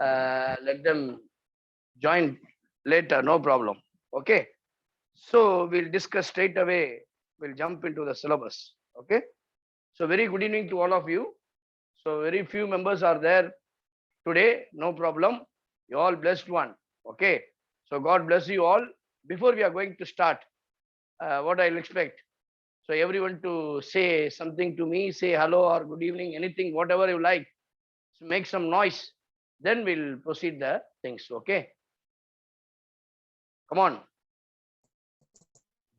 let them join later, no problem. Okay. So we'll discuss straight away. We'll jump into the syllabus. Okay. So very good evening to all of you. So very few members are there today. No problem. You all blessed one. Okay. So God bless you all. Before we are going to start, what I'll expect. So everyone to say something to me, say hello or good evening, anything, whatever you like. So make some noise. Then we'll proceed the things. Okay. Come on.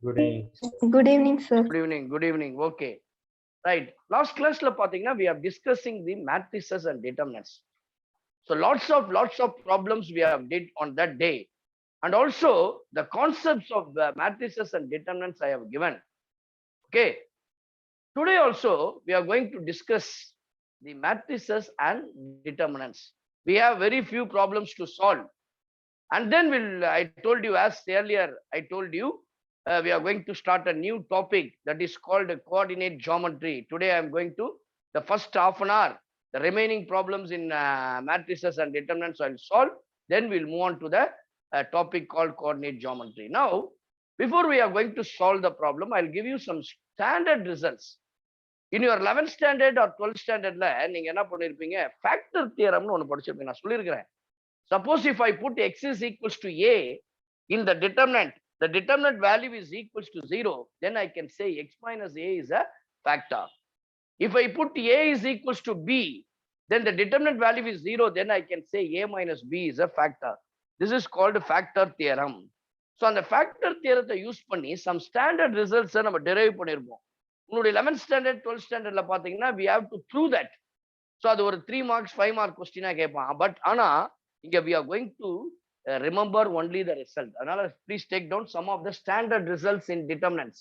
Good evening. Good evening, sir. Good evening. Good evening. Okay. Right. Last class we are discussing the matrices and determinants. So lots of problems we have did on that day. And also the concepts of the matrices and determinants I have given. Okay. Today also we are going to discuss the matrices and determinants. We have very few problems to solve. And then I told you as earlier, I told you, we are going to start a new topic that is called coordinate geometry. Today I am going to, the first half an hour, the remaining problems in matrices and determinants I'll solve. Then we'll move on to the topic called coordinate geometry. Now, before we are going to solve the problem, I'll give you some standard results. In your 11th standard or 12th standard, நீங்க என்ன பண்ணிருப்பீங்க factor theorem னு ஒன்னு படிச்சிருப்பீங்க. நான் சொல்லிருக்கிறேன். Suppose if I put x is equals to a in the determinant value is equals to 0, then I can say x minus a is a factor. If I put a is equals to b, then the determinant value is 0, then I can say a minus b is a factor. This is called factor theorem. So on the factor theorem use பண்ணி some standard results நம்ம derive பண்ணிருப்போம். உங்களுடைய 11th standard 12th standardல பாத்தீங்கன்னா we have to prove that. So அது ஒரு 3 marks 5 mark question கேட்பான். But ஆனா இங்க we are going to remember only the result. Another, please take down some of the standard results in determinants.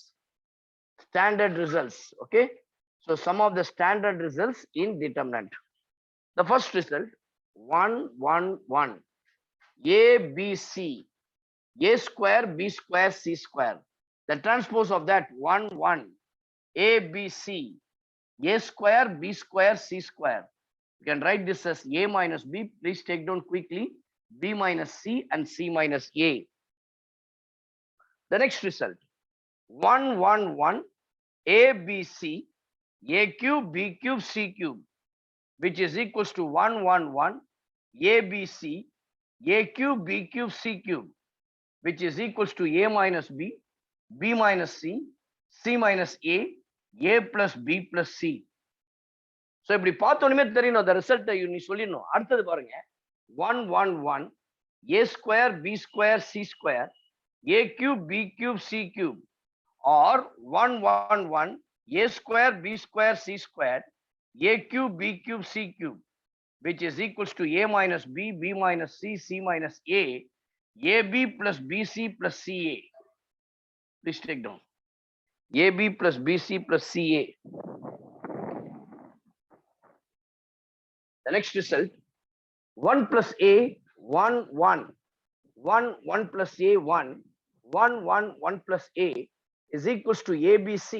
Standard results. Okay. So some of the standard results in determinant. The first result 1 1 1 a b c a square b square c square. The transpose of that 1 1 a b c a square b square c square. You can write this as a minus b. Please take down quickly b minus c and c minus a. The next result 1 1 1 a b c a cube b cube c cube, which is equals to 1 1 1 a b c a cube b cube c cube, which is equals to a minus b b minus c minus a plus b plus c. So இப்படி பார்த்தோன்னே தெரியணும் the result நீ சொல்லிடணும். அடுத்தது பாருங்க 1 1 1 a square b square c square a cube b cube c cube, or 1 1 1 a square b square c square a cube b cube c cube, which is equals to a minus b b minus c minus a ab plus bc plus ca. Please take down ab plus bc plus ca. The next result 1 plus a 1 1 1 1 plus a 1 1 1 1 plus a is equals to abc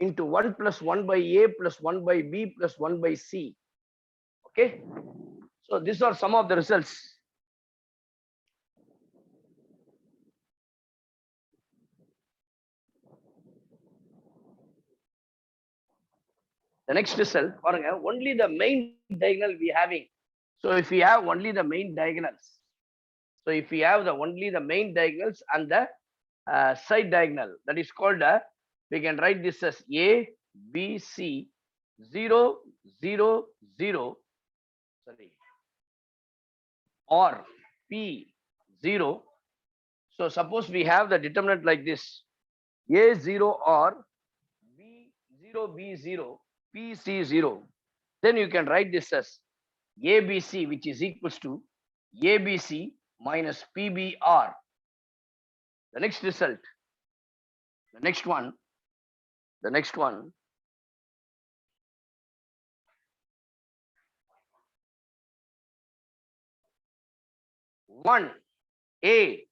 into 1 plus 1 by a plus 1 by b plus 1 by c. Okay. So these are some of the results. The next result, only the main diagonal we having. So if we have only the main diagonals, so if we have only the main diagonals and the side diagonal, that is called we can write this as a b c 0 0 0, sorry, or p 0. So suppose we have the determinant like this, a 0 or b 0 b 0 p c 0, then you can write this as abc, which is equals to abc minus pbr. The next result, the next one 1 a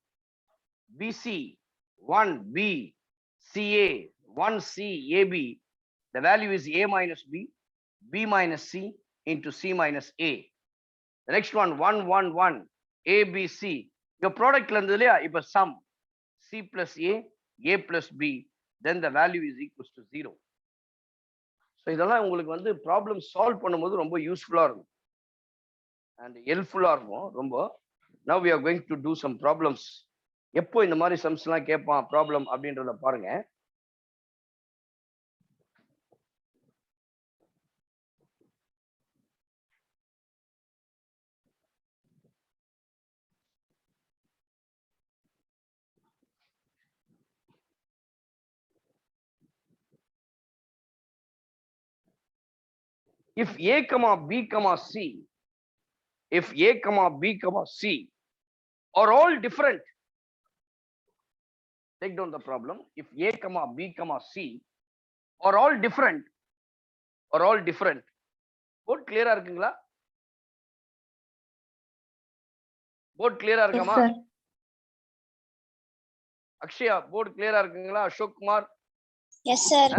b c 1 b c a 1 c a b. The value is a minus b b minus c into c minus a. The next one, 1, 1, 1, A, B, C. Your product if sum C plus A plus B, then the value is equals to 0. So இதெல்லாம் உங்களுக்கு வந்து problem solve பண்ணும்போது ரொம்ப யூஸ்ஃபுல்லா இருக்கும் and helpful-ஆ இருக்கும் ரொம்ப. Now we are going to do some problems. எப்போ இந்த மாதிரி சம்ஸ் எல்லாம் கேட்பான் ப்ராப்ளம் அப்படின்றத பாருங்க. If A, B, C, if A, B, C are all different, take down the problem. If A, B, C are all different, board clear-ஆ இருக்குங்களா? board clear-ஆ இருக்காமா? Akshaya, board clear-ஆ இருக்குங்களா? Ashok Kumar? Yes, sir.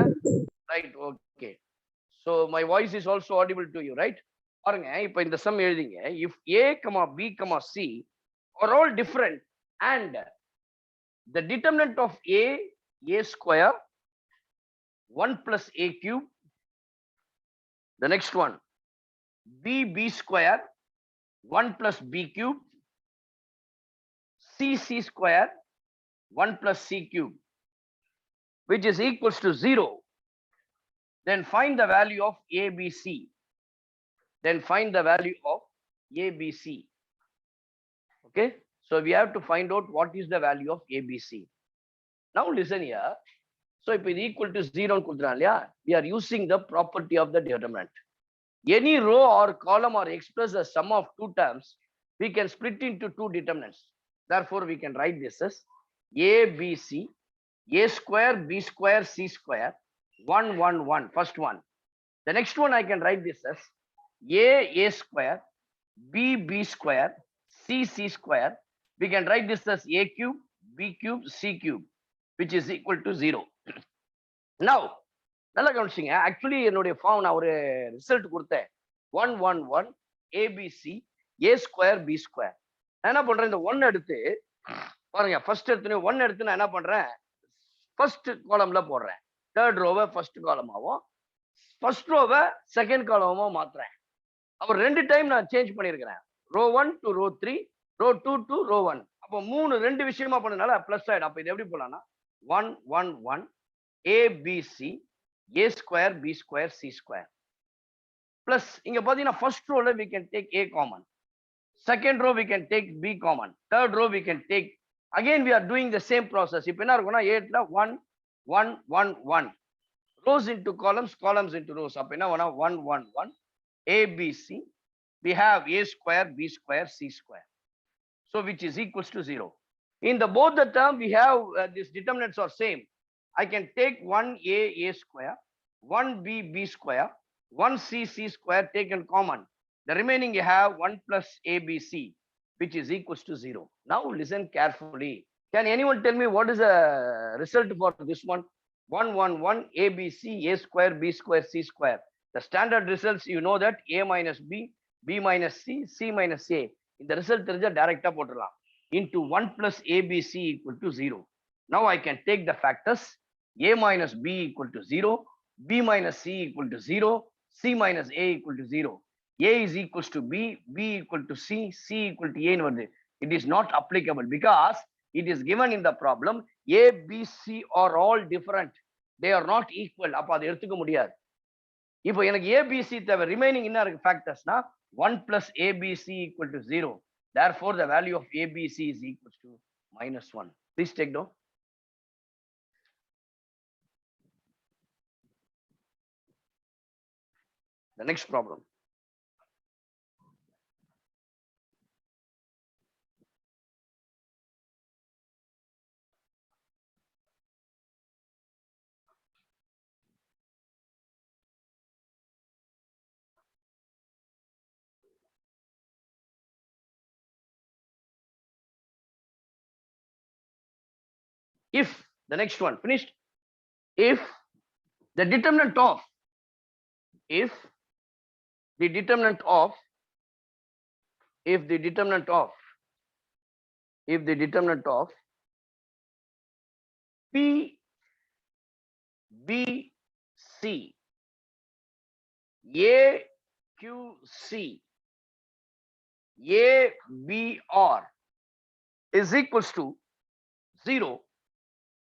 Right, okay. So my voice is also audible to you, right? பாருங்க இப்போ இந்த some எழுதிங்க. If A, B, C are all different and the determinant of A square, 1 plus A cube. The next one, B square, 1 plus B cube. C square, 1 plus C cube, which is equals to 0. Then find the value of ABC. Then find the value of ABC. Okay, so we have to find out what is the value of ABC. Now listen here. So if it is equal to 0, we are using the property of the determinant. Any row or column or express the sum of two terms, we can split into two determinants. Therefore, we can write this as ABC, A square, B square, C square, 1, 1, 1, first one. The next one I can write this as A square, B square, C square. We can write this as A cube, B cube, C cube, which is equal to 0. Now, நல்லா கவனிச்சிங்க. Actually என்னுடைய form நான் ஒரு result கொடுத்தேன். 1, 1, 1, ABC, A square, B square. நான் என்ன பண்றேன், இந்த 1 எடுத்து பாருங்க, ஃபர்ஸ்ட் எடுத்து 1 எடுத்து நான் என்ன பண்றேன், ஃபர்ஸ்ட் காலம்ல போடுறேன். தேர்ட் ரோவை ஃபர்ஸ்ட் காலமாவும் ஃபர்ஸ்ட் ரோவை செகண்ட் காலமாவும் மாத்துறேன். அப்புறம் 2 டைம் நான் சேஞ்ச் பண்ணியிருக்கிறேன். Row 1 to row 3, row 2 to row 1. அப்போ 2 விஷயமா பண்ணனால பிளஸ் ஆயிடும். அப்போ இது எப்படி போலாம்னா 1, 1, 1, ABC, A square, B square, C square. Plus, இங்க பாத்தீங்கன்னா first row we can take A common. Second row we can take B common. Third row we can take, again we are doing the same process. இப்போ என்ன இருக்கும்னா 8ல 1, 1, 1, 1. Rows into columns, columns into rows. அப்ப என்ன வேணா 1, 1, 1. ABC, we have A square, B square, C square. So which is equals to 0. In the both the term we have these determinants are same. I can take 1A square, 1B square, 1C square taken common. The remaining you have 1 plus ABC, which is equals to 0. Now listen carefully. Can anyone tell me what is the result for this one? 1, 1, 1, ABC, A square, B square, C square. The standard results, you know that A minus B, B minus C, C minus A. In the result, there is a direct into 1 plus ABC equal to 0. Now I can take the factors. A minus B equal to 0, B minus C equal to 0, C minus A equal to 0. A is equals to B, B equal to C, C equal to A. It is not applicable because it is given in the problem A, B, C are all different. They are not equal. அப்ப அதை எடுத்துக்க முடியாது. இப்போ எனக்கு ABC தேவை, remaining என்ன இருக்கு factorsனா 1 plus ABC equal to 0. Therefore, the value of ABC is equals to -1. Please take down. The next problem. If the next one finished, if the determinant of if the determinant of P, B, C, A, Q, C, A, B, R is equals to 0,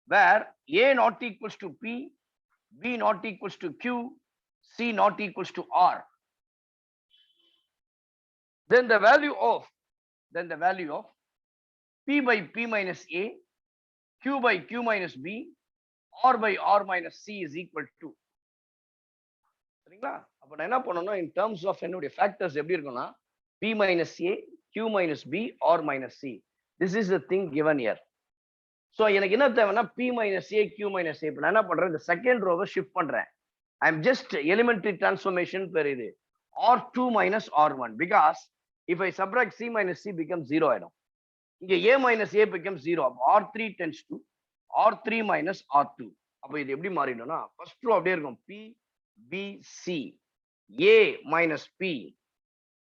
where A not equals to P, B not equals to Q, C not equals to R, then the value of P by P minus A, Q by Q minus B, R by R minus C is equal to. சரிங்களா? அப்ப நான் என்ன பண்ணனும், in terms of என்னுடைய factors எப்படி இருக்கும்னா P minus A, Q minus B, R minus C. This is the thing given here. So எனக்கு என்ன தேவைன்னா P minus A, Q minus A. நான் என்ன பண்றேன், இந்த செகண்ட் ரோவை ஷிஃப்ட் பண்றேன். I am just elementary transformation per இது R2 minus R1, because if I subtract C minus C becomes 0 ஆயிடும். இங்க A minus A becomes 0. அப்ப R3 tends to R3 minus R2. அப்ப இது எப்படி மாறிடும்னா ஃபர்ஸ்ட் ரோ அப்படியே இருக்கும். P, B, C, A minus P,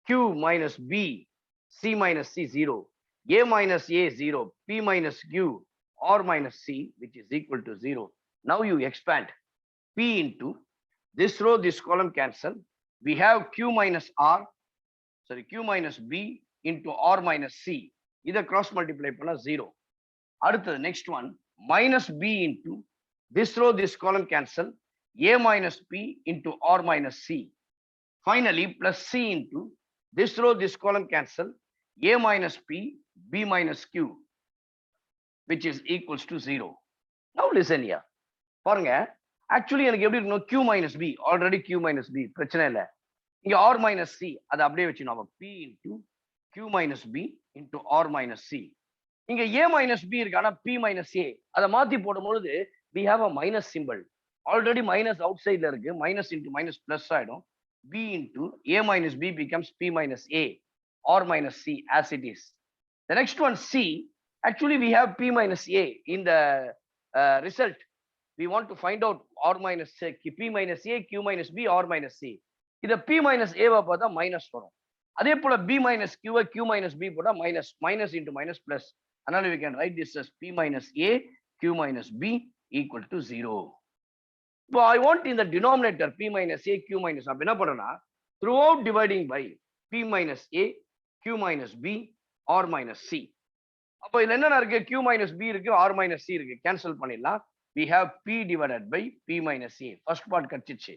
Q minus B, C minus C 0, A minus A 0, P minus Q, R minus C, which is equal to 0. Now you expand P into this row, this column cancel. We have Q minus R, sorry, Q minus B into R minus C. இதை cross multiply பண்ணா 0. அடுத்தது next one, minus B into this row, this column cancel. A minus P into R minus C. Finally, plus C into this row, this column cancel. A minus P, B minus Q, which is equals to 0. Now listen here. பாருங்க, actually எனக்கு எப்படி இருக்கணும், Q minus B, already Q minus B, பிரச்சனை இல்லை. இங்க R minus C, அதை அப்படியே வச்சுக்கணும். P into Q minus B into R minus C. இங்க A minus B இருக்கு, ஆனா P minus A. அதை மாத்தி போடும்பொழுது we have a minus symbol. Already minus outside இருக்கு, minus into minus plus ஆயிடும். B into A minus B becomes P minus A, R minus C as it is. The next one C, actually we have P minus A in the result. We want to find out R minus C, P minus A, Q minus B, R minus C. இத P minus A வா பார்த்தா minus வரும். அதே போல B minus Q, Q minus B போட்டா minus, minus into minus plus. அதனால we can write this as P minus A, Q minus B equal to 0. So I want in the denominator P minus A, Q minus, அப்ப என்ன பண்றேன்னா throughout dividing by P minus A, Q minus B, R minus C. அப்ப இதுல என்ன இருக்கு, Q minus B இருக்கு, R minus C இருக்கு, cancel பண்ணிடலாம். We have P divided by P minus A. First part கட்சிச்சு.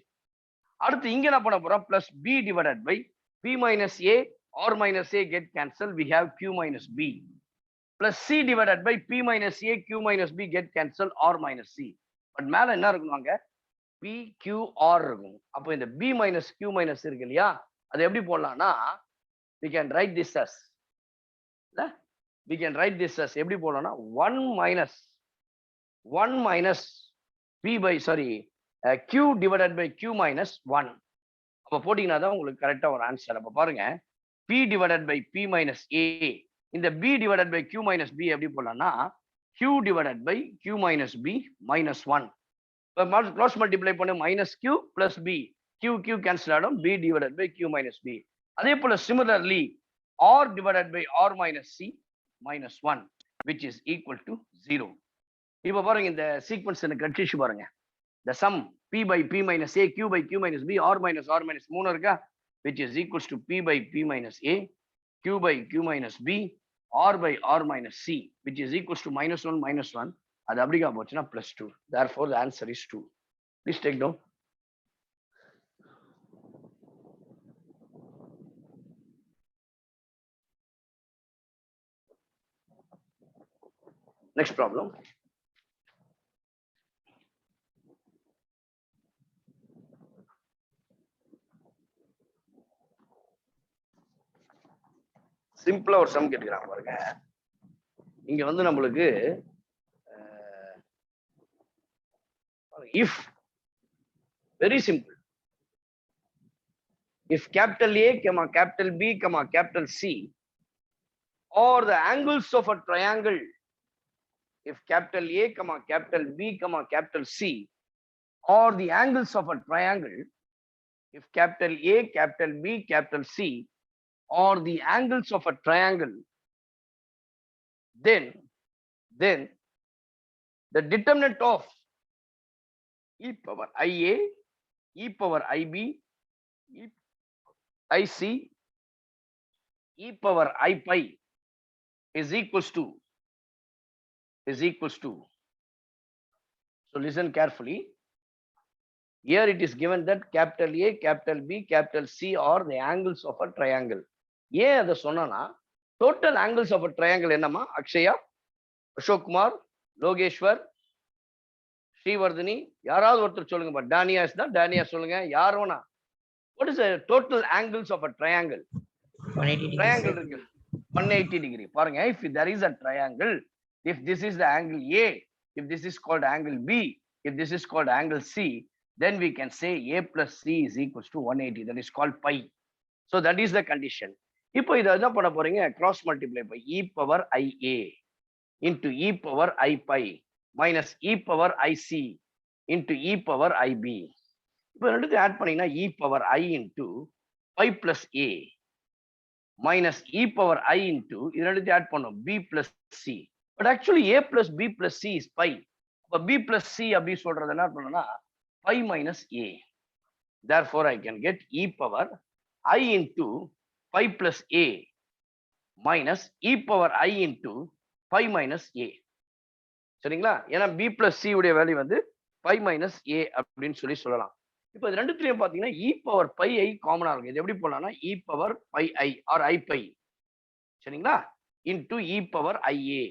அடுத்து இங்க என்ன பண்ண போறோம், plus B divided by P minus A, R minus A get cancelled. We have Q minus B. Plus C divided by P minus A, Q minus B get cancelled, R minus C. But மேல என்ன இருக்கும், அங்க P, Q, R இருக்கும். அப்போ இந்த B minus Q minus இருக்கு இல்லையா, அது எப்படி போடலாம்னா we can write this as, எப்படி போடலாம்னா 1 minus P by, Q divided by Q minus 1. அப்ப போட்டீங்கன்னா தான் உங்களுக்கு கரெக்டா ஒரு ஆன்சர். அப்ப பாருங்க, P divided by P minus A, இந்த B divided by Q minus B எப்படி போடலாம்னா Q divided by Q minus B minus 1. cross multiply பண்ணு, minus Q plus B, Q cancel ஆடும், B divided by Q minus B. அதே போல similarly R divided by R minus C minus 1, which is equal to 0. இப்ப பாருங்க, இந்த sequence எனக்கு கட்சிச்சு பாருங்க. The sum P by P minus A, Q by Q minus B, R minus 3 இருக்கா, which is equals to P by P minus A, Q by Q minus B, R by R minus C, which is equals to -1 அது அப்படிக்கா போச்சுன்னா +2. Therefore the answer is 2. Please take down. Next problem. சிம்பிளா ஒரு some கேட்கிறாங்க பாருங்க. இங்க வந்து நம்மளுக்கு if, very simple, if capital A, capital B, capital C or the angles of a triangle, if capital A, capital B, capital C or the angles of a triangle, if capital A, capital B, capital C or the angles of a triangle, then the determinant of e power ia, e power ib, e ic, e power I pi is equals to. So listen carefully. Here it is given that capital A, capital B, capital C are the angles of a triangle. ஏன் அதை சொன்னா total angles of a triangle என்னமா? அக்ஷயா, அசோக் குமார், லோகேஸ்வர், ஸ்ரீவர்தினி, யாராவது ஒருத்தர் சொல்லுங்க. Tania சொல்லுங்க. யாரோனா? What is the total angles of a triangle? 180 triangle இருக்கு 180 degree. பாருங்க, if there is a triangle, if this is the angle A, if this is called angle B, if this is called angle C, then we can say A plus C is equals to 180. That is called pi. So that is the condition. இப்போ இதை என்ன பண்ண போறீங்க? Cross multiply by e power IA into e power I pi minus e power IC into e power IB. இப்போ ரெண்டுத்தையும் add பண்ணீங்கன்னா e power I into pi plus A minus e power I into இது ரெண்டுத்தையும் add பண்ணோம் b plus C. But actually a plus b plus C is pi. அப்ப b plus C அப்படி சொல்றது என்ன பண்ணணும்னா pi minus A. Therefore I can get e power I into pi plus A minus e power I into pi minus A. சரிங்களா? ஏன்னா b plus C உடைய value வந்து pi minus A அப்படின்னு சொல்லலாம். இப்போ இது ரெண்டுத்துலயும் பாத்தீங்கன்னா e power pi I காமனா இருக்கு. இது எப்படி போடலாம்னா e power pi I or I pi. சரிங்களா? into e power IA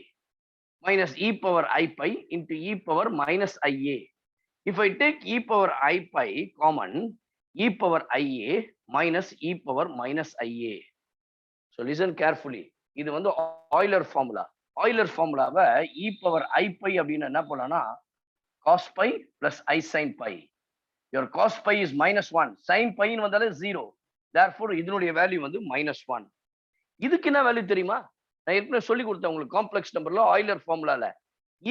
minus e power I pi into e power minus IA. If I take e power I pi common, e power IA minus e power minus IA. So listen carefully. இது வந்து Euler formula. Euler formulaவை e power I pi அப்படின்னு என்ன பண்ணலாம்னா cos pi plus I sin pi. Your cos pi is -1, sin pi வந்தாலே 0. Therefore இதனுடைய value வந்து -1. இதுக்கு என்ன வேல்யூ தெரியுமா? நான் ஏற்கனவே சொல்லி கொடுத்தேன் உங்களுக்கு காம்ப்ளெக்ஸ் நம்பர்ல Euler ஃபார்முலால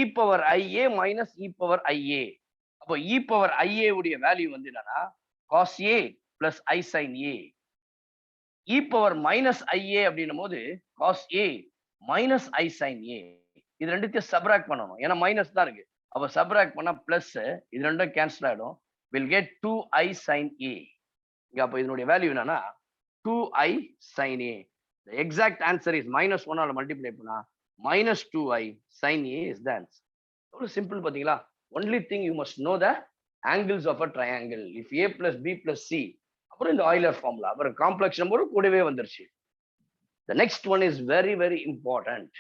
e power IA minus e power IA. அப்போ e power IA உடைய வேல்யூ வந்து என்னன்னா cos A plus I sin A. e power minus IA அப்படின்னும் போது cos A minus I sin A. இது ரெண்டுத்தையும் சப்ராக்ட் பண்ணணும். ஏன்னா மைனஸ் தான் இருக்கு. அப்ப சப்ராக்ட் பண்ணா பிளஸ், இது ரெண்டும் கேன்சல் ஆயிடும். We'll get 2I sin A. இங்க அப்ப இதனுடைய வேல்யூ என்னன்னா 2I sin A. The exact answer is -1 ஆல மல்டிப்ளை பண்ணா -2I sin A is the answer. எவ்வளவு சிம்பிள் பாத்தீங்களா? Only thing you must know the angles of a triangle. If A plus B plus C, அப்புறம் இந்த Euler formula, அப்புறம் complex number கூடவே வந்துருச்சு. The next one is very very important.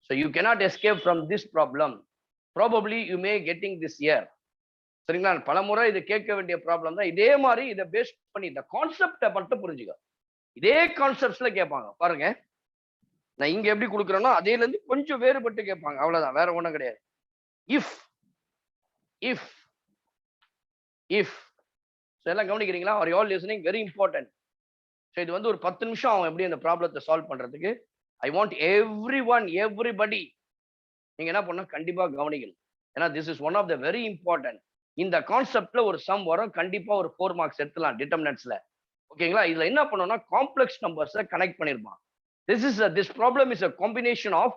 So you cannot escape from this problem. Probably you may getting this year. சரிங்களா? பலமுறை இது கேட்க வேண்டிய ப்ராப்ளம் தான். இதே மாதிரி இதை பேஸ் பண்ணி இந்த கான்செப்டை மட்டும் புரிஞ்சுக்க. இதே கான்செப்ட்ஸ்ல கேட்பாங்க. பாருங்க, நான் இங்க எப்படி கொடுக்குறேனோ அதேல இருந்து கொஞ்சம் வேறுபட்டு கேட்பாங்க. அவ்வளவுதான், வேற ஒண்ணும் கிடையாது. இஃப் எல்லாம் கவனிக்கிறீங்களா? Are you all listening? Very important. So இது வந்து ஒரு 10 நிமிஷம் ஆகும் எப்படி அந்த ப்ராப்ளத்தை சால்வ் பண்றதுக்கு. ஐ வாண்ட் எவ்ரிபடி நீங்க என்ன பண்ணா கண்டிப்பா கவனிக்கணும். ஏன்னா this is one of the very important. இந்த கான்செப்ட்ல ஒரு சம் வரும், கண்டிப்பா ஒரு 4 மார்க்ஸ் எடுத்துலாம் டிட்டர்மினன்ட்ஸ்ல. ஓகேங்களா? இதுல என்ன பண்ணணும்னா காம்ப்ளெக்ஸ் நம்பர்ஸை connect பண்ணிருப்பான். This problem is a combination of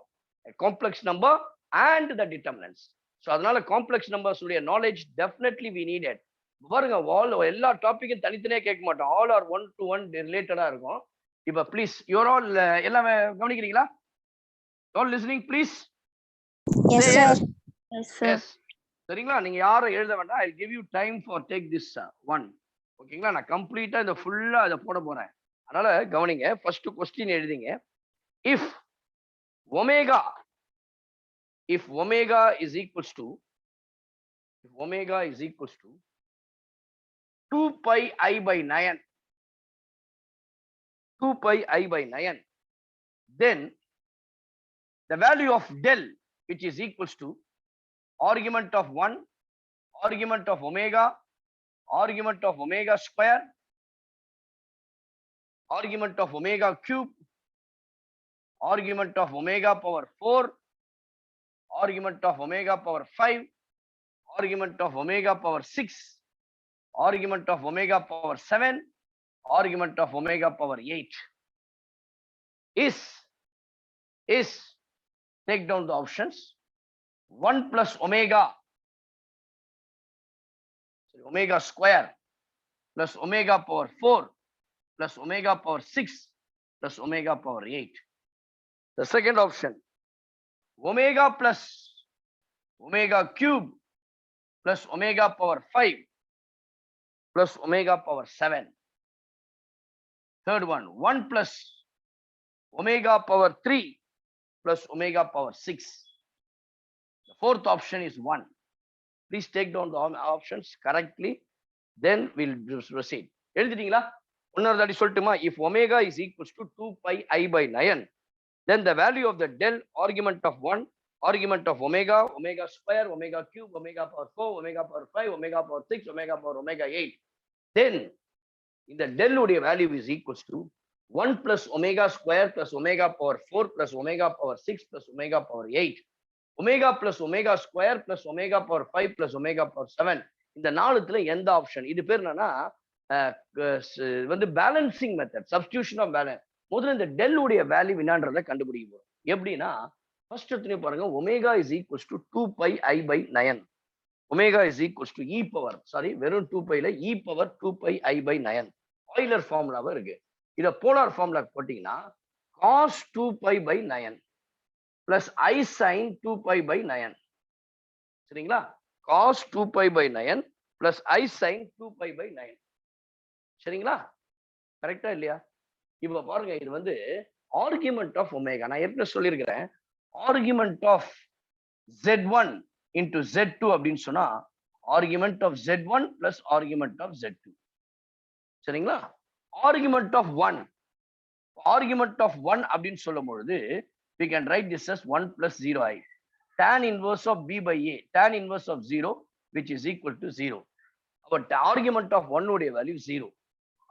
a complex number and the determinants. So அதனால காம்ப்ளெக்ஸ் நம்பர்ஸ் உடைய நாலேஜ் டெஃபினெட்லி we needed. பாருங்க, எல்லா டாபிக்கும் தனித்தனியா கேட்க மாட்டோம். ஆல் ஆர் 1 to 1 ரிலேட்டடா இருக்கும். இப்ப ப்ளீஸ் யூஆர் ஆல் எல்லாம் கவனிக்கிறீங்களா? All listening please? Yes sir. Yes sir. சரிங்களா? நீங்க யாரும் எழுத வேண்டாம். I'll give you time for take this one. ஓகேங்களா? நான் கம்ப்ளீட்டா இத ஃபுல்லா இத போட போறேன். அதனால கவனிங்க. ஃபர்ஸ்ட் क्वेश्चन எழுதிங்க. If omega is equals to 2 pi I by 9, then the value of del, which is equals to argument of 1, argument of omega, argument of omega square, argument of omega cube, argument of omega power 4, argument of omega power 5, argument of omega power 6, argument of omega power 7, argument of omega power 8. is take down the options. 1 plus omega, omega square plus omega power 4 plus omega power 6 plus omega power 8. The second option, omega plus omega cube plus omega power 5 plus omega power 7. Third one, 1 plus omega power 3 plus omega power 6. The fourth option is 1. Please take down the options correctly, then we'll proceed. எழுதிட்டீங்களா? இன்னொரு தடவை சொல்லட்டுமா? If omega is equals to 2 pi I by 9, then the value of the del argument of 1, argument of omega, omega square, omega cube, omega power 4, omega power 5, omega power 6, omega power omega 8. Then in the del uடைய value is equals to 1 plus omega square plus omega power 4 plus omega power 6 plus omega power 8. Omega plus omega square plus omega power 5 plus omega power 7. இந்த நாலுத்துல எந்த option? இது பேர் என்னன்னா வந்து balancing method, substitution of balance. முதல்ல இந்த del உடைய value என்னன்றதை கண்டுபிடிக்க போறோம். எப்படின்னா ஃபர்ஸ்ட் எடுத்துனே பாருங்க, omega is equals to 2 by I by 9. Omega is equals to e power, sorry வெறும் 2 பைல e power 2 by I by 9 Euler ஃபார்முலாவா இருக்கு. இத போலார் ஃபார்முலா போட்டீங்கன்னா cos 2 pi by 9 plus I sin 2 pi by 9. சரிங்களா? cos 2 pi by 9 plus I sin 2 pi by 9. சரிங்களா? கரெக்டா இல்லையா? இப்ப பாருங்க, இது வந்து ஆர்குமெண்ட் ஆஃப் ஒமேகா. நான் ஏற்கனவே சொல்லியிருக்கிறேன், argument of Z1 into Z2 அப்படின்னு சொன்னா argument of Z1 plus argument of Z2. சரிங்களா? ஆர்குமெண்ட் ஆஃப் 1, ஆர்குமெண்ட் ஆஃப் 1 அப்படின்னு சொல்லும் பொழுது we can write this as 1 plus 0i tan inverse of b by a, tan inverse of 0 which is equal to 0. அப்ப argument of 1 உடைய value 0.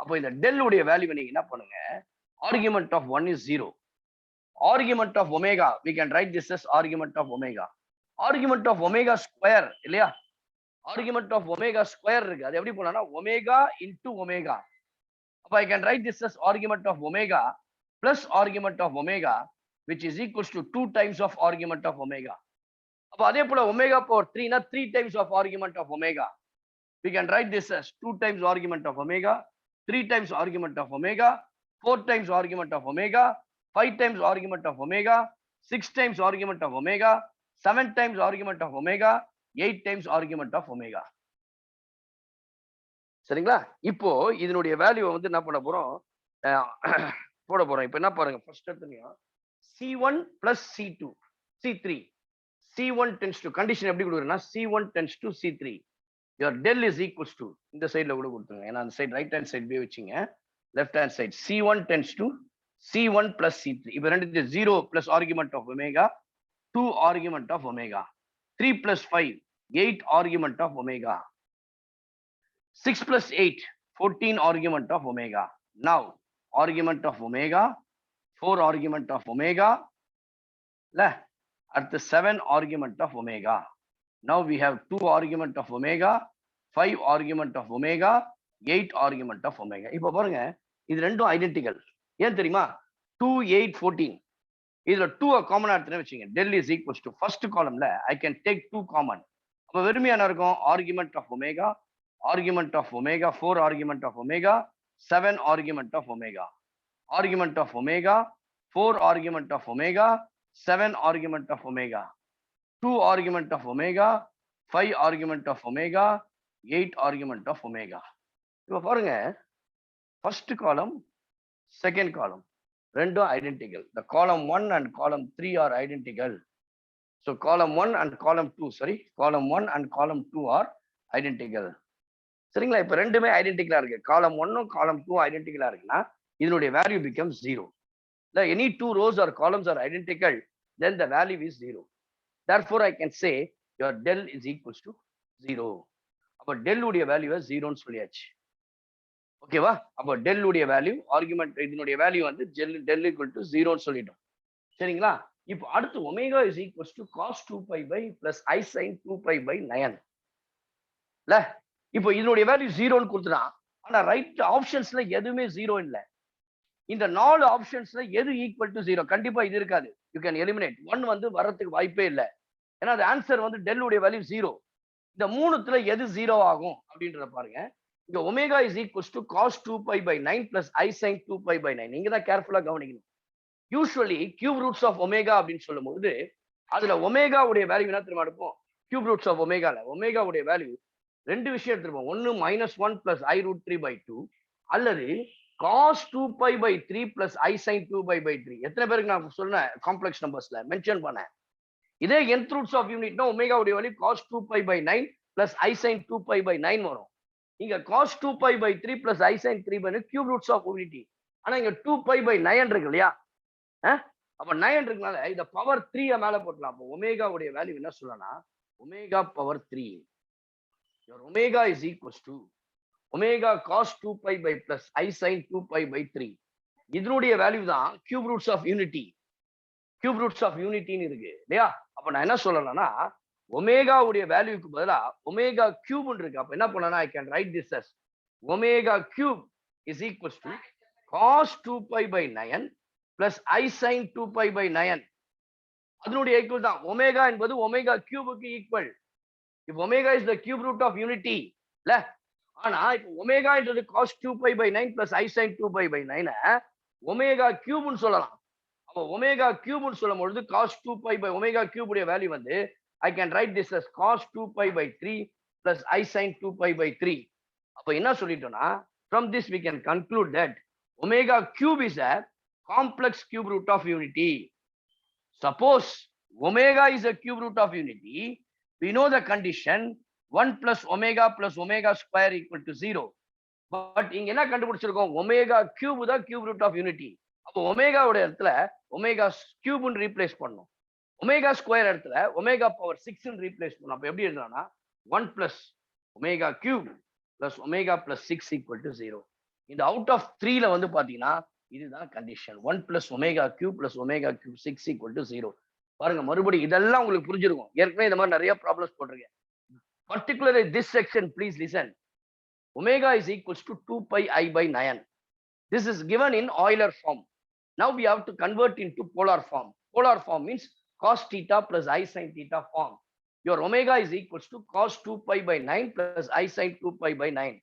அப்ப இந்த del உடைய value நீங்க என்ன பண்ணுங்க, argument of 1 is 0. Argument of omega we can write this as argument of omega. Argument of omega square இல்லையா? Argument of omega square இருக்கு. அது எப்படி போனா ஒமேகா இன்டு ஒமேகா. அப்ப I can write this as argument of omega plus argument of omega which is equals to 2 times of argument of omega. அப்ப அதே போல omega power 3 னா 3 times of argument of omega. We can write this as 2 times argument of omega, 3 times argument of omega, 4 times argument of omega, 5 times argument of omega, 6 times argument of omega, 7 times argument of omega, 8 times argument of omega. சரிங்களா? இப்போ இதனுடைய value வந்து என்ன பண்ண போறோம், போட போறோம். இப்போ என்ன பாருங்க, ஃபர்ஸ்ட் எடுத்துங்க C1 plus C2 C3. C1 tends to, condition எப்படி கொடுக்குறேன்னா C1 tends to C3. your del is equals to, இந்த சைடுல கூட கொடுத்துருங்க, ஏன்னா அந்த சைடு ரைட் ஹேண்ட் சைடு போய் வச்சுங்க, left hand side C1 tends to C1 plus C3. இப்போ ரெண்டு 0 plus argument of omega, 2 argument of omega, 3 plus 5 8 argument of omega, 6 plus 8 14 argument of omega. Now argument of omega, 4 argument of omega, at the 7 argument of omega. Now we have 2 argument of omega, 5 argument of omega, 8 argument of omega. இப்போ பாருங்க, இது ரெண்டும் identical. ஏன் தெரியுமா? 2 8 14. இதுல 2 காமனா எடுத்துன்னு வச்சுங்க, del is equals to first columnல I can take 2 common. அப்ப வெறுமையான இருக்கும் argument of omega, argument of omega, 4 argument of omega, 7 argument of omega, argument of omega, 4 argument of omega, 7 argument of omega, 2 argument of omega, 5 argument of omega, 8 argument of omega. இப்போ பாருங்க, first column, second column ரெண்டும் identical. The column 1 and column 3 are identical. So column 1 and column 2, sorry, column 1 and column 2 are identical. சரிங்களா? இப்ப ரெண்டுமே ஐடென்டிக்கலா இருக்கு. காலம் 1 காலம் 2 ஐடென்டிக்கலா இருக்குன்னா இதனுடைய value becomes 0. Any 2 rows or columns are identical, then the value is 0. Therefore I can say your del is equals to 0. அப்ப del உடைய வேல்யூ 0 ன்னு சொல்லியாச்சு. ஓகேவா? அப்ப del உடைய வேல்யூ, ஆர்குமெண்ட் இதனுடைய வேல்யூ வந்து del equal to 0 ன்னு சொல்லிட்டோம். சரிங்களா? இப்போ அடுத்து omega is equals to cos 2 pi by plus I sin 2 pi by 9. இப்போ இதனுடைய வேல்யூ 0 ன்னு கொடுத்துட்டான். ஆனா ரைட் ஆப்ஷன்ஸ்ல எதுவுமே 0 இல்ல. இந்த 4 ஆப்ஷன்ஸ்ல எது ஈக்குவல் டு 0? கண்டிப்பா இது இருக்காது. You can eliminate. 1 வந்து வரதுக்கு வாய்ப்பே இல்லை. ஏன்னா அது ஆன்சர் வந்து டெல் உடைய வேல்யூ 0. இந்த மூணுத்துல எது 0 ஆகும் அப்படின்றத பாருங்க. இங்க omega is equals to cos 2π/9 plus I sin 2π/9. நீங்க தான் கேர்ஃபுல்லா கவனிக்கணும். Usually cube roots of omega அப்படின்னு சொல்லும்போது அதுல ஒமேகா உடைய வேல்யூ என்ன தெரியுமா எடுப்போம்? கியூப் ரூட்ஸ் ஆஃப் ஒமேகால ஒமேகா உடைய வேல்யூ ரெண்டு விஷயம் எடுத்துருப்போம். ஒன்னு -1 பிளஸ் I√3/2 அல்லது cos 2π/3 பிளஸ் I sin 2π/3. எத்தனை பேருக்கு நான் சொன்னேன் காம்ப்ளெக்ஸ் நம்பர்ஸ்ல மென்ஷன் பண்ணேன். இதே nth ரூட்ஸ் ஆஃப் யூனிட்னா ஒமேகா உடைய value cos 2π/9 plus I sin 2π/9 வரும். இங்க cos 2π/3 plus I sin 3/9 cube roots of unity. ஆனா இங்க 2π/9 இருக்கு இல்லையா? அப்ப 9 இருக்கனால இந்த பவர் 3 மேல போட்டலாம். அப்போ ஒமேகா உடைய வேல்யூ என்ன சொல்லலாம்? Omega power 3. your omega is equals to omega cos 2π plus I sin 2π/3. இதனுடைய வேல்யூ தான் cube roots of unity. Cube roots of யூனிட்டின்னு இருக்கு இல்லையா? அப்ப நான் என்ன சொல்லலாம்னா ஒமேகா உடைய வேல்யூக்கு பதிலா ஒமேகா கியூப் இருக்கு. அப்ப என்ன பண்ணலாம்? I can write this as omega cube is equals to cos 2π/9 plus I sin 2π/9. அதனுடைய ஈக்குவல் தான். ஒமேகா என்பது ஒமேகா கியூபுக்கு equal. if omega is the cube root of unity இல்ல, ஆனா இப்போ ஒமேகா என்றது cos 2π/9 plus I sin 2π/9 omega கியூப்னு சொல்லலாம். அப்போ ஒமேகா கியூப்னு சொல்லும்போது cos 2π ஒமேகா கியூப் உடைய வேல்யூ வந்து I can write this as cos 2π/3 plus I sin 2π/3. அப்ப என்ன சொல்லிட்டோம்னா from this we can conclude that omega cube is a complex cube root of unity. Suppose omega is a cube root of unity, we know the condition 1 plus omega square equal to 0. But இங்க என்ன கண்டுபிடிச்சிருக்கோம்? Omega cube தான் cube root of unity. அப்போ ஒமேகாவோட இடத்துல omega கியூப்னு replace பண்ணணும். Omega square இடத்துல omega power 6 replace பண்ணணும். அப்ப எப்படி எழுதலாம்னா 1 plus omega cube plus omega plus 6 equal to 0. இந்த அவுட் ஆஃப் 3ல வந்து பாத்தீங்கன்னா இதுதான் condition. 1 plus omega cube plus omega cube 6 equal to 0. பாருங்க, மறுபடியும் இதெல்லாம் உங்களுக்கு புரிஞ்சிருக்கும். ஏற்கனவே இந்த மாதிரி நிறைய ப்ராப்ளம்ஸ் போட்டிருக்கேன். Particularly this section, please listen. Omega is equals to 2πi/9. This is given in Euler form. Now we have to convert into polar form. Polar form means cos theta plus I sin theta form. Your omega is equals to cos 2π/9 plus I sin 2π/9.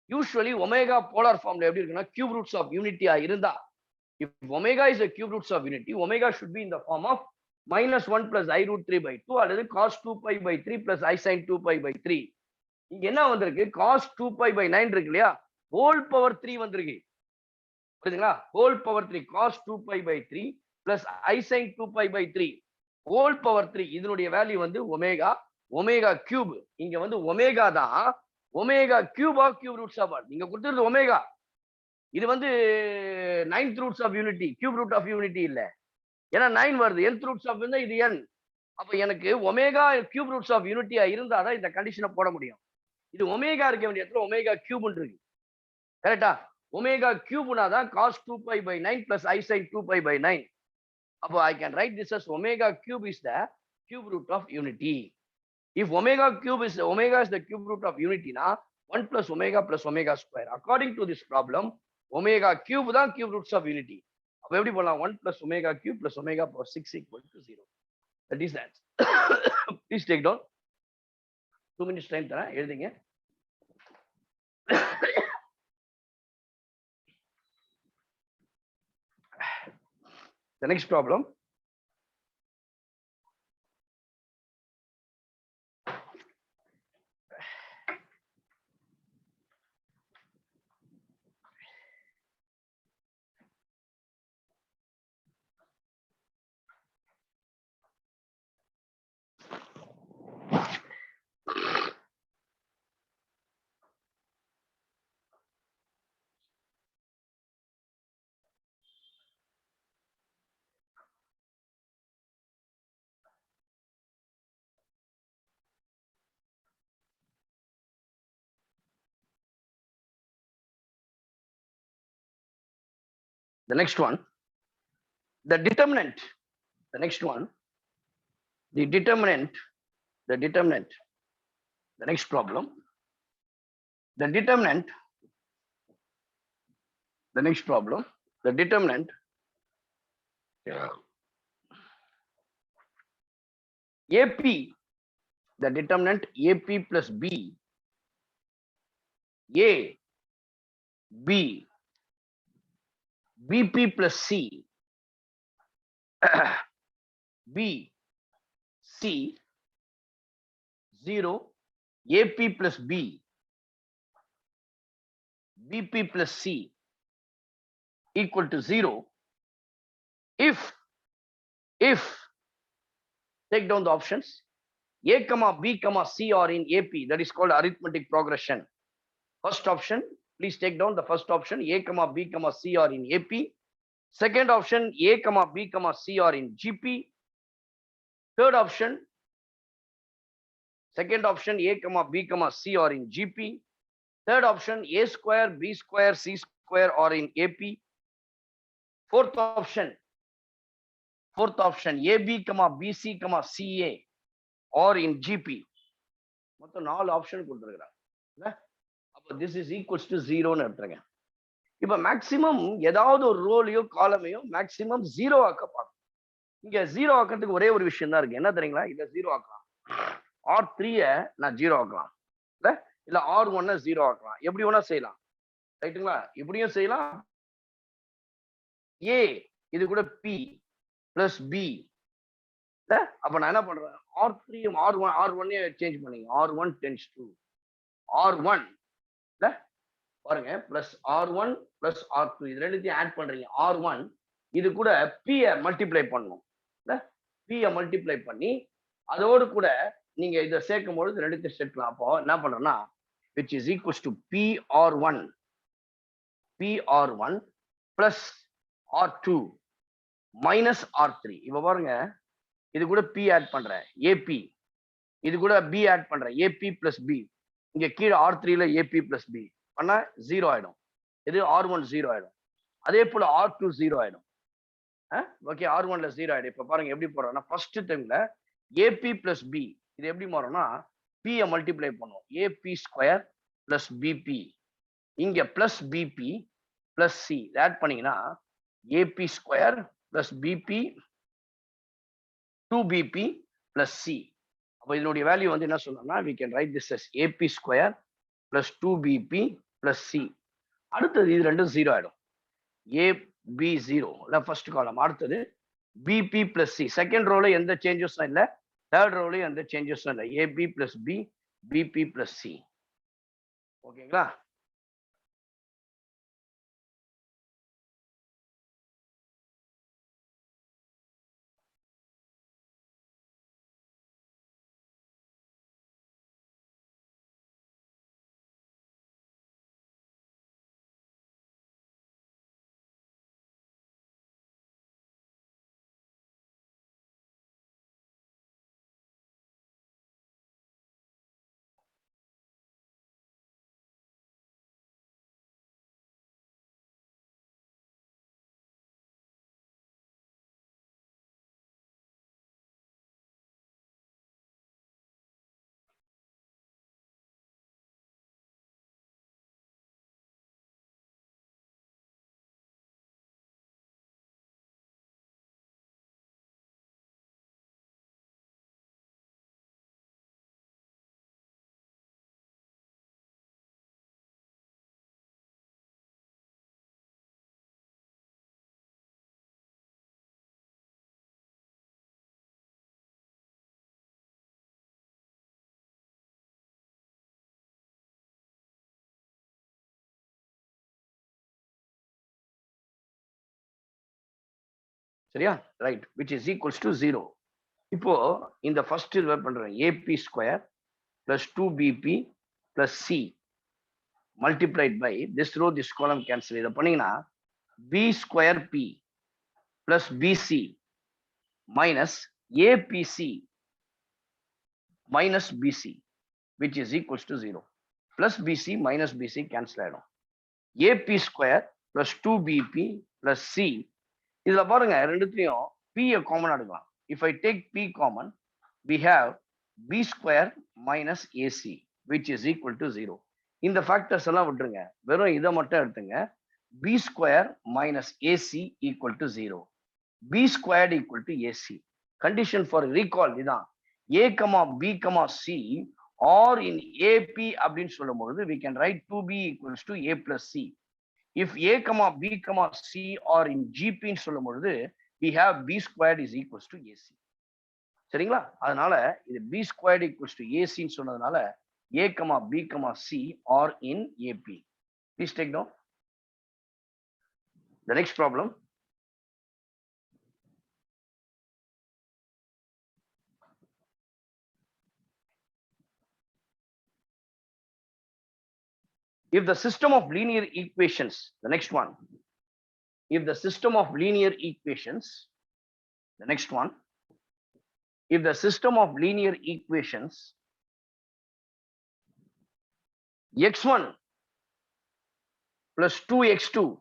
Usually omega polar form எப்படி இருக்குன்னா cube roots of unity இருந்தா, if omega is a cube roots of unity, omega should be in the form of -1 plus I√3/2 அல்லது cos 2π/3 plus I sin 2π/3. இங்க என்ன வந்திருக்கு? cos 2π/9 இருக்கு இல்லையா, whole power 3 வந்திருக்கு. புரியுதுங்களா? Whole power 3 cos 2π/3 plus I sin 2π/3 whole power 3. இதனுடைய value வந்து ஒமேகா, ஒமேகா கியூப். இங்க வந்து ஒமேகா தான் omega cube of cube roots of. நீங்க கொடுத்தது ஒமேகா, இது வந்து 9th roots of unity, cube root of unity இல்ல. ஏன்னா 9 வருது, nth ரூட்ஸ் ஆஃப் இருந்தா இது n. அப்ப எனக்கு ஒமேகா கியூப் ரூட்ஸ் ஆஃப் யூனிட்டியா இருந்தாதான் இந்த கண்டிஷனை போட முடியும். இது ஒமேகா இருக்க வேண்டிய இடத்துல ஒமேகா கியூப் இருக்கு. கரெக்டா? ஒமேகா கியூப்னா தான் cos 2π/9 plus I sin 2π/9. அப்போ I can write this as omega cube is the cube root of unity. If omega is the cube root of unity na 1 plus omega square. According to this problem, omega cube தான் cube roots of unity. அப்ப எப்படி போடலாம்? 1 plus omega cube plus omega power 6 equal to 0. That is that. Please take down. 2 minutes time தரேன், எழுதுங்க. The next problem. The next one, the determinant. The next one, the determinant. The next problem, the determinant. The next problem, the determinant AP, the determinant AP plus B, A, B, BP plus C, B, C, 0, AP plus B, BP plus C equal to 0 if take down the options A comma B comma C are in AP, that is called arithmetic progression. First option, please take down the first option, A comma B comma C are in AP. Second option, A comma B comma C are in GP. Third option, second option, A comma B comma C are in GP. Third option, A square, B square, C square are in AP. Fourth option, AB comma BC comma CA or in GP. மொத்தம் 4 option கொடுத்துருக்காங்க. அப்போ this is equals to 0ன்னு எடுத்துருங்க. இப்போ maximum ஏதாவது ஒரு ரோலையோ காலமையோ maximum 0 ஆக்க பார்க்கணும். இங்க 0 ஆக்கிறதுக்கு ஒரே ஒரு விஷயம் தான் இருக்கு. என்ன தெரியுங்களா? இதை 0 ஆக்கலாம். R3 நான் 0 ஆக்கலாம். இல்ல R1 0 ஆக்கலாம். எப்படி வேணா செய்யலாம். ரைட்டுங்களா? இப்படியும் செய்யலாம். A இது கூட P பிளஸ் B. அப்ப நான் என்ன பண்றேன்? R3 R1 சேஞ்ச் பண்ணீங்க. R1 tends to R1 பாருங்க பிளஸ் R1 பிளஸ் R2 இது ரெண்டுத்தையும் ஆட் பண்றீங்க. R1 இது கூட P மல்டிப்ளை பண்ணணும். P மல்டிப்ளை பண்ணி அதோடு கூட நீங்க இதை சேர்க்கும் பொழுது ரெண்டுத்தையும் சேர்க்கலாம். அப்போ என்ன பண்றேன்னா which is equals to PR1 plus R2 minus R3. இப்ப பாருங்க இது கூட P ஆட் பண்றேன், AP இது கூட B ஆட் பண்றேன், AP plus B. இங்க கீழே R3ல AP plus B பண்ணா 0 ஆயிடும். இது R1 0 ஆயிடும். அதே போல R2 0 ஆயிடும். ஓகே, R1ல 0 ஆயிடும். இப்ப பாருங்க எப்படி போறோம்னா ஃபர்ஸ்ட் டைம்ல AP plus B இது எப்படி மாறும்னா P மல்டிப்ளை பண்ணுவோம். AP ஸ்கொயர் பிளஸ் BP இங்க plus BP plus C add பண்ணீங்கன்னா AP square plus BP 2BP plus C. அப்போ இதனுடைய வேல்யூ வந்து என்ன சொல்லணும்னா we can write this as AP square plus 2BP plus C. அடுத்தது இது ரெண்டும் 0 ஆயிடும். AB 0 first column. அடுத்தது BP plus C. செகண்ட் ரோல எந்த சேஞ்சஸும் இல்லை, தேர்ட் ரோல எந்த சேஞ்சஸும் இல்லை. AB plus B, BP plus C. ஓகேங்களா? சரியா? Right, which is equals to 0. இப்போ இந்த ஃபர்ஸ்ட் இதுல பண்றேன் AP square plus 2BP plus C multiplied by this row this column cancel. இதை பண்ணீங்கன்னா B square P plus BC minus APC minus BC which is equals to 0. Plus BC minus BC cancel ஆயிடும். AP square plus 2BP plus C. இதுல பாருங்க ரெண்டுத்தையும் P common எடுக்கலாம். If I take P common, we have B square minus AC which is equal to 0. இந்த factors எல்லாம் விட்டுருங்க, வெறும் இதை மட்டும் எடுத்துங்க. b square minus ac equal to 0. b squared equal to ac. Condition for recall இதான். a, b, c or in AP அப்படின்னு சொல்லும் பொழுது we can write 2b equals to a plus c. If a, b, c or in GP ன்னு சொல்லும் பொழுது we have b squared is equals to ac. சரிங்களா? அதனால இது b squared equals to ac ன்னு சொன்னதுனால a, b, c are in AP. Please take note. The next problem. If the system of linear equations, the next one. If the system of linear equations, the next one. If the system of linear equations x1 plus 2x2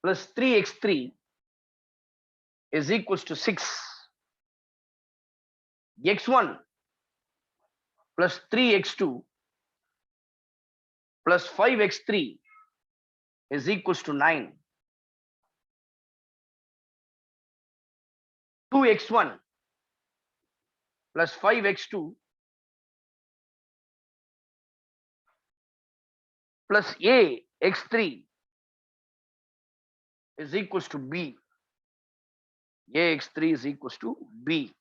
plus 3x3 is equals to 6. x1 plus 3x2 plus 5x3 is equals to 9. 2x1 plus 5x2 plus a x3 is equals to b. A x3 is equals to b.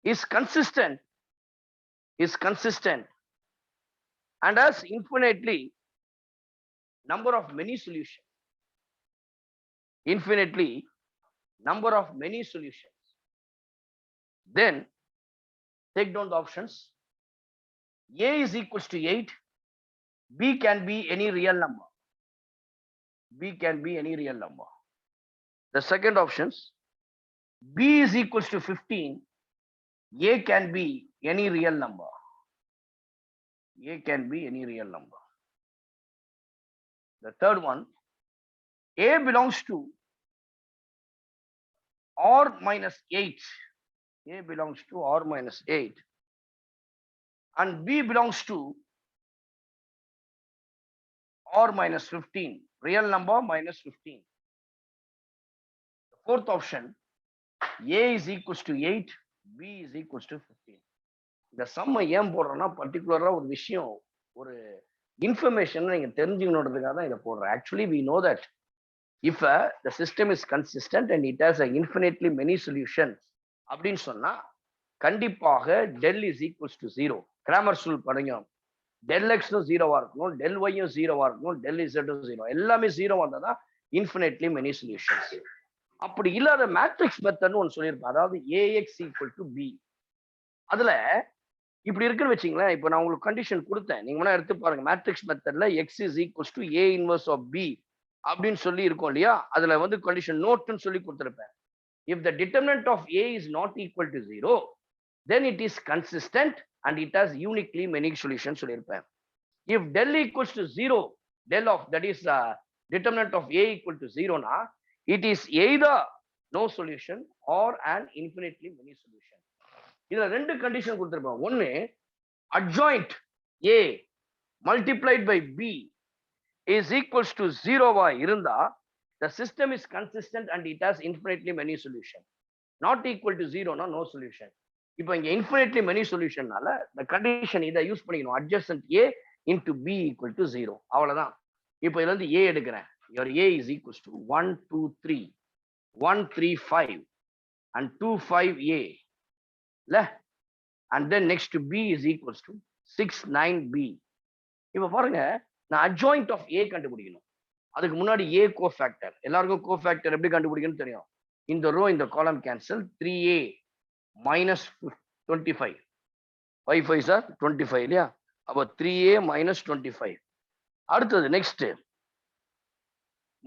Is consistent and has infinitely number of many solutions. Infinitely number of many solutions. Then take down the options. A is equals to 8. B can be any real number. B can be any real number. The second options. B is equals to 15. A can be any real number. A can be any real number. The third one. A belongs to R minus 8. A belongs to R minus 8. And B belongs to R minus 15. Real number minus 15. The fourth option. A is equals to 8. B is equals to 15. இந்த சம்ம ஏன் போடுறோம்னா பர்டிகுலரா ஒரு விஷயம் ஒரு information நீங்க தெரிஞ்சுக்கணுன்றதுக்காக தான் இதை போடுறேன். Actually we know that if the system is consistent and it has a infinitely many solutions அப்படின்னு சொன்னா கண்டிப்பாக del is equals to 0. Grammar rule பண்ணுங்க. del x ஜீரோவா இருக்கணும், del y ஜீரோவா இருக்கணும், del z 0. எல்லாமே ஜீரோ வந்தா infinitely many solutions. அப்படி இல்லாத மேட்ரிக்ஸ் மெத்தட்னு ஒன்று சொல்லியிருப்பேன். அதாவது ax equal to b. அதுல இப்படி இருக்குன்னு வச்சுங்களேன். இப்போ நான் உங்களுக்கு கண்டிஷன் கொடுத்தேன். நீங்க வேணா எடுத்து பாருங்க. மேட்ரிக்ஸ் மெத்தட்ல x is equals to a inverse of b அப்படின்னு சொல்லி இருக்கும் இல்லையா? அதுல வந்து கண்டிஷன் நோட்னு சொல்லி கொடுத்துருப்பேன். If the determinant of a is not equal to 0, then it is consistent and it has uniquely many solutions சொல்லியிருப்பேன். If del equals to 0, del of that is determinant of a equal to 0 na, it is either no solution or an infinitely many solution. இதுல ரெண்டு condition கொடுத்திருப்போம். ஒன்னு adjoint a multiplied by b is equals to 0 இருந்தா the system is consistent and it has infinitely many solution. Not equal to 0 na no solution. இப்போ இங்க infinitely many solutionனால the condition இதை use பண்ணிக்கணும். adjacent a into b equal to 0. அவ்வளவுதான். இப்போ இதுல இருந்து a எடுக்கிறேன். your a is equals to 1 2 3 1 3 5 and 2 5 a. And then next to b is equals to 6 9 b. இப்ப பாருங்க, நான் adjoint of a கண்டுபிடிக்கணும். அதுக்கு முன்னாடி a கோஃபேக்டர். எல்லாருக்கும் கோஃபேக்டர் எப்படி கண்டுபிடிக்கணும்னு தெரியும். இந்த ரோ இந்த காலம் cancel. 3a minus 25. 5 5s are 25 இல்லையா? அப்போ 3a minus 25. அடுத்தது நெக்ஸ்ட்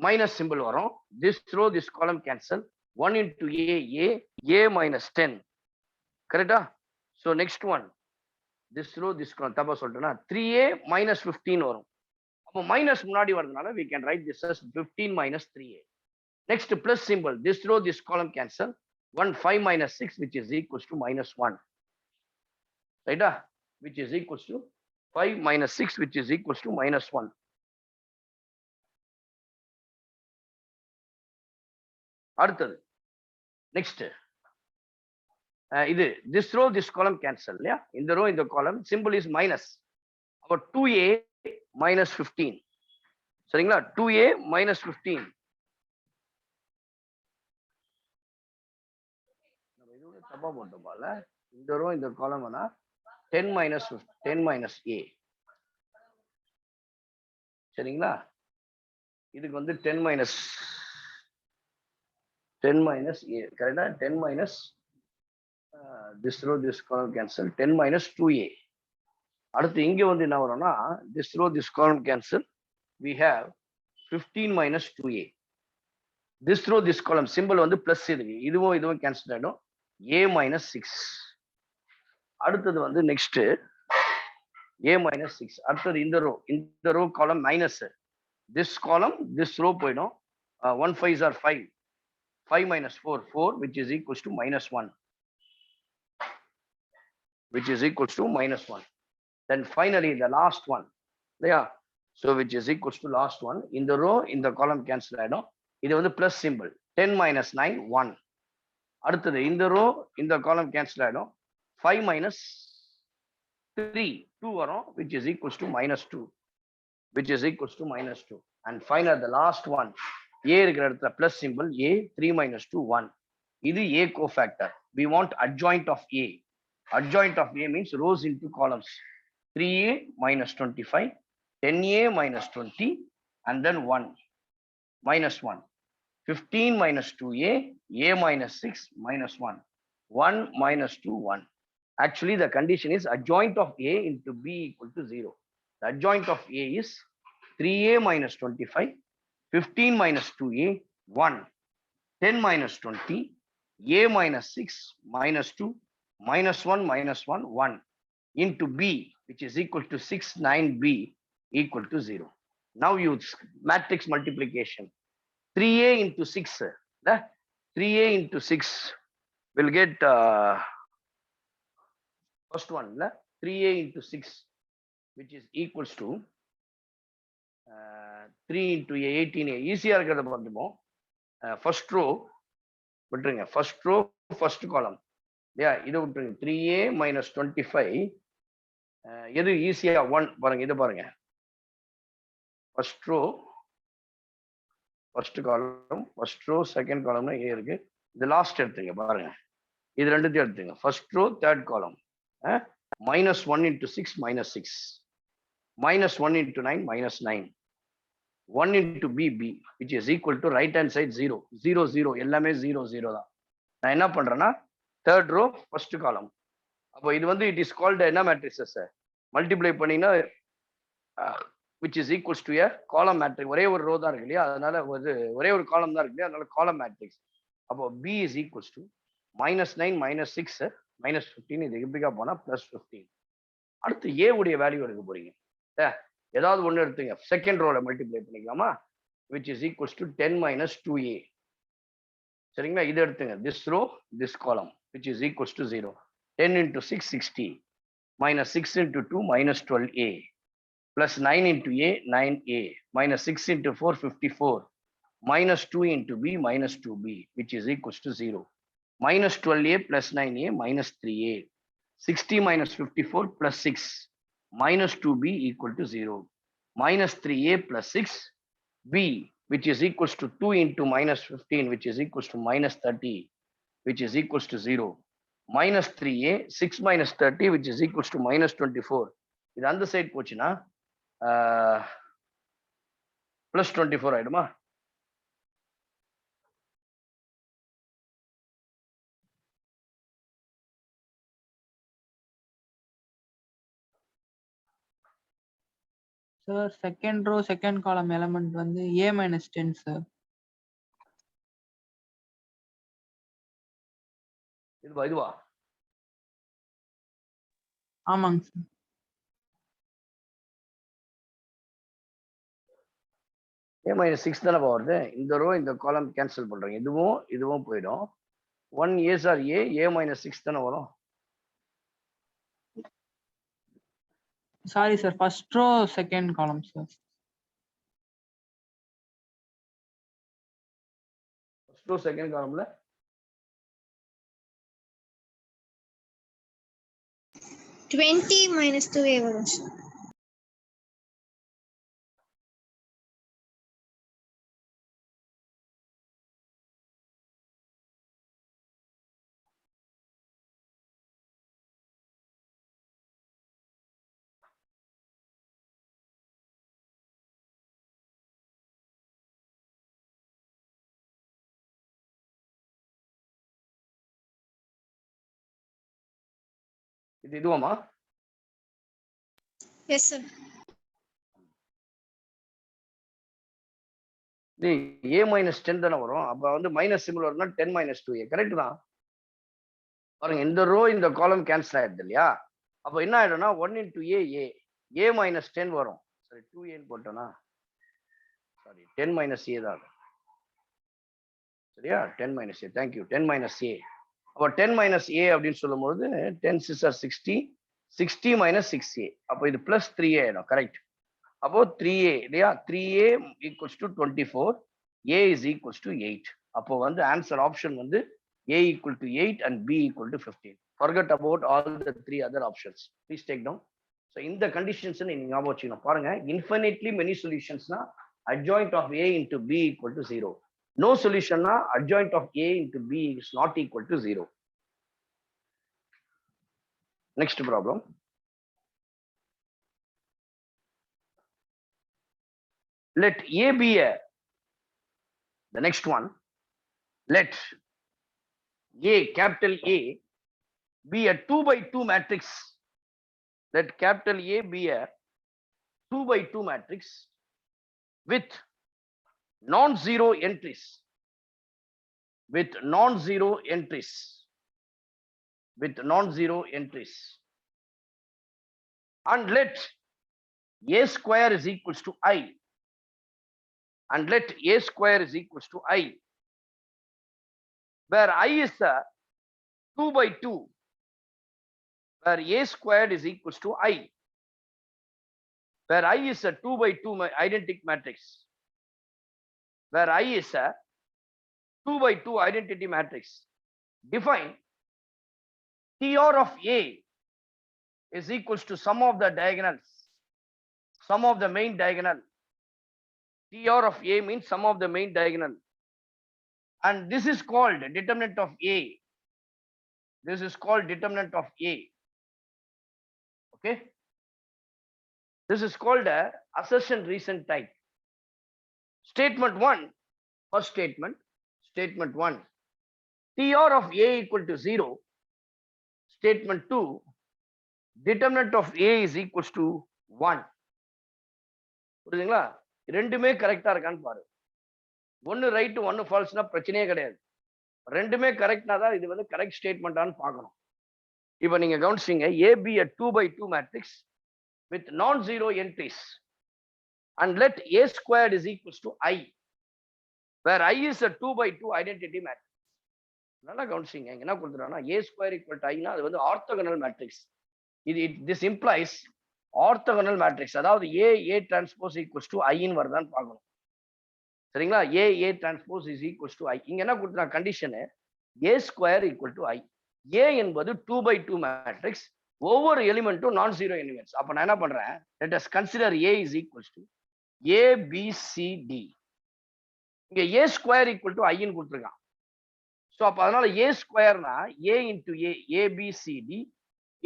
மைனஸ் சிம்பிள் வரும். This row this column cancel. 1 into a minus 10. கரெக்டா? So next one this row this தப்பா சொல்லிட்டேன்னா 3a minus 15 வரும். அப்போ மைனஸ் முன்னாடி வரதுனால we can write this as 15 minus 3a. Next plus symbol. This row this column cancel. 1 5 minus 6 which is equals to minus 1. Right? Which is equals to 5 minus 6, which is equals to minus 1. அடுத்தது next இது this row this column cancel இல்லையா, இந்த row இந்த column symbol is minus. அப்போ 2a minus 15 சரிங்களா, 2a minus 15. நம்ம இதோட தப்பா போட்டோம்ல, இந்த row இந்த column 10 minus 10 minus a சரிங்களா, இதுக்கு வந்து 10 minus a கரெக்டா, 10 minus this row this column cancel, 10 minus 2a. அடுத்து இங்க வந்து என்ன வரும்னா, this row this column cancel, we have 15 minus 2a. this row this column symbol வந்து பிளஸ், இதுவும் இதுவும் கேன்சல் ஆயிடும், a minus 6. அடுத்தது வந்து நெக்ஸ்ட் a minus 6. அடுத்தது இந்த row column minus, this column this row போயிடும், 1 5s are 5, 5 minus 4 4, which is equals to minus 1, which is equals to minus 1. Then finally the last one, yeah, so which is equals to last one. In the row in the column cancel ஆயிடும், இது வந்து plus symbol, 10 minus 9 1. அடுத்தது இந்த row இந்த column cancel ஆயிடும், 5 minus 3 2 வரும், which is equals to minus 2, which is equals to minus 2. And final the last one, a இருக்கிற இடத்துல plus symbol, a 3 minus 2 1. இது a cofactor. We want adjoint of a. Adjoint of a means rows into columns. 3a minus 25, 10a minus 20, and then 1 minus 1. 15 minus 2a, a minus 6 minus 1, 1 minus 2 1. Actually the condition is adjoint of a into b equal to 0. The adjoint of a is 3a minus 25, 15 minus 2a 1, 10 minus 20, a minus 6 minus 2 minus 1 minus 1 1 into b, which is equal to 6 9b equal to 0. Now use matrix multiplication. 3a into 6, 3a into 6 will get first one, 3a into 6, which is equals to 3 into a 18a. ஈஸியா இருக்கிறத பார்த்துப்போம். First row விட்டுருங்க, first row first காலம் இல்லையா, இதை விட்டுருங்க. 3a minus 25, எது ஈஸியா 1 பாருங்க, இதை பாருங்க, first row first column, first row second காலம்னா ஏ இருக்கு, இது லாஸ்ட் எடுத்துங்க பாருங்க, இது ரெண்டுத்தையும் எடுத்துங்க. First row third column, minus 1 into 6 minus 6, minus 1 into 9 minus 9, 1 into b, which is equal to right hand side 0 0 0, எல்லாமே 0 0 தான். நான் என்ன பண்றேன்னா தேர்ட் ரோ ஃபர்ஸ்ட் காலம், அப்போ இது வந்து இட் இஸ் கால்ட் என்ன மேட்ரிசஸ், மல்டிப்ளை பண்ணீங்கன்னா which is equals to a column matrix. ஒரே ஒரு ரோ தான் இருக்கு இல்லையா, அதனால ஒரே ஒரு காலம் தான் இருக்கு இல்லையா, அதனால காலம் மேட்ரிக்ஸ். அப்போ b is equals to minus 9 minus 6 minus 15, இது இப்படிக்கா போனா plus 15. அடுத்து a உடைய வேல்யூ எடுக்க போறீங்க, ஏதாவது ஒன்று எடுத்துங்க, செகண்ட் ரோல மல்டிப்ளை பண்ணிக்கலாமா, which is equals to 10 minus 2a. சரிங்களா, இது எடுத்துங்க, this row this column, which is equals to 0. 10 into 6 60, minus 6 into 2 minus 12a, plus 9 into a 9a, minus 6 into 4 54, minus 2 into b minus 2b, which is equals to 0. Minus 12a plus 9a minus 3a, 60 minus 54 plus 6, minus 2b equal to 0. Minus 3a plus 6b, which is equals to 2 into minus 15, which is equals to minus 30, which is equals to 0. Minus 3a, 6 minus 30, which is equals to minus 24. இது அந்த side போச்சுன்னா plus 24 ஆயிடுமா. Sir, second row, second column element வந்து a minus 10, sir. இதுவா? ஆமாங்க sir. a minus 6 தானே வருது, இந்த ரோ இந்த காலம் கேன்சல் பண்றோம், இதுவும் போயிடும். 1 a ஆர் a minus 6 தானே வரும். Sorry, sir. First row, second column, sir. First row, second column. 20 minus 2a வரும் சார். இது இதுவாமா? Yes sir. இது a minus 10 தானே வரும். அப்ப வந்து மைனஸ் சிம்பிள் வரும்னா 10 minus 2a. கரெக்ட் தான். பாருங்க இந்த ரோ இந்த காலம் கேன்சல் ஆயிடுது இல்லையா? அப்ப என்ன ஆயிடும்னா 1 into a minus 10 வரும். சரி 2a போட்டோம்னா சாரி 10 minus a தான். சரியா? 10 minus a. Thank you. 10 minus a. அப்ப 10 minus a அப்படின்னு சொல்லும்போது 10 6 are 60. 60 minus 6a. அப்போ இது plus 3a ஆயிடும். கரெக்ட். அப்போ 3a இல்லையா? 3a equals to 24. a is equals to 8. அப்போ வந்து ஆன்சர் ஆப்ஷன் வந்து a equal to 8 and b equal to 15. Forget about all the three other options. Please take down. So இந்த conditions நீங்க ஞாபகம் வச்சுக்கணும். பாருங்க infinitely many solutionsனா adjoint of a into b equal to 0. No solution na adjoint of a into b is not equal to 0. Next problem. Let a be the next one. Let a, capital A, be a 2 by 2 matrix. Let capital A be a 2 by 2 matrix with non-zero entries. With non-zero entries. With non-zero entries. And let a square is equals to I. And let a square is equals to I. Where I is a 2 by 2. Where a squared is equals to I. Where I is a 2 by 2 identity matrix. Where I is a 2 by 2 identity matrix. Define TR of A is equals to sum of the diagonals. Sum of the main diagonal. TR of A means sum of the main diagonal. And this is called determinant of A. This is called determinant of A. Okay. This is called a assertion reason type. Statement 1, first statement. Statement 1, TR of A equal to 0. Statement 2, determinant of A is equals to 1. புரியுதுங்களா? ரெண்டுமே கரெக்டா இருக்கான்னு பாரு. ஒன்னு right ஒன்னு ஃபால்ஸ்னா பிரச்சனையே கிடையாது. ரெண்டுமே கரெக்ட்னா தான் இது வந்து கரெக்ட் ஸ்டேட்மெண்டான்னு பார்க்கணும். இப்போ நீங்க கவனிச்சீங்க A be a 2 by 2 matrix with non-zero entries and let A squared is equals to I, where I is a 2 by 2 identity matrix. நல்லா கவனிச்சீங்க என்ன கொடுத்துறாங்கன்னா A square equal to I னா அது வந்து orthogonal matrix. this implies orthogonal matrix. அதாவது A transpose equals to I ன்னு வருதான்னு பார்க்கணும். சரிங்களா? A transpose is equals to I. இங்க என்ன கொடுத்துறாங்க condition A square equal to I. A என்பது 2 by 2 மேட்ரிக்ஸ். ஒவ்வொரு எலிமெண்ட்டும் நான் ஜீரோ எலிமெண்ட்ஸ். அப்ப நான் என்ன பண்றேன்? let us consider A is equals to A B C D. இங்க A square equal to I ன்னு கொடுத்துருக்கான். ஸோ அப்ப அதனால A ஸ்கொயர்னா A into A B C D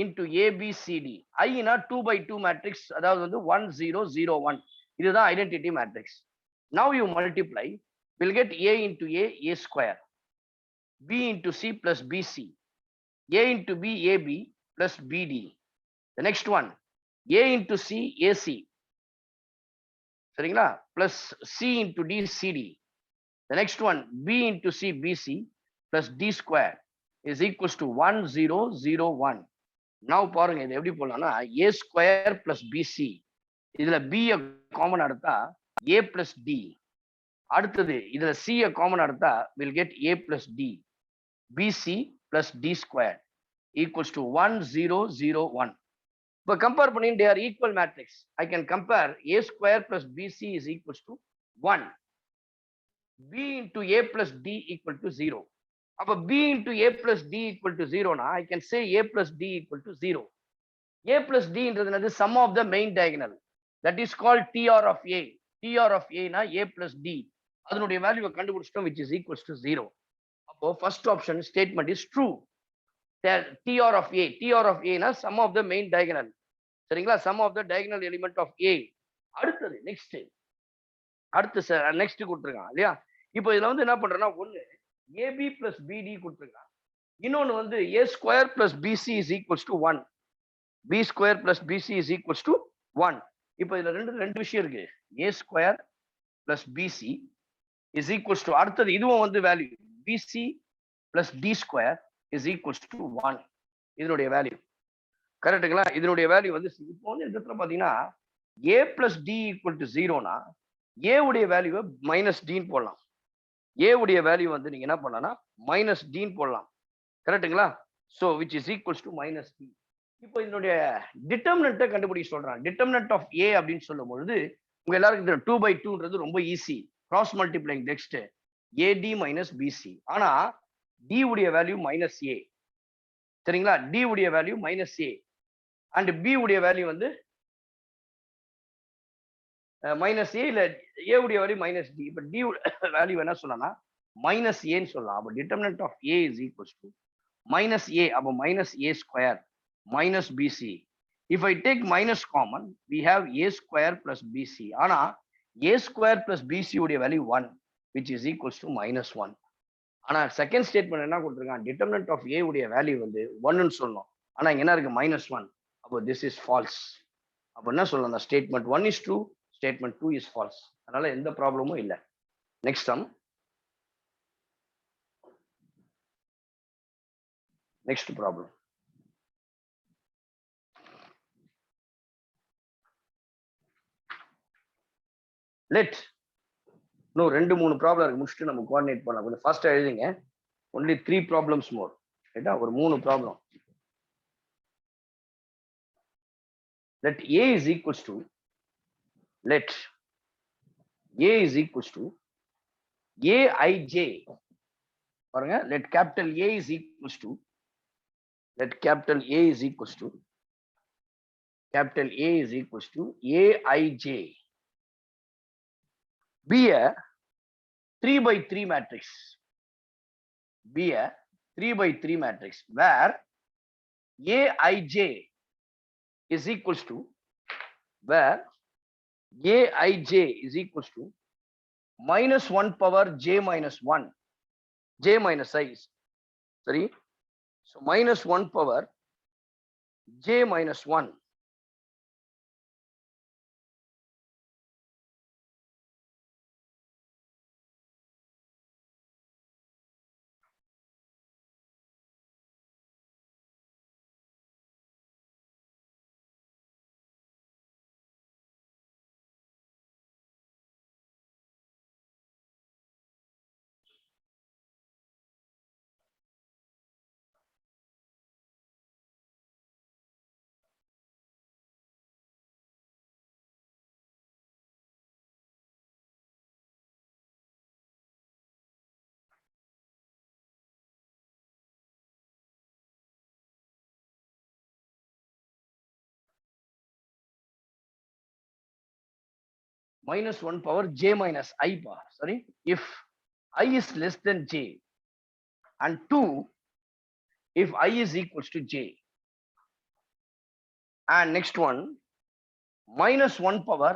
into A B C D. Aina 2 by 2 matrix, அதாவது வந்து 1 0 0 1. இதுதான் identity matrix. Now you multiply, we'll get A into A square, B into C plus BC, A into B AB plus BD. The next one, A into C AC, சரிங்களா? plus C into D CD. The next one, B into C BC plus D square is equals to 1 0 0 1. Now பாருங்க இது எப்படி போடலாம்னா A square plus BC, இதுல B common எடுத்தா A plus D. அடுத்தது இதுல C common எடுத்தா will get A plus D. BC plus D square equals to 1 0 0 1. இப்போ compare பண்ணி they are equal matrix. I can compare a square plus bc is equals to 1. b into a plus d equal to 0. அப்போ b into a plus d equal to 0 na I can say a plus d equal to 0. a plus d என்றது என்னது sum of the main diagonal. That is called tr of a. tr of a na a plus d. அதனுடைய வேல்யூவை கண்டுபிடிச்சிட்டோம் which is equals to 0. அப்போ first option statement is true. tr of a na sum of the main diagonal. சரிங்களா, sum of the diagonal element of a. அடுத்தது next கொடுத்துருக்கான் இல்லையா. இப்போ இதுல வந்து என்ன பண்றேன்னா, ஒண்ணு ab plus bd கொடுத்துருக்கான், இன்னொன்னு வந்து a square plus bc is equals to 1. b square plus bc is equals to 1. இப்போ இதுல ரெண்டு விஷயம் இருக்கு. a square plus bc is equals to, அடுத்தது இதுவும் வந்து value bc plus d square is equals to 1. இதனுடைய வேல்யூ கரெக்டுங்களா. இதனுடைய வேல்யூ வந்து இப்போ வந்து இந்த இடத்துல பாத்தீங்கன்னா a plus d equal to 0னா a உடைய வேல்யூவை மைனஸ் டின்னு போடலாம். a உடைய வேல்யூ வந்து நீங்க என்ன பண்ணலாம்னா மைனஸ் டின்னு போடலாம். கரெக்டுங்களா. So which is equals to minus D. இப்போ இதனுடைய டிட்டர்மினன்ட்டை கண்டுபிடிக்க சொல்றான். டிட்டர்மினன்ட் ஆஃப் a அப்படின்னு சொல்லும் பொழுது உங்க எல்லாருக்கும் 2/2ன்றது ரொம்ப easy. Cross multiplying next ad minus BC. ஆனா d உடைய வேல்யூ மைனஸ் a. சரிங்களா, d உடைய value minus a and b உடைய வேல்யூ வந்து மைனஸ் ஏ, இல்ல a உடைய வேல்யூ மைனஸ் டி. இப்போ d வேல்யூ என்ன சொல்லலாம்னா மைனஸ் ஏன்னு சொல்லலாம். அப்போ determinant of a is equals to minus a. அப்போ minus a square minus BC. If I take minus common we have a square plus PC. ஆனா a square plus PC உடைய value 1 which is equals to minus 1. ஆனா second statement என்ன கொடுத்துருக்கான், determinant of a உடைய value வந்து 1ன்னு சொல்லணும். ஆனா இங்க என்ன இருக்கு மைனஸ் 1. அப்போ திஸ் இஸ் ஃபால்ஸ். அப்போ என்ன சொல்லலாம், statement 1 is true, statement 2 is false. அதனால எந்த ப்ராப்ளமும் இல்லை. Next sum. Next problem. Let இன்னும் 2-3 ப்ராப்ளம் இருக்கு, முடிச்சுட்டு நம்ம கோஆர்டினேட் பண்ணலாம். கொஞ்சம் ஃபாஸ்டா எழுதுங்க. ஒன்லி 3 ப்ராப்ளம்ஸ் மோர். ரைட்டா, ஒரு 3 problem. let a is equals to aij. பாருங்க, let capital A is equals to aij be a 3/3 matrix. Where aij is equals to minus 1 power j minus 1, j minus I. Sorry, so minus 1 power j minus 1. Minus 1 power j minus I bar. Sorry, if I is less than j, and 2 if I is equals to j. And next one, minus 1 power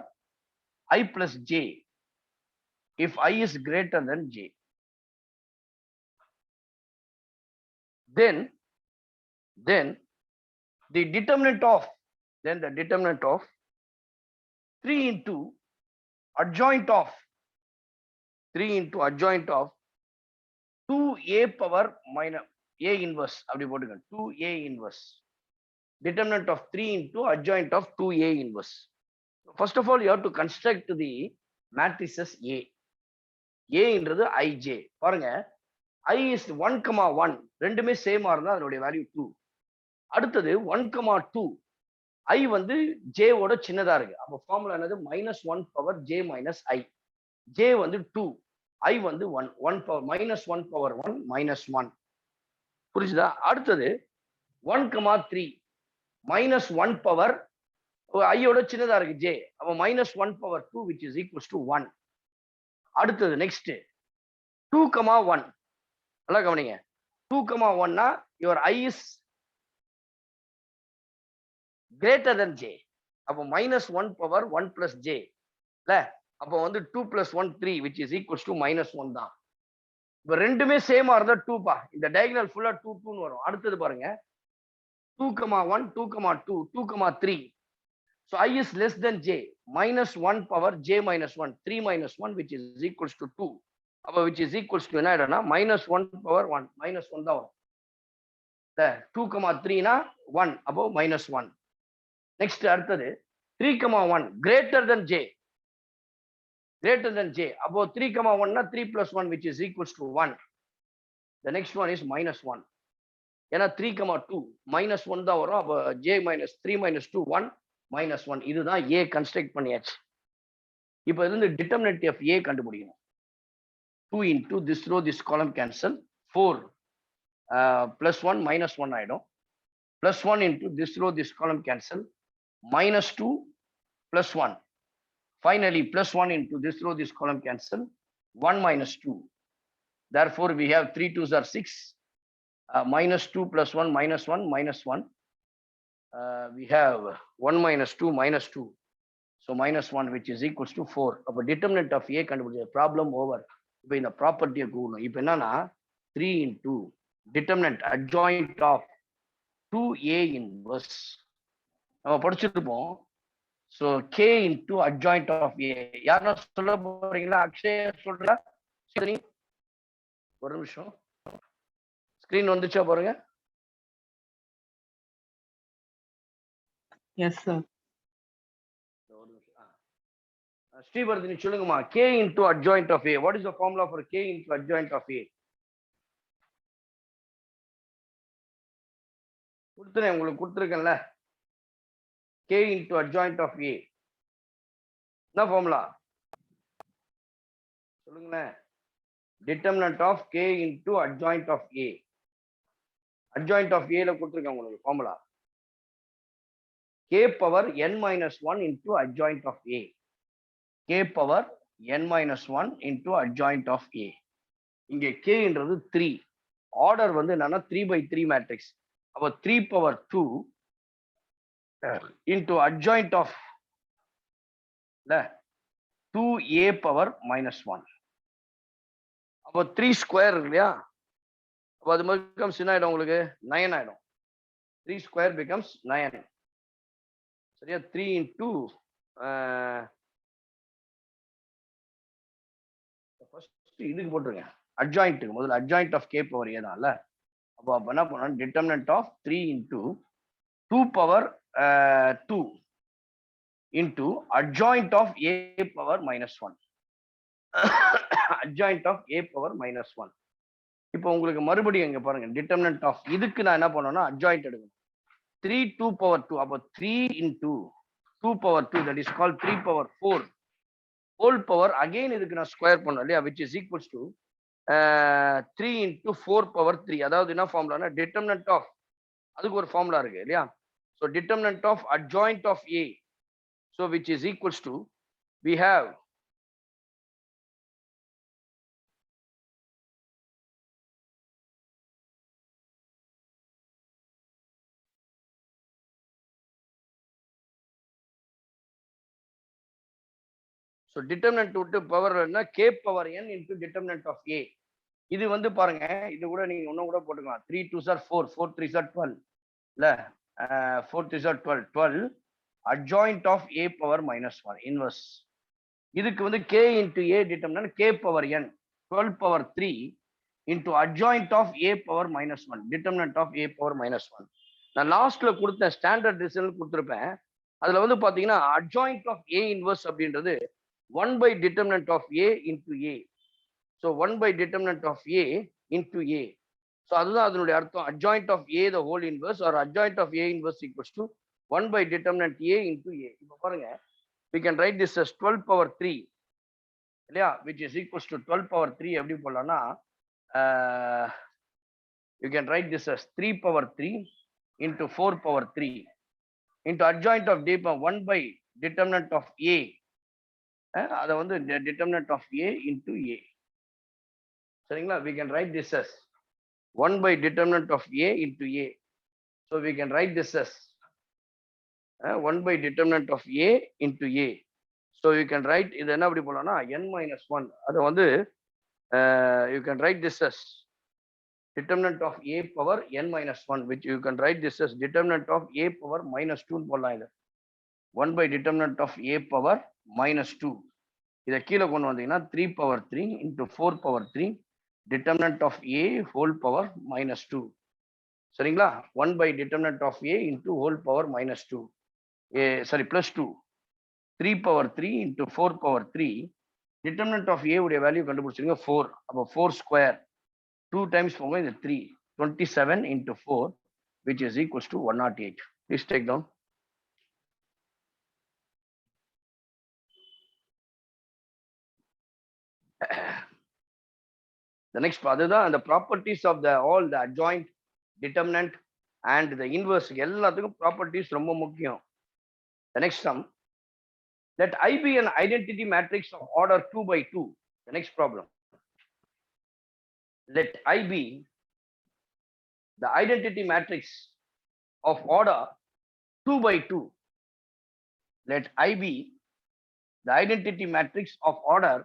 I plus j if I is greater than j. Then the determinant of 3 into adjoint of 2a power minus a inverse. அப்படி போட்டுங்க, 2a inverse. Determinant of 3 into adjoint of 2a inverse. First of all, you have to construct the matrices a. a என்றது ij. பாருங்க, I is 1,1 ரெண்டுமே சேமா இருந்தா அதனுடைய value 2. அடுத்தது 1,2 ஐ வந்து ஜேவோட சின்னதா இருக்கு. அப்போ ஃபார்முலா என்னது? -1 பவர் j மைனஸ் ஐ. ஜே வந்து 2, ஐ வந்து 1. 1 பவர் -1 பவர் 1 -1. புரிஞ்சுதா? அடுத்தது 1,3 -1 பவர் ஐயோட சின்னதா இருக்கு ஜே. அப்போ -1 power 2 which is equals to 1. அடுத்தது நெக்ஸ்ட் 2,1. நல்லா கவனிங்க. 2,1னா your I is greater than j. அப்போ -1 பவர் 1 plus j இல்ல, அப்போ வந்து 2 plus 1 3 which is equals to -1 தான். இப்போ ரெண்டுமே சேமா இருந்தா 2 பா. இந்த டயகனல் ஃபுல்லா 2 2 வரும். அடுத்தது பாருங்க 2,1 2,2 2,3. so I is less than j. -1 power j minus 1 3 minus 1 which is equals to 2. அப்போ which is equals to என்ன ஆயிடும்னா -1 power 1 -1 தான் வரும். 2,3 னா 1, அப்போ -1. நெக்ஸ்ட் அடுத்தது 3,1 greater than j. greater than j. அப்போ 3,1 னா 3 plus 1 which is equals to 1. the next one is -1. ஏன்னா 3,2 -1 தான் வரும். அப்போ j minus 3 minus 2 1 -1. இதுதான் a கன்ஸ்ட்ரக்ட் பண்ணியாச்சு. இப்போ இது வந்து டிட்டர்மினன்ட் ஆஃப் a கண்டுபிடிக்கணும். 2 into this row this column cancel. 4 plus 1 -1 ஆயிடும். plus 1 into this row this column cancel. -2 plus 1. Finally plus 1 into this row this column cancel. 1 minus 2. Therefore we have 3 2s are 6. -2 plus 1 -1 -1. We have 1 minus 2 -2. So -1 which is equals to 4. அப்போ determinant of a கண்டுபிடிச்ச problem over. இப்போ இந்த ப்ராப்பர்ட்டியை கூடணும். இப்போ என்னன்னா 3 into determinant adjoint of 2a inverse நம்ம படிச்சிருப்போம். So k into adjoint of a. யாருன்னா சொல்ல போறீங்களா? அக்ஷய் சொல்றா? ஒரு நிமிஷம், ஸ்கிரீன் வந்துச்சா பாருங்க. Yes sir. ஸ்ரீவர்தினி சொல்லுங்கம்மா. k into adjoint of a. What is the formula for k into adjoint of a? கொடுத்துறேன், உங்களுக்கு கொடுத்துருக்கேன்ல. k into adjoint of a என்ன ஃபார்முலா சொல்லுங்களேன்? determinant of k into adjoint of a. adjoint of a ல கொடுத்துருக்கேன் உங்களுக்கு formula. k power n minus 1 into adjoint of a. k power n minus 1 into adjoint of a. இங்கே k ன்றது 3. Order வந்து என்னன்னா 3/3 matrix. அப்போ 3 power 2 into adjoint of 2a power -1. அப்போ 3 square இருக்கு இல்லையா? அப்போ அது becomes என்ன ஆயிடும் உங்களுக்கு? 9 ஆயிடும். 3 ஸ்கொயர் becomes 9. சரியா? 3 into ஃபர்ஸ்ட் இதுக்கு போட்டுருங்க, அட்ஜாயிண்ட்டுக்கு. முதல்ல adjoint of k power a தான்ல. அப்போ என்ன பண்ணணும்? Determinant of 3 into 2 power 2 into adjoint of a power -1. adjoint of a power -1. இப்போ உங்களுக்கு மறுபடியும் இங்க பாருங்க, டிட்டர்மினன்ட் ஆஃப் இதுக்கு நான் என்ன பண்ணணும்னா adjoint எடுக்கணும். 3 2 power 2. அப்போ 3 into 2 power 2 that is called 3 power 4 whole power. again இதுக்கு நான் ஸ்கொயர் பண்ணணும் இல்லையா? which is equals to 3 into 4 power 3. அதாவது என்ன ஃபார்முலானா டிட்டர்மினன்ட் ஆஃப், அதுக்கு ஒரு ஃபார்முலா இருக்கு இல்லையா? so determinant of adjoint of a, so which is equals to we have so determinant to power என்ன? k power n into determinant of a. இது வந்து பாருங்க, இது கூட நீங்க இன்னும் கூட போட்டுக்கலாம். 3 2s are 4 4 3s are 12 இல்ல, 4 3s are 12 12 adjoint of a power -1 inverse. இதுக்கு வந்து k into a determinant k power n 12 power 3 into adjoint of a power -1 determinant of a power -1. நான் லாஸ்ட்ல கொடுத்த ஸ்டாண்டர்ட் ரிசல்ட் கொடுத்துருப்பேன். அதுல வந்து பாத்தீங்கன்னா adjoint of a inverse அப்படின்றது 1/determinant of a into a. so 1/determinant of a into a. so அதுதான் அதனுடைய அர்த்தம். adjoint of a the whole inverse or adjoint of a inverse equals to 1 by determinant A into A. இப்போ பாருங்க, we can write this as 12 power 3 இல்லையா, which is equals to 12 power 3. எப்படி போடலாம்னா you can write this as 3 power 3 into 4 power 3 into adjoint of d 1 by determinant of A. அதை வந்து determinant of A into A. சரிங்களா, we can write this as 1 by determinant of A into A. So we can write this as 1 by determinant of A into A. So you can write இது என்ன அப்படி போடலாம்னா n minus 1. அதை வந்து you can write this as determinant of A power n minus 1, which you can write this as determinant of A power minus 2 போடலாம். இது 1 by determinant of A power minus 2. இதை கீழே கொண்டு வந்தீங்கன்னா 3 power 3 into 4 power 3 determinant of A whole power minus 2. சரிங்களா, 1 by determinant of A into whole power minus 2. Sorry, plus 2. 3 power 3 into 4 power 3. Determinant of A உடைய value கண்டுபிடிச்சிருங்க 4. அப்போ 4 square 2 times போங்க, இது 3. 27 into 4, which is equals to 108. Please take down. The next part is the properties of all the adjoint, determinant and the inverse. எல்லாத்துக்கும் properties ரொம்ப முக்கியம். The next sum, let I be an identity matrix of order 2 by 2. The next problem, let I be the identity matrix of order 2 by 2. Let I be the identity matrix of order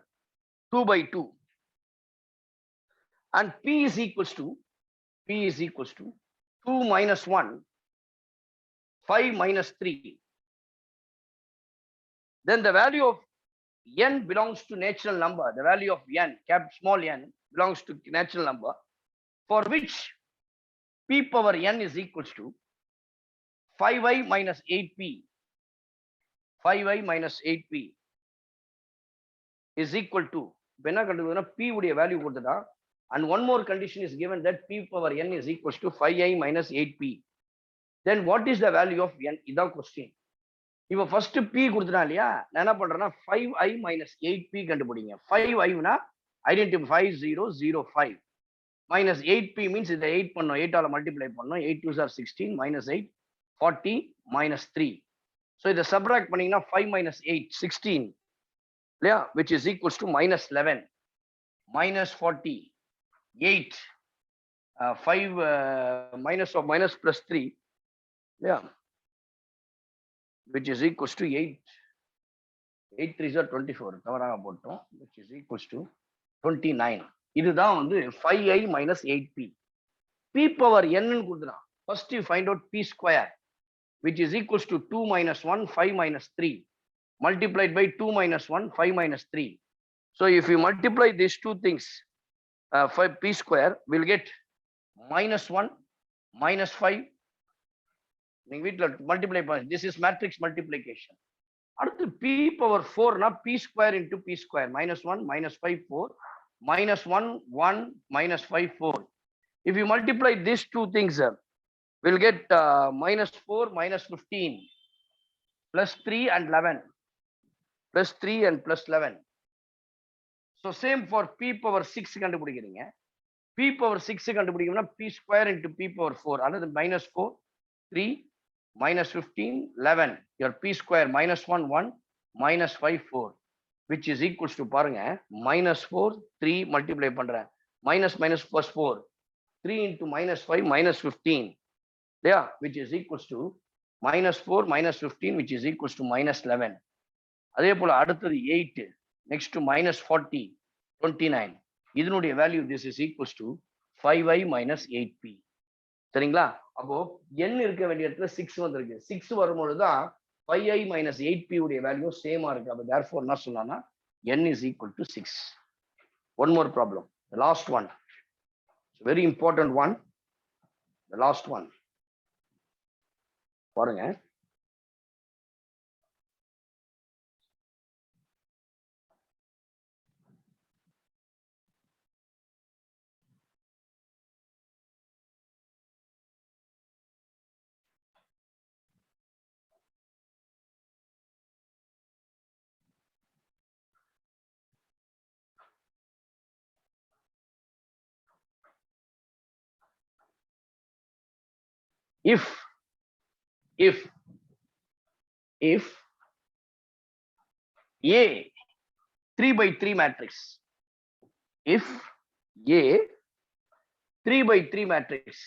2 by 2. And P is equals to 2 minus 1, 5 minus 3. Then the value of n belongs to natural number. The value of n, small n, belongs to natural number, for which P power n is equals to 5i minus 8p. 5i minus 8p is equal to, when P உடைய value கொடுத்தா, and one more condition is given that P power n is equals to 5i minus 8p. Then what is the value of n? இதான் question. இப்போ first P கொடுத்துட்டா இல்லையா, நான் என்ன பண்றேன்னா 5i minus 8p கண்டுபிடிங்க. 5i னா ஐடென்டிஃபை 5005 minus 8p means இதை 8 பண்ணோம், 8 ஆல மல்டிப்ளை பண்ணோம், 8 2s are 16 minus 8 40 minus 3. So இதை சப்ட்ராக்ட் பண்ணீங்கன்னா 5 minus 8 16 இல்லையா, which is equals to minus 11 minus 40 8 5 minus of minus plus 3, yeah, which is equals to 8 8 3s are 24 தவறாக போட்டோம், which is equals to 29. இதுதான் வந்து 5i minus 8p. P power n ன்னு கொடுத்துனா, first you find out p square, which is equals to 2 minus 1 5 minus 3 multiplied by 2 minus 1 5 minus 3. So if you multiply these two things, 5p square will get minus 1 minus 5. நீங்க வீட்ல multiply பண்ணி, this is matrix multiplication. அடுத்து p power 4 னா p square into p square, minus 1 minus 5 4 minus 1 1 minus 5 4. If you multiply these two things, we'll get minus 4 minus 15 plus 3 and 11 plus 3 and plus 11. So same for p power 6 கண்டுபிடிக்கிறீங்க. p power 6 கண்டுபிடிக்கணும்னா p square into p power 4, அல்லது minus 4 3 minus 15 11, your p square minus 1 1 minus 5 4, which is equals to பாருங்க minus 4 3 multiply பண்றேன், minus minus plus 4 3 into minus 5 minus 15, yeah, which is equals to minus 4 minus 15, which is equals to minus 11. அதே போல அடுத்தது 8 next to minus 40 29. இதனுடைய value this is equals to 5i minus 8p. சரிங்களா, அப்போ n இருக்க வேண்டிய இடத்துல 6 வந்திருக்கு. 6 வரும்போது தான் 5i minus 8p உடைய வேல்யூ சேமா இருக்கு. அப்ப therefore என்ன சொல்லலாம்னா n is equal to 6. One more problem, the last one, it's a very important one, the last one. பாருங்க, if A 3x3 matrix, if A 3x3 matrix,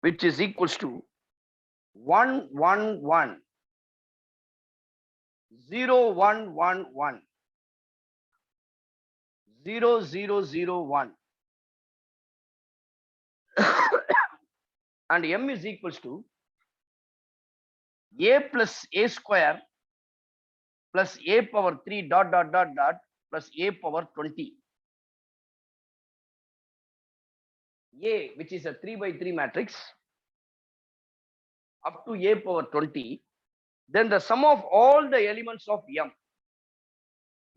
which is equals to 1 1 1 0 1 1 1 0 0 0 1 and M is equals to A plus A square plus A power 3 dot dot dot dot plus A power 20. A, which is a 3x3 matrix, up to A power 20, then the sum of all the elements of M,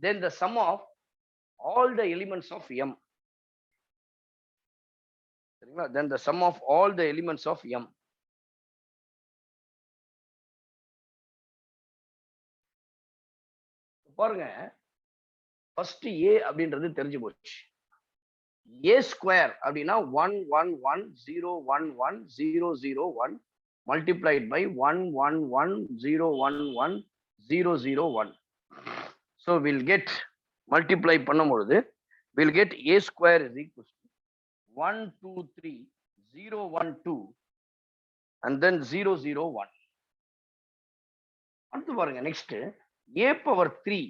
then the sum of all the elements of M, then the sum of all the elements of M. பாருங்க, first A அப்படின்றது தெரிஞ்சு போச்சு. A square அப்படின்னா 1 1 1 0 1 1 0 0 1 multiplied by 1 1 1 0 1 1 0 0 1. So we'll get multiply பண்ணும்போது we'll get A square is equal to 1 2 3 0 1 2 and then 0 0 1. அடுத்து பாருங்க, next A power 3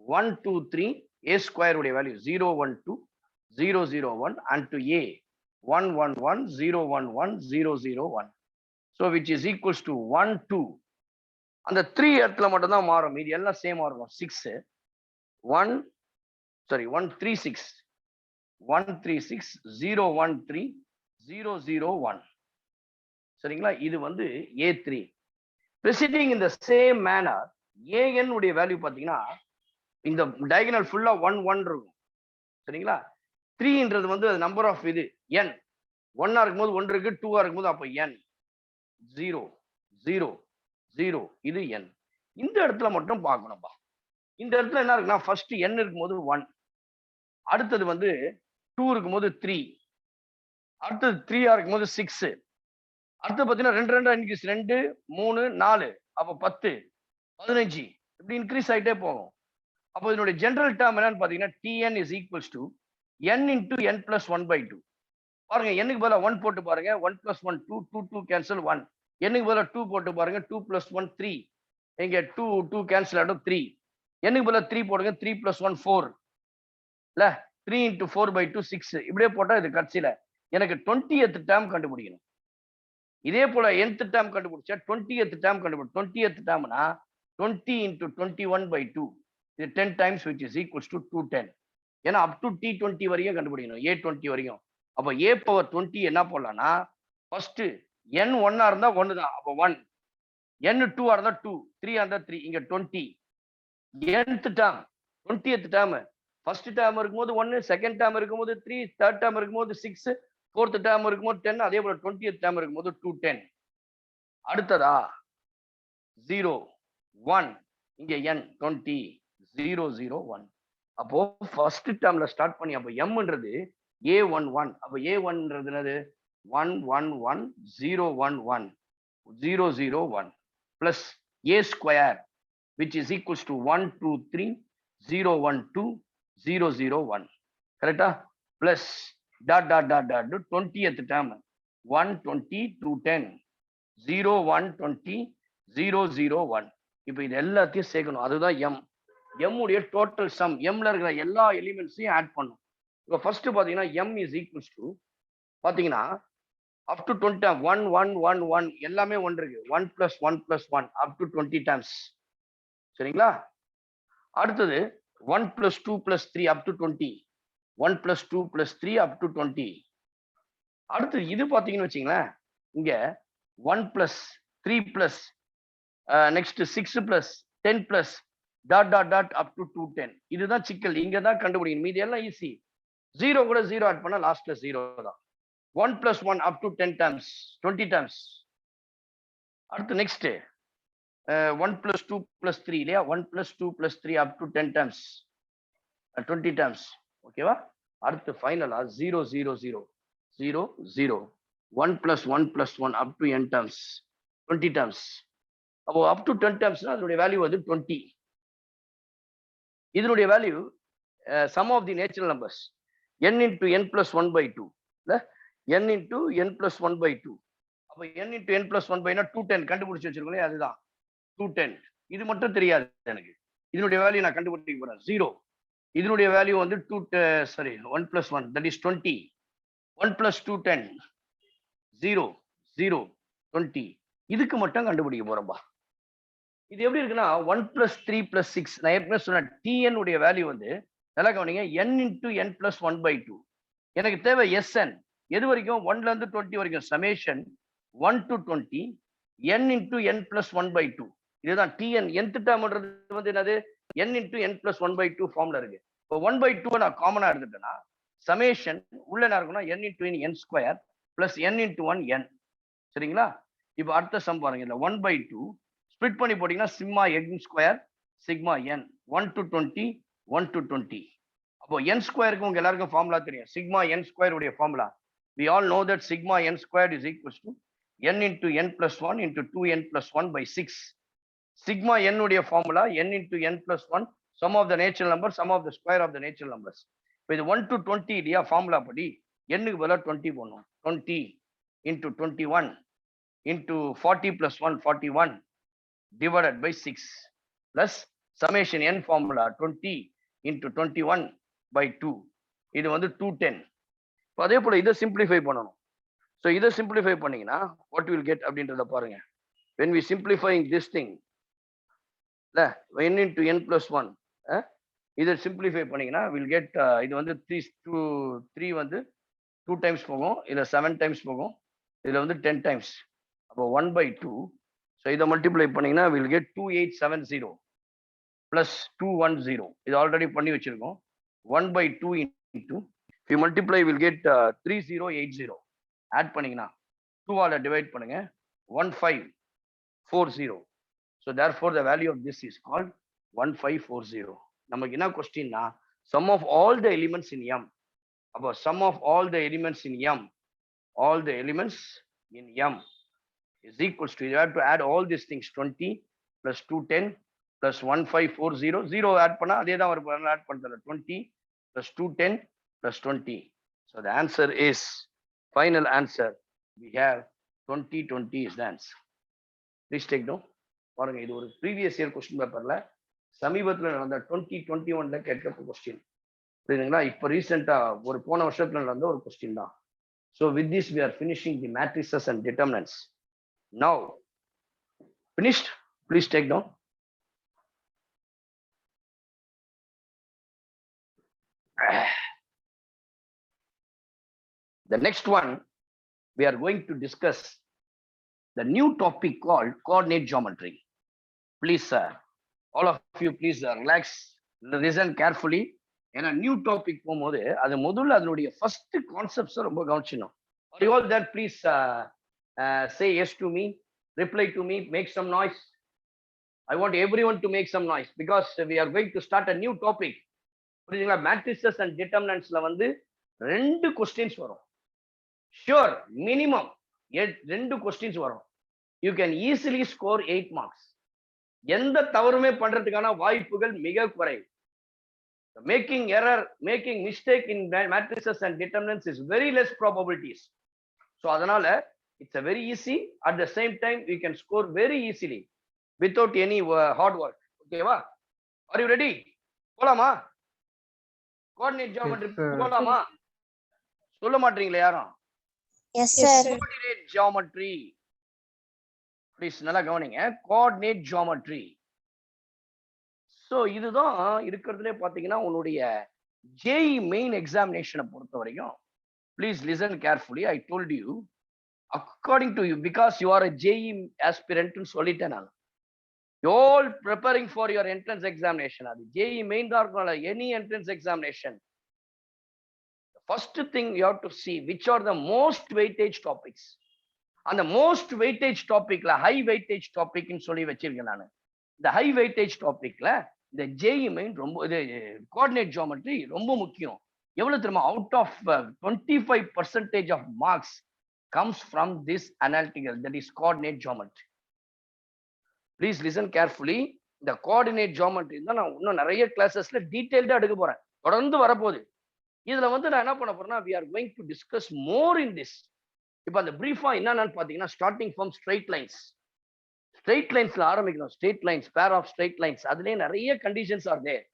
1 2 3 A square உடைய value 0 1 2 0 0 1 and to A 1 1 1 0 1 1 0 0 1. So which is equals to 1 2. அந்த 3 இடத்துல மட்டும் தான் மாறும், இது எல்லாம் சேமா இருக்கும். 6 1 sorry 1 3 6 1 3 6 0 1 3 0 0 1. சரிங்களா? இது வந்து A3. Proceeding in the same manner, AN உடைய வேல்யூ பாத்தீங்கன்னா இந்த diagonal ஃபுல்லா 1 1 இருக்கும். சரிங்களா? 3ன்றது வந்து நம்பர் ஆஃப் இது n. 1 இருக்கும்போது 1 இருக்கு, 2 இருக்கும்போது அப்ப n 0 0 0 இது n. இந்த இடத்துல மட்டும் பார்க்கணும்பா. இந்த இடத்துல என்ன இருக்குன்னா ஃபர்ஸ்ட் n இருக்கும்போது 1, அடுத்தது வந்து 2 இருக்கும்போது 3, அடுத்தது 3 இருக்கும்போது 6, அடுத்து பாத்தீங்கன்னா 2 2 இன்க்ரீஸ் 2 3 4 அப்ப 10 15 இப்படி இன்க்ரீஸ் ஆயிட்டே போகும். அப்போ இதனுடைய ஜெனரல் டேர்ம் என்னன்னு பாத்தீங்கன்னா Tn is equals to n into n plus 1 by 2. பாருங்க, n-க்கு பதிலா 1 போட்டு பாருங்க, 1 plus 1 2 2 2 cancel 1. n-க்கு பதிலா 2 போட்டு பாருங்க, 2 plus 1 3. இங்க 2 2 cancel ஆடும் 3. n-க்கு பதிலா 3 போடுங்க, 3 plus 1 4. இல்ல 3 into 4 by 2 6. இப்படியே போட்டா இது கடைசியில எனக்கு 20th டேர்ம் கண்டுபிடிக்கணும். இதே போல nth டேர்ம் கண்டுபிடிச்சா 20th டேர்ம் கண்டுபிடி. 20th டேர்ம்னா 20 into 21 by 2. இது 10 times which is equals to 210. ஏன்னா up to T20 வரையும் கண்டுபிடிக்கணும், A20 வரையும். அப்ப A power 20 என்ன போடலாம்னா ஃபர்ஸ்ட் n 1 இருந்தா 1 தான், அப்ப 1. n 2 இருந்தா 2, 3 இருந்தா 3. இங்க 20. nth term 20th term first term இருக்கும்போது 1, செகண்ட் டேர்ம் இருக்கும்போது 3, தேர்ட் டேர்ம் இருக்கும்போது 6, ஃபோர்த் டேர்ம் இருக்கும்போது 10, அதே போல 20th டேர்ம் இருக்கும்போது 210. அடுத்ததா 0 1 இங்க n 20 0 0 1. அப்போ ஃபர்ஸ்ட் டேர்ம்ல ஸ்டார்ட் பண்ணி அப்ப mன்றது A11. அப்ப A1ன்றது என்னது 1 1 1 0 1 1 0 0 1 plus A square which is equals to 1 2 3 0 1 2 0 0 1. கரெக்டா? plus dot dot dot dot 20th term 1 20 210 0 1 20 0 0 1. இப்போ இது எல்லாத்தையும் சேர்க்கணும், அதுதான் m. m உடைய டோட்டல் சம், mல இருக்கிற எல்லா எலிமெண்ட்ஸையும் ஆட் பண்ணும். இப்போ ஃபர்ஸ்ட் பாத்தீங்கன்னா m is equals to பாத்தீங்கன்னா up to 20 1 1 1 1 எல்லாமே 1 இருக்கு. 1 plus 1 plus 1 up to 20 times. சரிங்களா? அடுத்தது 1 plus 2 plus 3 up to 20. 1 plus 2 plus 3 up to 20. அடுத்து இது பாத்தீங்கன்னு வச்சுங்களேன், இங்க 1 plus 3 plus next 6 plus 10 plus dot dot dot up to 210. இதுதான் சிக்கல், இங்க தான் கண்டுபிடிக்கணும். மீதி எல்லாம் ஈஸி. 0 கூட 0 ஆட் பண்ணா லாஸ்ட்ல 0 தான். 1 plus 1 up to 10 times 20 times. அடுத்து நெக்ஸ்ட் 1 plus 2 plus 3 இல்லையா, 1 plus 2 plus 3 up to 10 times 20 times. ஓகேவா? அடுத்து ஃபைனலா 0 0 0 0 0 1 plus 1 plus 1 up to n terms, 20 terms. அப்போ up to 10 terms அதனுடைய வேல்யூ வந்து 20. இதனுடைய value sum of the natural numbers n into n plus 1 by 2 இல்ல n into n plus 1 by 2. அப்போ n into n plus 1 by 210 கண்டுபிடிச்சு வச்சிருக்கோம், அதுதான் 210. இது மட்டும் தெரியாது எனக்கு. இதனுடைய வேல்யூ நான் கண்டுபிடிக்க போறேன் 0. இதனுடைய வேல்யூ வந்து 1 plus 1 that is 20. 1 plus 2 10. 0 0 20. இதுக்கு மட்டும் கண்டுபிடிக்க போறோம்பா. இது எப்படி இருக்குன்னா 1 plus 3 plus 6. நான் ஏற்கனவே சொன்னேன் tn உடைய வேல்யூ வந்து நல்லா கவனிங்க n into n plus 1 by 2. எனக்கு தேவை sn எது வரைக்கும் 1ல இருந்து 20 வரைக்கும் summation 1 to 20 n into n plus 1 by 2. இதுதான் tn. nth டேர்ம்ன்றது வந்து என்னது n into n plus 1 by 2 ஃபார்ம்ல இருக்கு. இப்போ 1 by 2 நான் காமனா எடுத்துட்டேன்னா சமேஷன் உள்ள என்ன இருக்குன்னா n into n square plus n into 1 n. சரிங்களா? இப்போ அடுத்த சம் பாருங்க. இல்ல 1 by 2 ஸ்பிளிட் பண்ணி போட்டீங்கன்னா sigma n square sigma n 1 to 20 1 to 20. அப்போ n ஸ்கொயருக்கு உங்க எல்லாருக்கும் ஃபார்முலா தெரியும். சிக்மா n ஸ்கொயர் உடைய formula we all know that sigma n squared is equals to n into n plus 1 into 2n plus 1 by 6. Sigma n உடைய formula n into n plus 1 sum of the natural number sum of the square of the natural numbers. இப்போ இது 1 to 20 இல்லையா formula படி n-க்கு பதிலா 20 போடணும். 20 into 21 into 40 plus 1 41 divided by 6 plus summation n formula 20 into 21 by 2. இது வந்து 210. இப்போ அதே போல இதை சிம்பிளிஃபை பண்ணணும். ஸோ இதை சிம்பிளிஃபை பண்ணீங்கன்னா வாட் வில் கெட் அப்படின்றத பாருங்க. when we simplifying this thing இல்ல n into n plus 1 இதை சிம்பிளிஃபை பண்ணீங்கன்னா வில் கெட் இது வந்து 3 வந்து 2 டைம்ஸ் போகும், இதுல 7 டைம்ஸ் போகும், இதுல வந்து 10 டைம்ஸ். அப்போ 1 by 2. ஸோ இதை மல்டிப்ளை பண்ணீங்கன்னா வில் கெட் 2870 plus 210. இது ஆல்ரெடி பண்ணி வச்சிருக்கோம். 1 by 2 into if you multiply will get 3080. Add பண்ணீங்கன்னா 2ஆல டிவைட் பண்ணுங்க 1540. so therefore the value of this is called 1540. நமக்கு என்ன क्वेश्चनனா sum of all the elements in m. அப்போ sum of all the elements in m, all the elements in m is equals to, you have to add all these things 20 plus 210 plus 1540. 0 add பண்ணா அதே தான் வரும். Add பண்றது 20 plus 210 plus 20. So the answer is, final answer we have 2020 is the answer. Please take note. பாருங்க, இது ஒரு previous year question பேப்பர்ல சமீபத்தில் நடந்த 2021ல கேட்கிற கொஸ்டின். புரியுதுங்களா? இப்போ ரீசெண்டா ஒரு போன வருஷத்துல நடந்த ஒரு கொஸ்டின் தான். So with this we are finishing the matrices and determinants. Now finished. Please take note. The next one we are going to discuss the new topic called coordinate geometry. Please sir, all of you please relax, listen carefully. ஏன்னா new topic போகும்போது அது முதல்ல அதனுடைய first கான்செப்ட்ஸை ரொம்ப கவனிச்சிடணும். Are you all there? Please say yes to me, reply to me, make some noise. I want everyone to make some noise because we are going to start a new topic. புரியுதுங்களா? Matrices and டிட்டர்மினன்ட்ஸ்ல வந்து 2 questions வரும். Sure minimum 2 questions வரும். You can easily score 8 marks. எந்த தவறுமே பண்றதுக்கான வாய்ப்புகள் மிக குறைவு. Making error, making mistake in matrices and determinants is very less probabilities. So அதனால it's a very easy, at the same time we can score very easily without any hard work. Okay va? Are you ready? போலாமா? Coordinate geometry போலாமா? சொல்ல மாட்டீங்களா யாரும்? Yes sir. Coordinate geometry please நல்லா கவனிங்க. Coordinate geometry. So இதுதான் இருக்கிறதுலே பார்த்தீங்கன்னா உன்னுடைய ஜேஇ மெயின் எக்ஸாமினேஷனை பொறுத்த வரைக்கும் please listen carefully. I told you according to you because you are a JEE ஆஸ்பிரண்ட்னு சொல்லிட்டேன் நான். You all preparing for your entrance examination. அது ஜேஇ மெயின் தான் இருக்கணும், any entrance examination. First thing you have to see which are the most weightage topics. அந்த most weightage டாபிக்ல high weightage டாபிக்னு சொல்லி வச்சிருக்கேன் நான். இந்த ஹை வெயிட்டேஜ் டாபிக்ல இந்த ஜேஇ மெயின் ரொம்ப, இது கோஆர்டினேட் ஜியோமெட்ரி ரொம்ப முக்கியம். எவ்வளவு தெரியுமா? Out of 25% of marks comes from this analytical, that is coordinate geometry. Please listen carefully. The coordinate geometry தான் நான் இன்னும் நிறைய கிளாஸஸ்ல டீடைல்டா எடுக்க போறேன், தொடர்ந்து வரப்போகுது. இதுல வந்து நான் என்ன பண்ண போறேன்னா, we are going to discuss more in this. இப்போ அந்த பிரீஃபா என்னன்னு பாத்தீங்கன்னா, starting from straight lines. Straight லைன்ஸ்ல ஆரம்பிக்கணும். Straight lines, pair of straight lines, அதுலயே நிறைய conditions are there.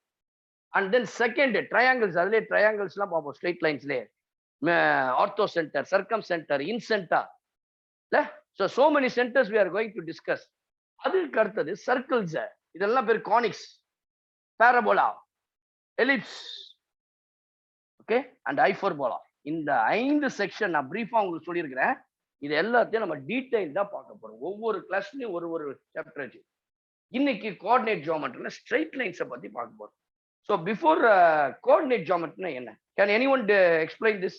And then second triangles, அதுலயே ட்ரையாங்கிள்ஸ் எல்லாம் பார்ப்போம் ஸ்ட்ரெயிட் லைன்ஸ்லயே. Orthocentre, circumcentre, incentre, இல்ல so many centers we are going to discuss. அதுக்கு அடுத்தது சர்க்கிள்ஸ், இதெல்லாம் pair conics, parabola, ellipse, okay, and hyperbola. இந்த 5 செக்ஷன் நான் பிரீஃபா உங்களுக்கு சொல்லியிருக்கிறேன். இது எல்லாத்தையும் நம்ம டீடைல்டா பார்க்க போறோம். ஒவ்வொரு கிளாஸ்லயும் ஒரு சாப்டர். இன்னைக்கு கோஆர்டினேட் ஜியோமெட்ரில ஸ்ட்ரெயிட் லைன்ஸை பத்தி பார்க்க போறோம். ஸோ பிஃபோர் கோஆர்டினேட் ஜியோமெட்ரினா என்ன? Can anyone explain this?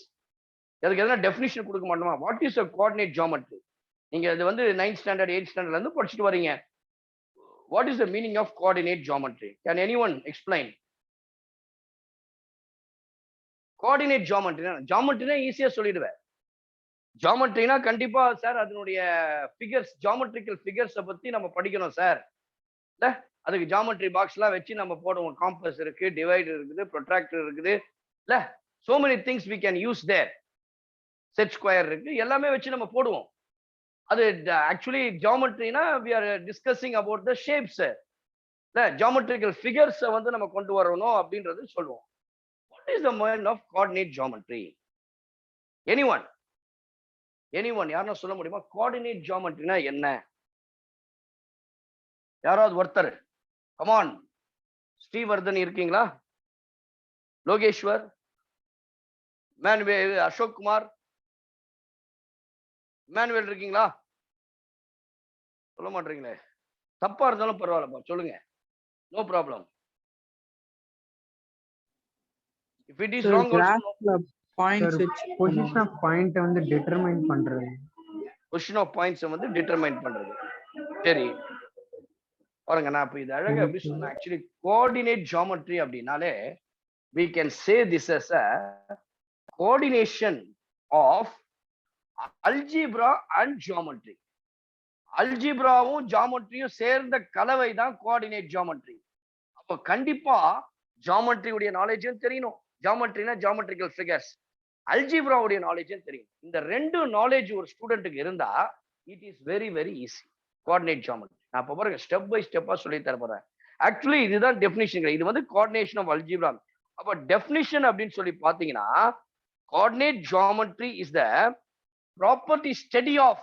அதுக்கு எதனா டெஃபினிஷன் கொடுக்க மாட்டோமா? What is a coordinate geometry? நீங்க இது வந்து 9th ஸ்டாண்டர்ட் 8th ஸ்டாண்டர்ட்ல இருந்து படிச்சுட்டு வரீங்க. What is the meaning of coordinate geometry? Can anyone explain? Coordinate ஜியோமெட்ரினா, ஜியோமெட்ரினா ஈஸியா சொல்லிடுவேன். ஜியோமெட்ரினா கண்டிப்பா சார் அதனுடைய ஃபிகர்ஸ், ஜியோமெட்ரிக்கல் ஃபிகர்ஸை பத்தி நம்ம படிக்கணும் சார். இல்ல அதுக்கு ஜியோமெட்ரி பாக்ஸ் எல்லாம் வச்சு நம்ம போடுவோம். காம்பஸ் இருக்கு, டிவைடர் இருக்குது, ப்ரொட்ராக்டர் இருக்குது, இல்ல so many things we can use there. Set square இருக்கு, எல்லாமே வச்சு நம்ம போடுவோம். அது ஆக்சுவலி ஜியோமெட்ரினா we are discussing about the shapes. இல்ல ஜியோமெட்ரிக்கல் ஃபிகர்ஸை வந்து நம்ம கொண்டு வரணும் அப்படின்றது சொல்லுவோம். What is the meaning of coordinate geometry? Anyone யாருன்னா சொல்ல முடியுமா? கோஆர்டினேட் ஜியோமெட்ரினா என்ன? யாராவது ஒருத்தர், கமான். ஸ்ரீவர்தன் இருக்கீங்களா? லோகேஸ்வர், மேனுவேல், அசோக் குமார், மேனுவேல் இருக்கீங்களா? சொல்ல மாட்டீங்களே. தப்பா இருந்தாலும் பரவாயில்லப்பா, சொல்லுங்க. No problem. If it is wrong also, points position of point வந்து டிட்டர்மைன் பண்றது. பொசிஷன் ஆஃப் பாயிண்ட்ஸ் வந்து டிட்டர்மைன் பண்றது. சரி பாருங்க, நான் இப்ப இது அழகா எப்படி சொன்னேன். ஆக்சுவலி கோஆர்டினேட் ஜியோமெட்ரி அப்படின்னாலே we can say this as a coordination of algebra and geometry. அல்ஜிப்ராவும் ஜியோமெட்ரியும் சேர்ந்த கலவை தான் கோஆர்டினேட் ஜியோமெட்ரி. அப்ப கண்டிப்பா ஜியோமெட்ரியுடைய நாலேஜும் தெரியணும். ஜியோமெட்ரினா ஜியோமெட்ரிக்கல் ஃபிகர்ஸ், அல்ஜிப்ராவுடைய நாலேஜும் தெரியும். இந்த ரெண்டு நாலேஜ் ஒரு ஸ்டூடெண்ட்டுக்கு இருந்தா it is very very easy coordinate geometry. நான் இப்ப பாருங்க ஸ்டெப் பை ஸ்டெப்பா சொல்லி தர போறேன். ஆக்சுவலி இதுதான் டெஃபினிஷன். இது வந்து கோஆர்டினேஷன் ஆஃப் அல்ஜிப்ரா. அப்ப டெஃபினிஷன் அப்படின்னு சொல்லி பாத்தீங்கன்னா, coordinate geometry is the property study of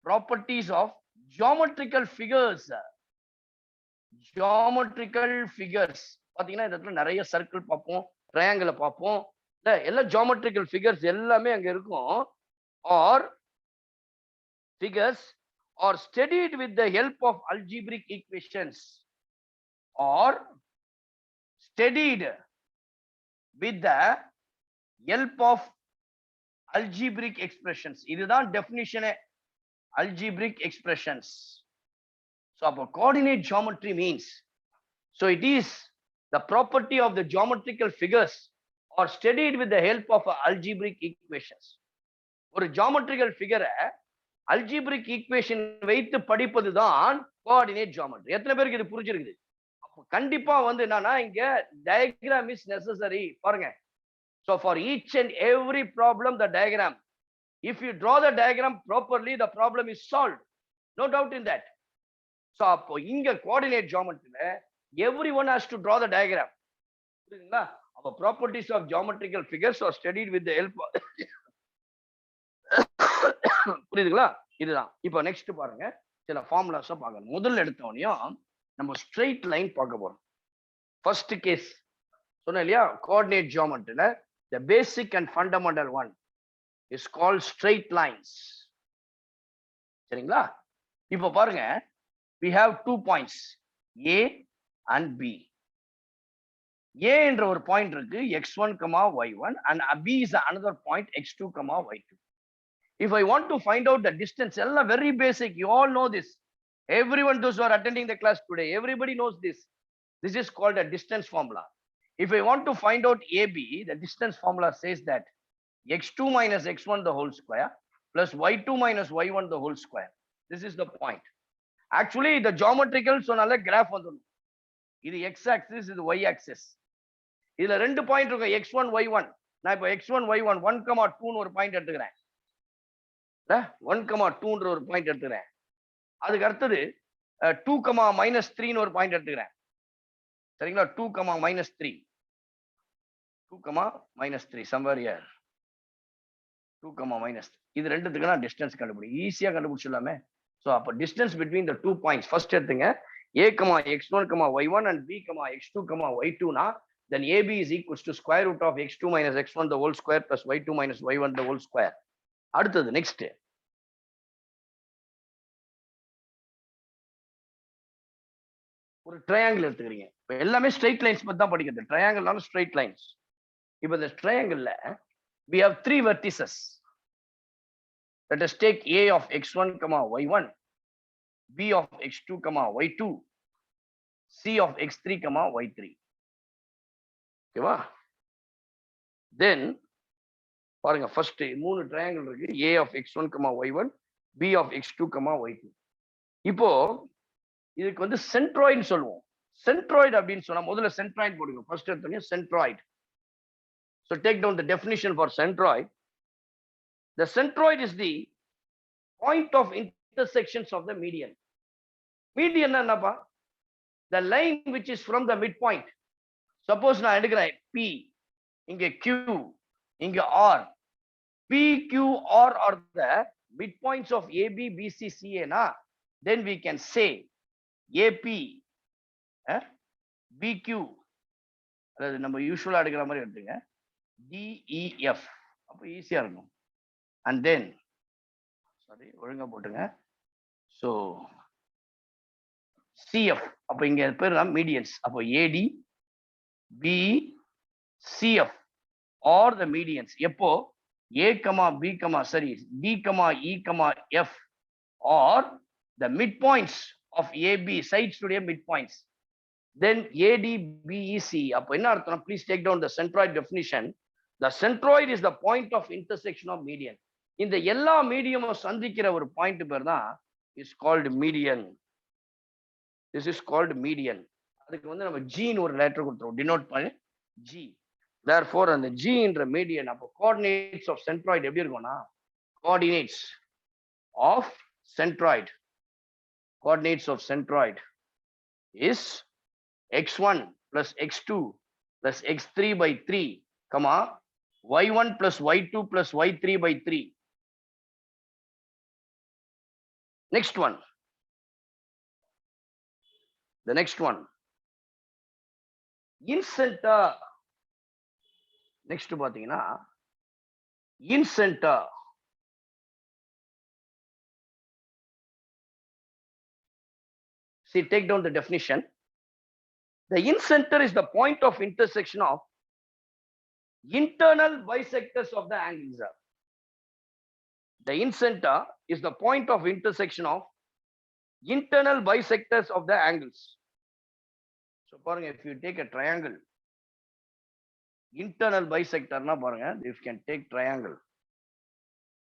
properties of geometrical figures. பாத்தீங்கன்னா இந்த இடத்துல நிறைய சர்க்கிள் பார்ப்போம், ட்ரையாங்கிள் பார்ப்போம், எல்லா ஜியோமெட்ரிக்கல் ஃபிகர்ஸ் எல்லாமே அங்க இருக்கும். Are figures are studied with the help of algebraic equations are studied with the help of algebraic expressions. இதுதான் டெஃபினிஷனே, algebraic expressions. So அப்போ coordinate geometry means, so it is the property of the geometrical figures or studied with the help of algebraic equations. ஒரு geometrical figure algebraic equation வைத்து படிப்பது தான் coordinate geometry. எத்தனை பேருக்கு இது புரிஞ்சிருக்குது? அப்போ கண்டிப்பா வந்து என்னன்னா இங்க diagram is necessary. பாருங்க, so for each and every problem, the diagram, if you draw the diagram properly, the problem is solved. No doubt in that. So appo inga coordinate geometry la everyone has to draw the diagram. புரியுதுங்களா? அப்ப properties of geometrical figures are studied with the help of புரியுதுங்களா? இதுதான். இப்போ next பாருங்க, சில ஃபார்முலாஸை பார்க்கணும். முதல்ல எடுத்தோனையும் நம்ம ஸ்ட்ரெயிட் லைன் பார்க்க போறோம். ஃபர்ஸ்ட் கேஸ் சொன்னேன் இல்லையா, coordinate ஜியோமெட்ரியில the basic and fundamental one is called straight lines. சரிங்களா? இப்போ பாருங்க, we have 2 points A and B. A என்ற ஒரு பாயிண்ட் இருக்கு, x1, y1, and B is another point, x2, y2. If I want to find out the distance, எல்லாம் very basic, you all know this. Everyone, those who are attending the class today, everybody knows this. This is called a distance formula. If I want to find out AB, the distance formula says that x2 minus x1 the whole square plus y2 minus y1 the whole square. This is the point. Actually, the geometrical சொன்னால graph வந்துடும். இது x axis, இது y axis. இதுல ரெண்டு point இருக்கும் x1 y1. நான் இப்போ x1 y1 1,2 ஒரு பாயிண்ட் எடுத்துக்கிறேன். 1,2ன்ற ஒரு பாயிண்ட் எடுத்துக்கிறேன். அதுக்கு அடுத்தது 2,-3 ஒரு பாயிண்ட் எடுத்துக்கிறேன். சரிங்களா? 2,-3. 2,-3 somewhere here. 2,-3. இது ரெண்டுத்துக்கு நான் டிஸ்டன்ஸ் கண்டுபிடி. ஈஸியா கண்டுபிடிச்சிடலாமே. So அப்ப distance between the 2 points first எடுத்துங்க. A, x1, y1 and B, x2, y2 na, then AB is equals to square root of x2 minus x1 the whole square plus y2 minus y1 the whole square. அடுத்தது next. ஒரு triangle எடுத்துக்கிறீங்க. இப்போ எல்லாமே straight lines பத்தி தான் படிக்கிறது. ட்ரையாங்கிள்னால straight lines. இப்போ இந்த ட்ரையாங்கிள்ல we have 3 vertices. Let us take A of x1, y1, B of x2, y2, C of x3, y3. ஓகேவா? Then பாருங்க ஃபர்ஸ்ட் மூணு ட்ரையாங்கிள் இருக்கு. A of x1, y1, B of x2, y2. இப்போ இதுக்கு வந்து centroid சொல்லுவோம். சென்ட்ராய்டு அப்படின்னு சொன்னா முதல்ல சென்ட்ராய்டு போடுங்க. ஃபர்ஸ்ட் எடுத்தோடனே centroid. So take down the definition for centroid. The centroid is the point of intersections of the median. Median என்னப்பா? The line which is from the midpoint. Suppose நான் எடுக்கிறேன் P, இங்க Q, இங்க R. P, Q, R are the midpoints of AB, BC, CA na. Then we can say AP, BQ. அதாவது நம்ம யூசுவலா எடுக்கிற மாதிரி எடுத்துங்க. DEF. அப்போ ஈஸியா இருக்கும். And then ஒழுங்கா போட்டுங்க. So CF. அப்போ இங்க பேர் மீடியன்ஸ். அப்போ AD, BE, CF or the medians. எப்போ A, B, D, E, F or the midpoints of AB, sides to the midpoints. Then AD, BEC. அப்போ என்ன அர்த்தம்? Please take down the centroid definition. The centroid is the point of intersection of median. இந்த எல்லா மீடியமும் சந்திக்கிற ஒரு point பேர் தான் is called median. This is called median. அதுக்கு வந்து நம்ம G ன்னு ஒரு லெட்டர் கொடுத்துருவோம். denote பண்ணி G. Therefore அந்த G என்ற median. அப்போ coordinates of centroid எப்படி இருக்கும்னா coordinates of centroid. Coordinates of centroid is x1 plus x2 plus x3 by 3, y1 plus y2 plus y3 by 3. Next one. The next one. In center. Next பாத்தீங்கன்னா in center. See, take down the definition. The in-center is the point of intersection of internal bisectors of the angles. The in-center is the point of intersection of internal bisectors of the angles. So, if you take a triangle, internal bisector, if you can take triangle.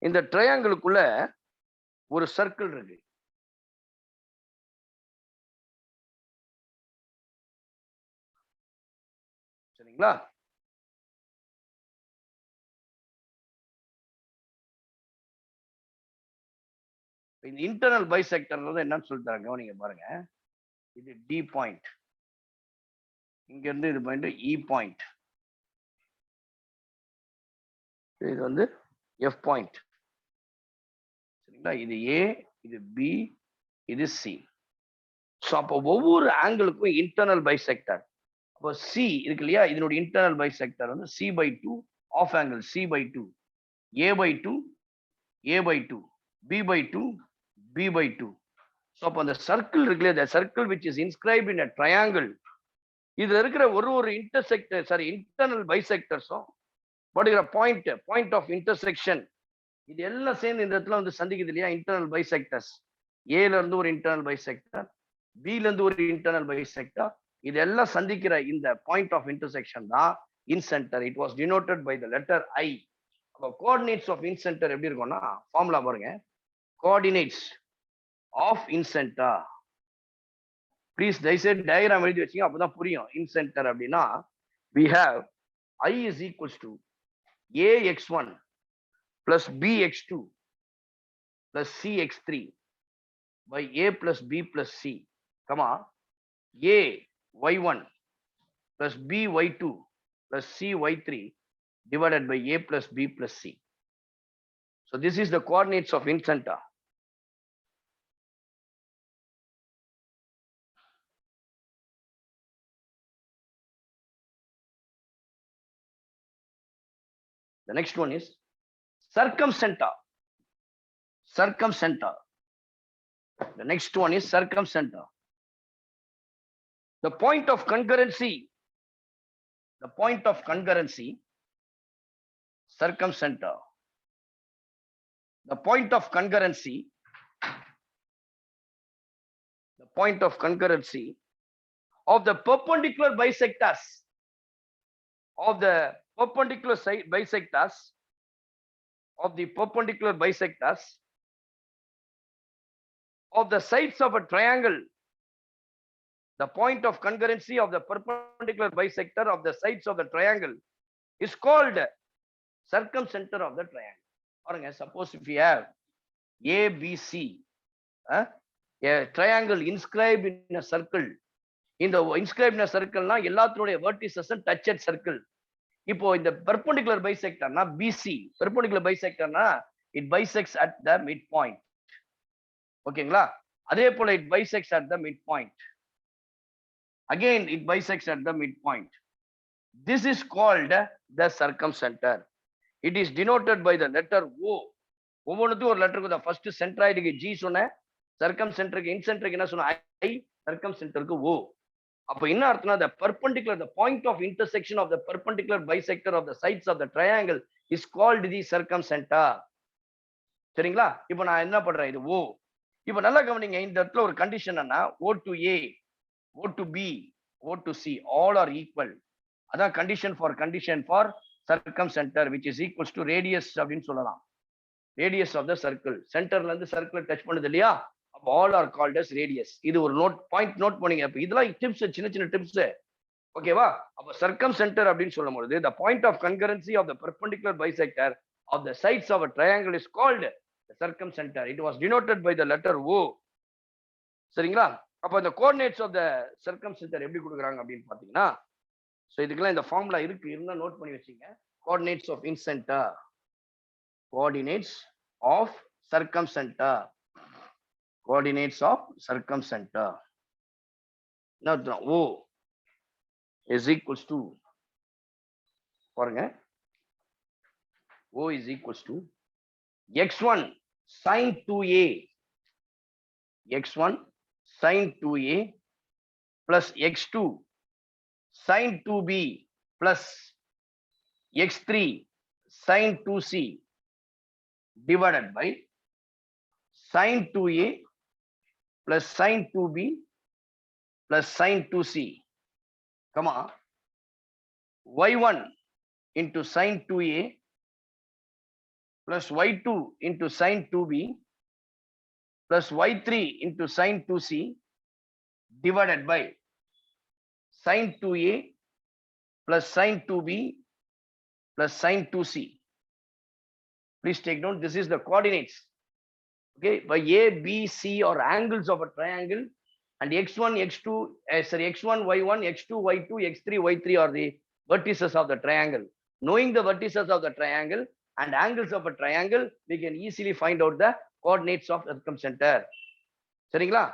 In the triangle, ஒரு circle இருக்கு. சரிங்களா? இந்த internal bisector என்னன்னு சொல்லிட்டாங்க கவனிங்க பாருங்க. இது D point, இங்க இருந்து இது பாயிண்ட் இ பாயிண்ட், இது வந்து எஃப் பாயிண்ட். சரிங்களா? இது ஏ, இது பி, இது சி. ஸோ அப்போ ஒவ்வொரு ஆங்கிளுக்கும் இன்டர்னல் பைசெக்டர். அப்போ சி இருக்கு இல்லையா, இதனுடைய இன்டர்னல் பைசெக்டர் வந்து C/2 of angle C/2, A/2, A/2, B/2, B/2. So அப்போ அந்த சர்க்கிள் இருக்கு இல்லையா, circle which is inscribed in a triangle, இதுல இருக்கிற ஒரு இன்டர்செக்டர் இன்டர்னல் பைசெக்டர்ஸும் படுகிற பாயிண்ட் ஆஃப் இன்டர்செக்ஷன், இது எல்லாம் சேர்ந்து இந்த இடத்துல வந்து சந்திக்குது இல்லையா, இன்டர்னல் பைசெக்டர்ஸ். ஏல இருந்து ஒரு இன்டர்னல் பைசெக்டர், பில இருந்து ஒரு இன்டர்னல் பைசெக்டர், இதெல்லாம் சந்திக்கிற இந்த பாயிண்ட் ஆஃப் இன்டர்செக்ஷன் தான் incentre. It was denoted by the letter I. அப்போ கோஆர்டினேட்ஸ் ஆஃப் இன்சென்டர் எப்படி இருக்கும்னா ஃபார்முலா பாருங்க. கோஆர்டினேட்ஸ் ஆஃப் இன்சென்டர், ப்ளீஸ் தயவுசெய்து டயக்ராம் எழுதி வச்சுங்க, அப்பதான் புரியும். இன்சென்டர் அப்படின்னா we have I is equals to ax1 plus bx2 plus cx3 by a plus b plus c, comma a y1 plus b y2 plus c y3 divided by a plus b plus c. So this is the coordinates of incenter. The next one is circumcenter. Circumcenter. The next one is circumcenter. The point of concurrency. The point of concurrency. Circumcenter. The point of concurrency. The point of concurrency of the perpendicular bisectors. Of the perpendicular bisectors. Of the perpendicular bisectors. Of the sides of a triangle. The point of concurrency of the perpendicular bisector of the sides of the triangle is called circumcenter of the triangle. Or suppose if you have ABC, a triangle inscribed in a circle. In the inscribed in a circle, na எல்லாத்துடைய vertices touch at circle. இப்போ இந்த perpendicular bisector na BC, perpendicular bisector na it bisects at the midpoint. ஓகேங்களா? அதே போல it bisects at the midpoint. Again it bisects at the midpoint. This is called the circumcenter. It is denoted by the letter O. ஒவ்வொன்றுக்கும் ஒரு லெட்டருக்கு தான். First சென்ட்ராய்டுக்கு G சொன்னேன், சர்க்கம்சென்டருக்கு இன்சென்டருக்கு என்ன சொன்ன I, சர்க்கம்சென்டருக்கு O. அப்ப என்ன அர்த்தம்னா the perpendicular, the point of intersection of the perpendicular bisector of the sides of the triangle is called the circumcenter. சரிங்களா? இப்போ நான் என்ன பண்றேன், இது O. இப்போ நல்லா கவனிங்க, இந்த இடத்துல ஒரு கண்டிஷன் என்ன, O to A, O to B, O to C, all are equal. அதான் condition for circumcenter, which is equals to radius அப்படின்னு சொல்லலாம். Radius of the circle. சென்டர்ல இருந்து சர்க்கிள் டச் பண்ணுது இல்லையா? அப்ப all are called as radius. இது ஒரு பாயிண்ட் நோட் பண்ணீங்க. அப்ப இதெல்லாம் டிப்ஸ், சின்ன சின்ன டிப்ஸ். ஓகேவா? அப்ப circumcenter அப்படின்னு சொல்லும்போது the point of concurrency of the perpendicular bisector of the sides of a triangle is called the circumcenter. It was denoted by the letter O. சரிங்களா? அப்ப இந்த கோஆர்டினேட்ஸ் ஆஃப் த சர்க்கம்சென்டர் எப்படி கொடுக்குறாங்க அப்படின்னு பாத்தீங்கன்னா, சோ இதுக்கெல்லாம் இந்த ஃபார்முலா இருக்கு, இருந்தா நோட் பண்ணி வச்சுங்க. Coordinates of incentre, coordinates of circumcentre, coordinates of circumcentre. என்ன O is equals to, பாருங்க, O is equals to x1 sin 2a, x1 sin 2a plus x2 sin 2b plus x3 sin 2c divided by sin 2a plus sin 2b plus sin 2c, comma y1 into sin 2a plus y2 into sin 2b plus y3 into sin 2c divided by sin 2a plus sin 2b plus sin 2c. Please take note, this is the coordinates. Okay, by A, B, C are angles of a triangle, and x1, x2, x1, y1, x2, y2, x3, y3 are the vertices of the triangle. Knowing the vertices of the triangle and angles of a triangle, we can easily find out the coordinates of circumcenter. சரிங்களா?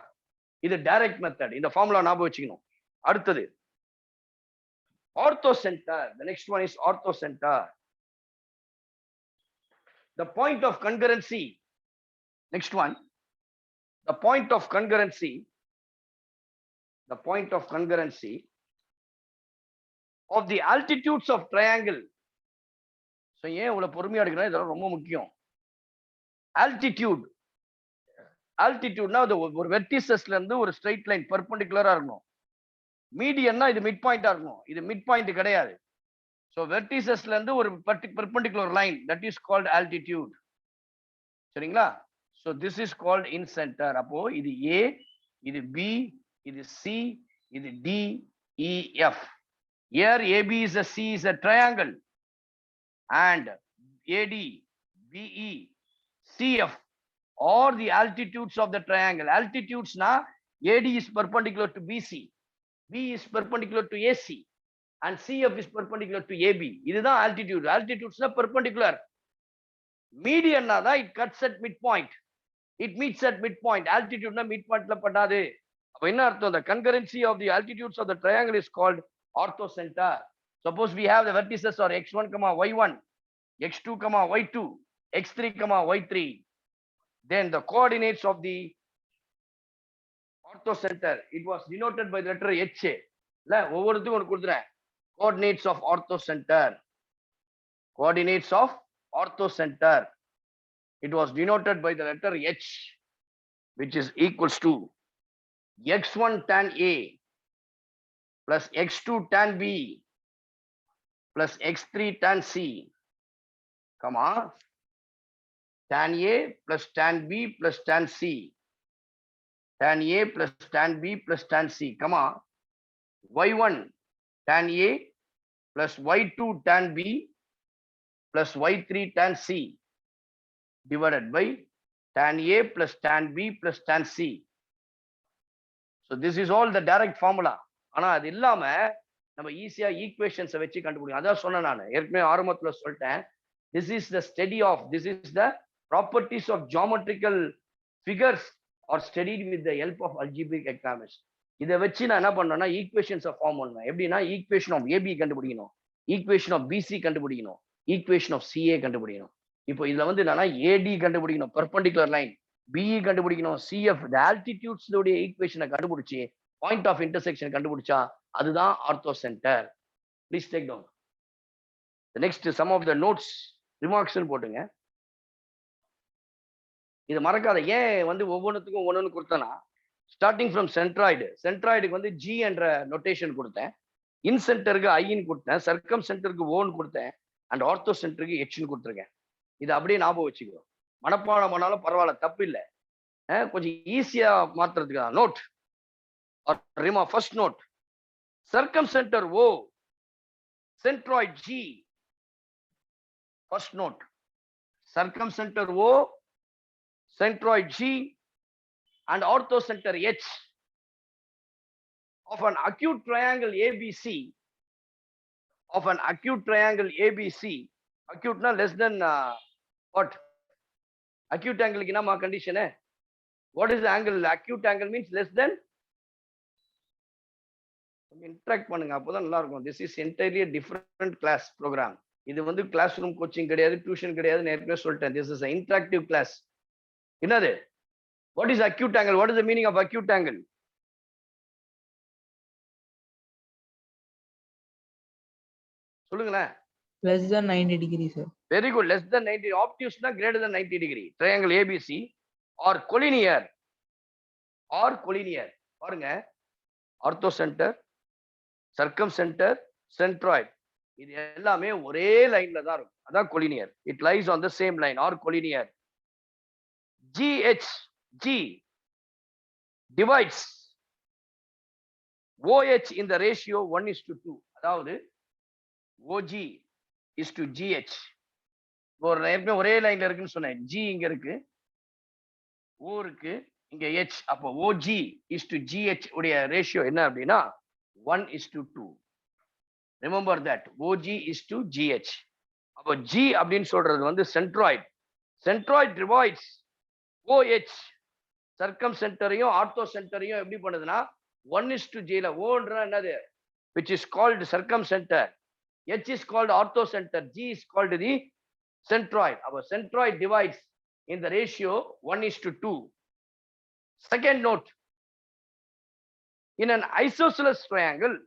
இது direct method. இந்த formula ஞாபகம் வச்சுக்கணும். அடுத்தது ortho center. The next one is ortho center. The point of concurrency. Next one, the point of concurrency. The point of concurrency of the altitudes of triangle. So ஏன் இவ்வளவு பொறுமையா எடுக்கணும், இதெல்லாம் ரொம்ப முக்கியம். altitude, altitudeனா அது ஒரு வெர்டிசஸ்ல இருந்து ஒரு ஸ்ட்ரைட் லைன் பெர்பெண்டிகுலரா இருக்கணும். மீடியன்னா இது மிட் பாயிண்டா இருக்கும். இது மிட் பாயிண்ட் கிடையாது. ஸோ வெர்டிசஸ்ல இருந்து ஒரு perpendicular line that is called altitude. சரிங்களா? So this is called incentre. அப்போ இது ஏ, இது பி, இது சி, இது D, E, F. Here AB is a C is a triangle, and AD, BE, CF are the altitudes of the triangle. Altitudes na AD is perpendicular to BC, B is perpendicular to AC, and CF is perpendicular to AB. இதுதான் altitude. Altitudes na perpendicular. Median na it cuts at midpoint. It meets at midpoint. Altitude na midpoint la பண்ணாது. அப்ப என்ன அர்த்தம்? The concurrency of the altitudes of the triangle is called Ortho Center. Suppose we have the vertices are x1, y1, x2, y2, x3, y3. Then the coordinates of the Ortho Center, it was denoted by the letter H. ஒவ்வொருத்துக்கும் ஒரு கொடுத்துறேன். Coordinates of Ortho Center. Coordinates of Ortho Center. It was denoted by the letter H, which is equals to x1 tan A plus x2 tan B plus x3 tan C, comma, tan A plus tan B plus tan C, tan A plus tan B plus tan C, comma, y1 tan A plus y2 tan B plus y3 tan C divided by tan A plus tan B plus tan C. So this is all the direct formula. ஆனா அது இல்லாம நம்ம ஈஸியா ஈக்குவேஷன்ஸை வச்சு கண்டுபிடிக்கும். அதான் சொன்னேன் நான் ஏற்கனவே ஆரம்பத்துல சொல்லிட்டேன். This is the study of, this is the properties of geometrical figures are studied with the help of algebraic economics. இதை வச்சு நான் என்ன பண்ணேன்னா ஈக்குவேஷன்ஸை ஃபார்ம் பண்ணுவேன். எப்படின்னா ஈக்குவேஷன் ஆஃப் ஏபி கண்டுபிடிக்கணும், ஈக்குவேஷன் ஆஃப் பிசி கண்டுபிடிக்கணும், ஈக்குவேஷன் ஆஃப் சிஏ கண்டுபிடிக்கணும். இப்போ இதுல வந்து என்னன்னா ஏடி கண்டுபிடிக்கணும், பெர்பெண்டிகுலர் லைன், பிஇ கண்டுபிடிக்கணும், சிஎஃப் இந்த ஆல்டிடியூட்ஸ் ஈக்குவேஷனை கண்டுபிடிச்சி பாயிண்ட் ஆஃப் இன்டர்செக்ஷன் கண்டுபிடிச்சா அதுதான் orthocentre. Please take down. Next some of the notes remarks போட்டுங்க. இது மறக்காத. ஏன் வந்து ஒவ்வொன்றுத்துக்கும் ஒன்னொன்னு கொடுத்தேன்னா, ஸ்டார்டிங் ஃப்ரம் சென்ட்ராய்டு, சென்ட்ராய்டுக்கு வந்து ஜி என்ற நோட்டேஷன் கொடுத்தேன், இன் சென்டருக்கு ஐன்னு கொடுத்தேன், சர்க்கம் சென்டருக்கு ஓன்னு கொடுத்தேன், அண்ட் ஆர்த்தோ சென்டருக்கு ஹெச்னு கொடுத்துருக்கேன். இது அப்படியே ஞாபகம் வச்சுக்கோ. மனப்பாடம் பண்ணாலும் பரவாயில்ல, தப்பு இல்லை. கொஞ்சம் ஈஸியா மாத்துறதுக்கு நோட் ரிமா. First note, circumcenter O, centroid G. First note, circumcenter O, centroid G, and orthocenter H of an acute triangle ABC. Of an acute triangle ABC, acute na less than what? Acute angle ki na condition hai. What is the angle? Acute angle means less than. Interact பண்ணுங்க, அப்போதான் நல்லா இருக்கும். This is entirely different class program. இது வந்து classroom coaching கிடையாது, tuition கிடையாது, ஏற்கனவே சொல்லிட்டேன். This is interactive class. என்னது? What is acute angle? What is the meaning of acute angle? சொல்லுங்களேன். less than 90 degree sir. Very good. Less than 90. Obtuse na greater than 90 degree. Triangle ABC or collinear. Or collinear. பாருங்க, ortho centre, circumcenter, centroid, இது எல்லாமே ஒரே லைன்ல தான் இருக்கும். அதான் collinear. It lies on the same line or collinear. GH, G divides OH in the ratio 1:2. அதாவது OG is to GH. ஒரே லைன்ல இருக்குன்னு சொன்னேன். G இங்க இருக்கு, O இருக்கு, இங்க H. அப்போ OG is to GH உடைய ரேஷியோ என்ன அப்படின்னா 1:2. Remember that. OG is to GH. அப்போ G அப்படின்னு சொல்றது வந்து சென்ட்ராய்ட். Centroid divides OH. சர்க்கம்சென்டரையும் ஆர்த்தோ சென்டரையும் எப்படி பண்ணுதுன்னா 1:J. ஓன்றா என்னது? which is called circumcenter. H is called ortho center. G is called the centroid. Our centroid divides in the ratio 1:2. Second note, in an isosceles triangle,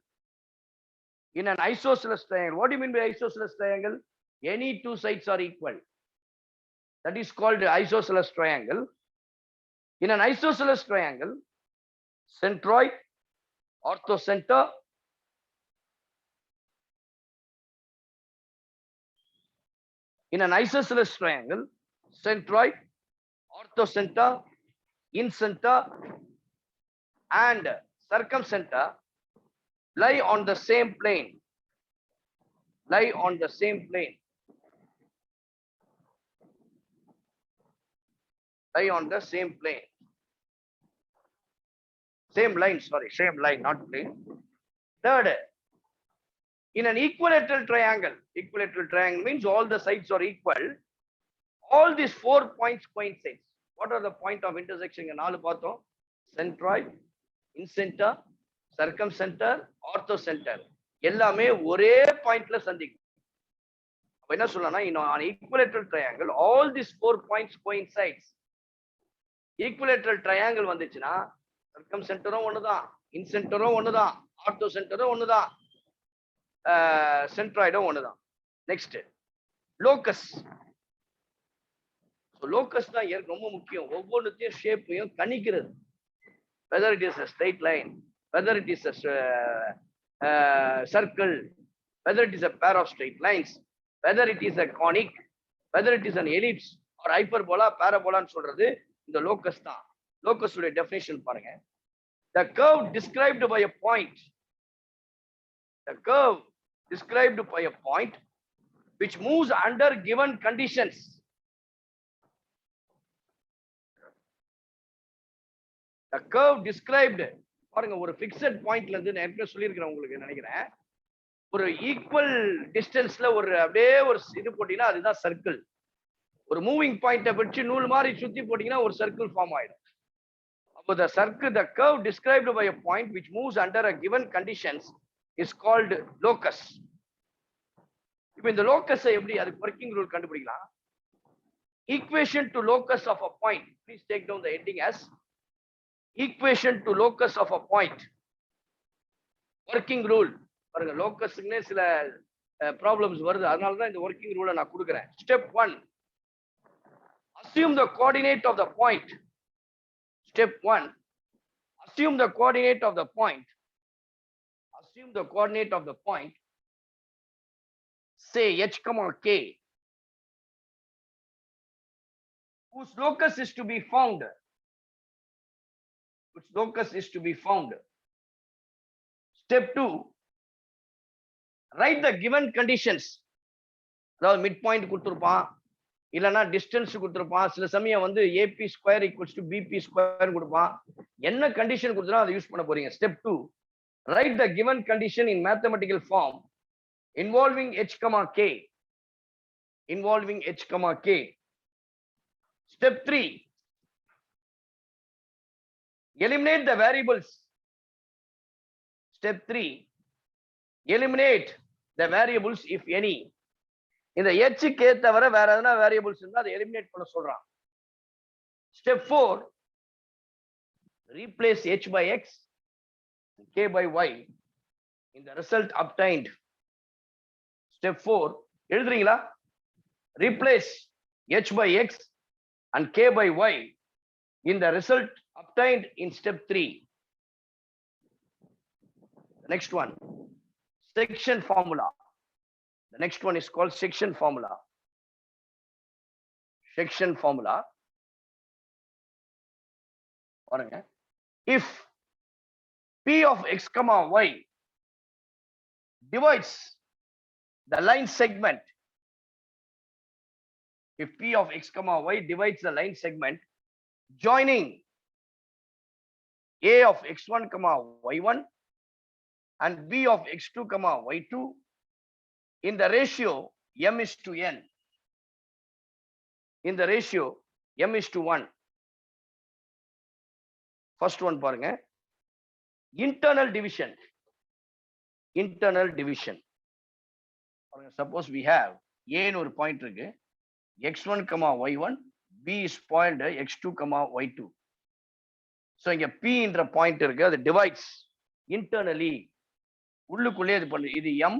what do you mean by isosceles triangle? Any two sides are equal. That is called isosceles triangle. In an isosceles triangle, centroid Ortho Center, in an isosceles triangle, centroid, Ortho Center, incenter, and circumcenter lie on the same plane. Lie on the same plane. Lie on the same plane. Same line, sorry, same line, not plane. Third, in an equilateral triangle means all the sides are equal. All these 4 points coincide. What are the point of intersection? Centroid, incenter, circumcenter, ortho center. எல்லாமே ஒரே பாயிண்ட்ல சந்திக்கும். அப்ப என்ன சொல்லலாம்? In an equilateral triangle, all these 4 points coincides. Equilateral triangle வந்துச்சுன்னா circumcenterம் ஒண்ணுதான், incenterம் ஒண்ணுதான், ortho centerம் ஒண்ணுதான், centroidம் ஒண்ணுதான். Next, locus. So locus தான் ரொம்ப முக்கியம். ஒவ்வொன்றுத்தையும் ஷேப்பையும் கணிக்கிறது. Whether it is a straight line, whether it is a circle, whether it is a pair of straight lines, whether it is a conic, whether it is an ellipse or hyperbola, parabola ன்னு சொல்றது இந்த locus தான். Locus உடைய definition பாருங்க. The curve described by a point. The curve described by a point which moves under given conditions. The curve described, பாருங்க, ஒரு fixed pointல இருந்து நான் ஏற்கனவே சொல்லியிருக்கிறேன் உங்களுக்கு நினைக்கிறேன். ஒரு ஈக்குவல் டிஸ்டன்ஸ்ல ஒரு அப்படியே ஒரு இது போட்டீங்கன்னா அதுதான் சர்க்கிள். ஒரு மூவிங் பாயிண்ட்டை வச்சு நூல் மாதிரி சுத்தி போட்டீங்கன்னா ஒரு சர்க்கிள் ஃபார்ம் ஆயிடும். அப்போ the circle, the curve described by a point which moves under a given conditions is called locus. இப்போ இந்த locus எப்படி அதுக்கு working rule கண்டுபிடிக்கலாம்? Equation to locus of a point. Please take down the heading as equation to locus of a point. Working rule. பாருங்க, locusக்குன்னே சில problems வருது, அதனால தான் இந்த working rule நான் கொடுக்குறேன். Step 1. Assume the coordinate of the point. Step 1. Assume the coordinate of the point. Assume the coordinate of the point. Say h, k, whose locus is to be found. Which locus is to be found. Step 2. Write the given conditions. அதாவது midpoint கொடுத்திருப்பான், இல்லனா distance கொடுத்திருப்பான், சில சமயம் வந்து AP square equals to BP square கொடுப்பான். என்ன condition கொடுத்தா அதை use பண்ண போறீங்க. Step 2. Write the given condition in mathematical form involving h, k. Involving h, k. Step 3. Eliminate the variables. Step 3. Eliminate the variables if any. இந்த h k தவிர வேற எதனா வேரியபிள்ஸ் இருந்தா அதை எலிமினேட் பண்ண சொல்றான். Step 4. Replace h by x and k by y in the result obtained. Step 4. எழுதுறீங்களா? Replace h by x and k by y in the result obtained in step 3. The next one, section formula. The next one is called section formula. Section formula. If p of x comma y divides the line segment, if p of x comma y divides the line segment joining a of x1 comma y1 and b of x2 comma y2 in the ratio m is to n. In the ratio m is to 1. First one பாருங்க, internal division. Internal division. Suppose we have a ன்னு ஒரு point இருக்கு, x1 comma y1, b is point x2 comma y2. So இங்க p என்ற point இருக்கு, அது divides internally, உள்ளுக்குள்ளே இது பண்ணு, இது m,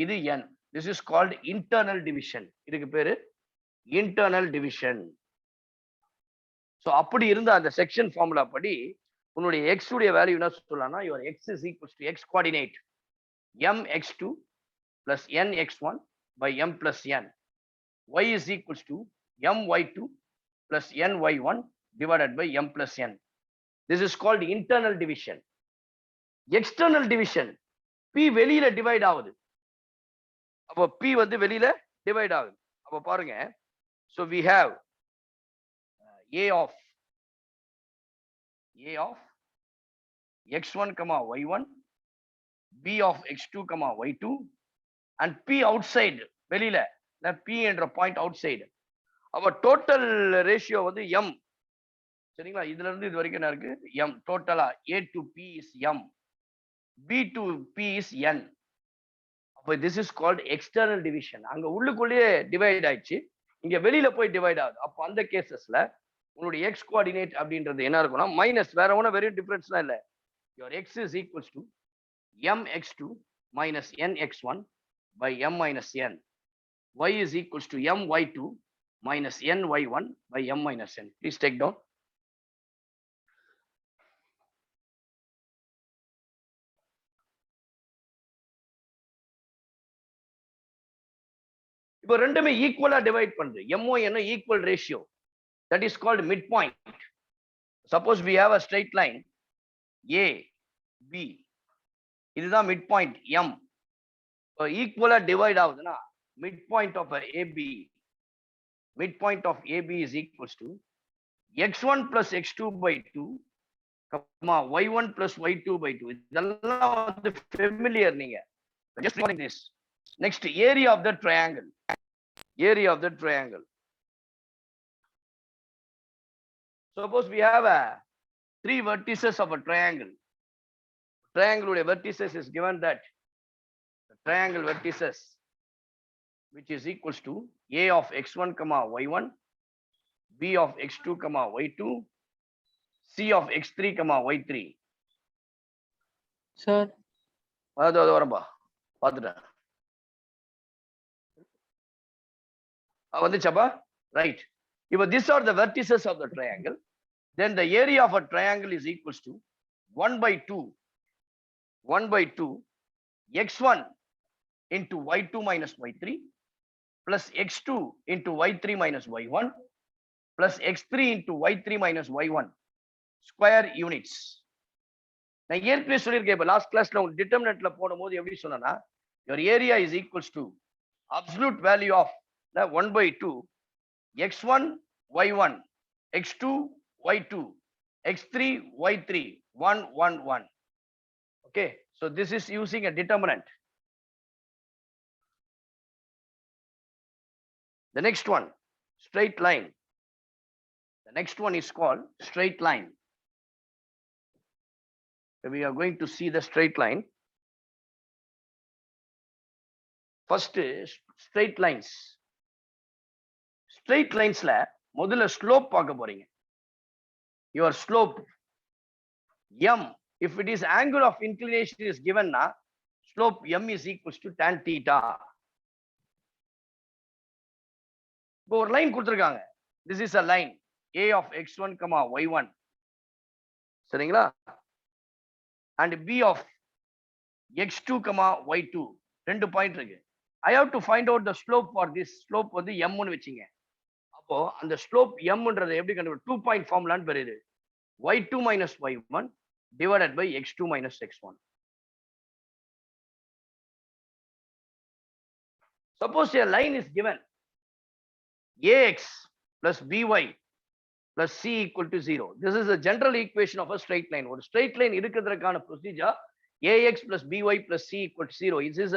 இது n. This is called internal division. இதுக்கு பேரு internal division. So அப்படி இருந்த அந்த செக்ஷன் ஃபார்முலா படி உன்னுடைய x உடைய வேல்யூ என்ன சொல்லலாம்னா your x is equals to x coordinate mx2 plus nx1 by m plus n. Y is equals to my2 plus ny1 divided by m plus n. This is called internal division. External division, p வெளியில divide ஆகுது. அப்போ p வந்து வெளியில divide ஆகுது. அப்போ பாருங்க, so we have a of x1 comma y1, b of x2 comma y2 and p outside வெளியில p என்ற பாயிண்ட் outside. அப்ப டோட்டல் ரேஷியோ வந்து m. சரிங்களா? இதுல இருந்து இது வரைக்கும் என்ன இருக்கு? m டோட்டலா a to p is m, b to p is n. அப்ப this is called external division. அங்க உள்ளுக்குள்ளேயே டிவைட் ஆயிடுச்சு, இங்க வெளியில போய் டிவைட் ஆகுது. அப்ப அந்த கேசஸ்ல உங்களுடைய x கோஆர்டினேட் அப்படின்றது என்ன இருக்கும்னா மைனஸ், வேற ஒன்றும் வெறும் டிஃபரன்ஸ்லாம் இல்லை. your x is equals to mx2 minus nx1 by m minus n. Y is equals to my2 minus ny1 by m minus n. Please take down. இப்போ ரெண்டுமே ஈக்குவலா டிவைட் பண்ணுது. MO என்ன equal ratio, that is called midpoint. Suppose we have a straight line A B, இதுதான் midpoint M. இப்போ ஈக்குவலா divide ஆகுதுன்னா midpoint of AB is equals to x1 plus x2 by 2 comma y1 plus y2 by 2. இதெல்லாம் வந்து familiar. நீங்க just recalling this. Next, area of the triangle. Suppose we have three vertices of a triangle. Triangle vertices is given that the triangle vertices which is equals to a of x1 comma y1, b of x2 comma y2, c of x3 comma y3. Sir. அது வரம்பா பார்த்துட்டேன். வந்துச்சப்பா, right. இப்போ these are the vertices of the triangle. Then the area of a triangle is equals to 1 by 2 x1 into y2 minus y3 plus x2 into y3 minus y1 plus x3 into y3 minus y1 square units. நான் ஏற்கனவே சொல்லியிருக்கேன், இப்போ last கிளாஸ்ல உங்களுக்கு டிட்டர்மினன்ட்ல போடும்போது எப்படி சொன்னா, your area is equals to absolute value of 1 by 2 x1 y1 x2 y2 x3 y3 1 1 1. Okay, so this is using a determinant. The next one, straight line. The next one is called straight line. We are going to see the straight line. First is straight lines. Straight linesல முதல்ல slope பார்க்க போறீங்க. Your slope m, if it is angle of inclination is given na, slope m is equals to tan theta. இப்போ ஒரு line கொடுத்திருக்காங்க. This is a line a of x1 comma y1. சரிங்களா? And b of x2 comma y2. ரெண்டு point இருக்கு. I have to find out the slope for this. Slope வந்து m ன்னு வெச்சீங்க. அப்போ அந்த ஸ்லோப் mன்றது எப்படி கண்டுபிடிக்கும்? 2 பாயிண்ட் ஃபார்முலான்னு பெரியது. y2 minus y1 divided by x2 minus x1. Suppose a line is given ax plus by plus c equal to 0. This is a general equation of a straight line. ஒரு straight line இருக்கிறதுக்கான procedure ax plus by plus c equal to 0. This is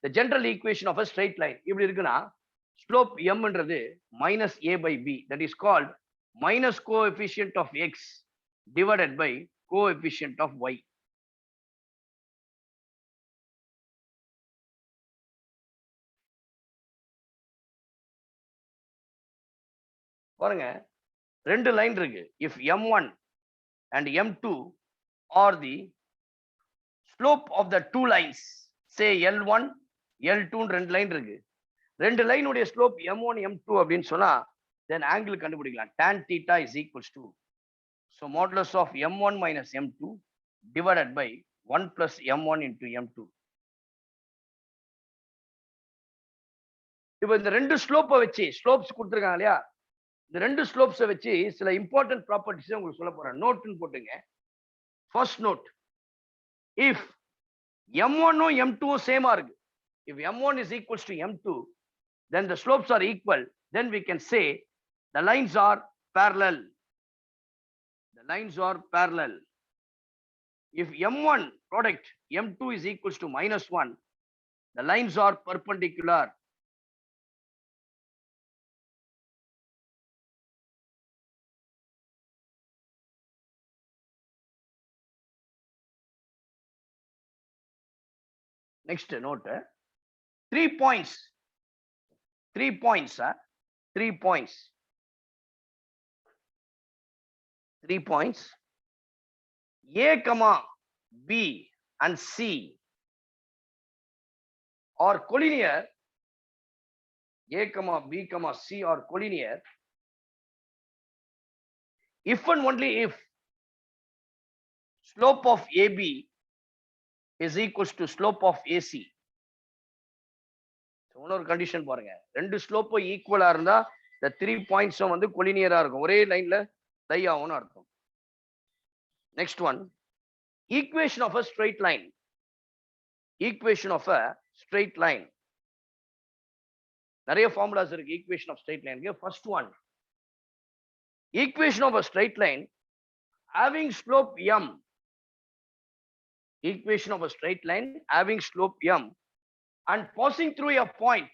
the general equation of a straight line. இப்படி இருக்குன்னா slope m என்றது minus a by b, that is called minus coefficient of x divided by coefficient of y. பாருங்க, ரெண்டு line இருக்கு. If m1 and m2 are the slope of the two lines, say L1 L2 ரெண்டு line இருக்கு. ரெண்டு line உடைய slope m1 m2 அப்படின்னு சொன்னா then angle கண்டுபிடிக்கலாம். tan theta is equals to So modulus of m1 minus m2 divided by 1 plus m1 into m2. இப்போ இந்த ரெண்டு ஸ்லோப்பை வச்சு ஸ்லோப்ஸ் கொடுத்துருக்காங்க இல்லையா, இந்த ரெண்டு ஸ்லோப்ஸை வச்சு சில இம்பார்ட்டன்ட் ப்ராப்பர்ட்டிஸ் உங்களுக்கு சொல்ல போறேன். நோட்னு போட்டுங்க. First note, if m1 m2 சேமா இருக்கு, if m1 is equals to m2, then the slopes are equal, then we can say the lines are parallel. The lines are parallel. If m1 product m2 is equals to -1, the lines are perpendicular. Next note, 3 points. 3 points. 3 points. 3 points. A, B and C are collinear. A, B, C are collinear if and only if slope of AB is equals to slope of AC. இன்னொரு condition பாருங்க, ரெண்டு ஸ்லோப்பும் ஈக்குவலா இருந்தா இந்த 3 பாயிண்ட்ஸும் வந்து கொலினியரா இருக்கும், ஒரே லைன்ல டை ஆகும்னு அர்த்தம். Next one, equation of a straight line. Equation of a straight line, நிறைய ஃபார்முலாஸ் இருக்கு ஈக்குவேஷன் ஆஃப் ஸ்ட்ரெயிட் லைனுக்கு. First one, equation of a straight line having slope m. Equation of a straight line having slope m and passing through a point.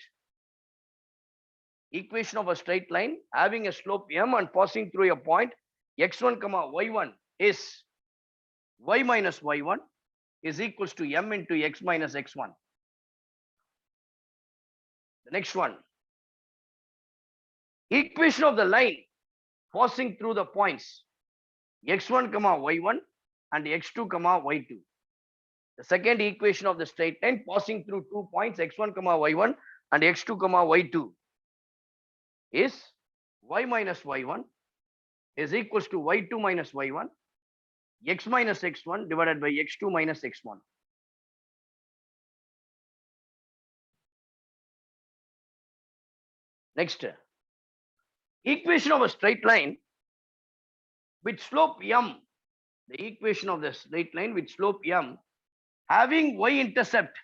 Equation of a straight line having a slope m and passing through a point x1, y1 is y minus y1 is equals to m into x minus x1. The next one, equation of the line passing through the points x1, y1 and x2, y2. The second equation of the straight line passing through 2 points x1, y1 and x2, y2 is y minus y1 is equals to y2 minus y1 x minus x1 divided by x2 minus x1. Next, equation of a straight line with slope m. The equation of the straight line with slope m having y-intercept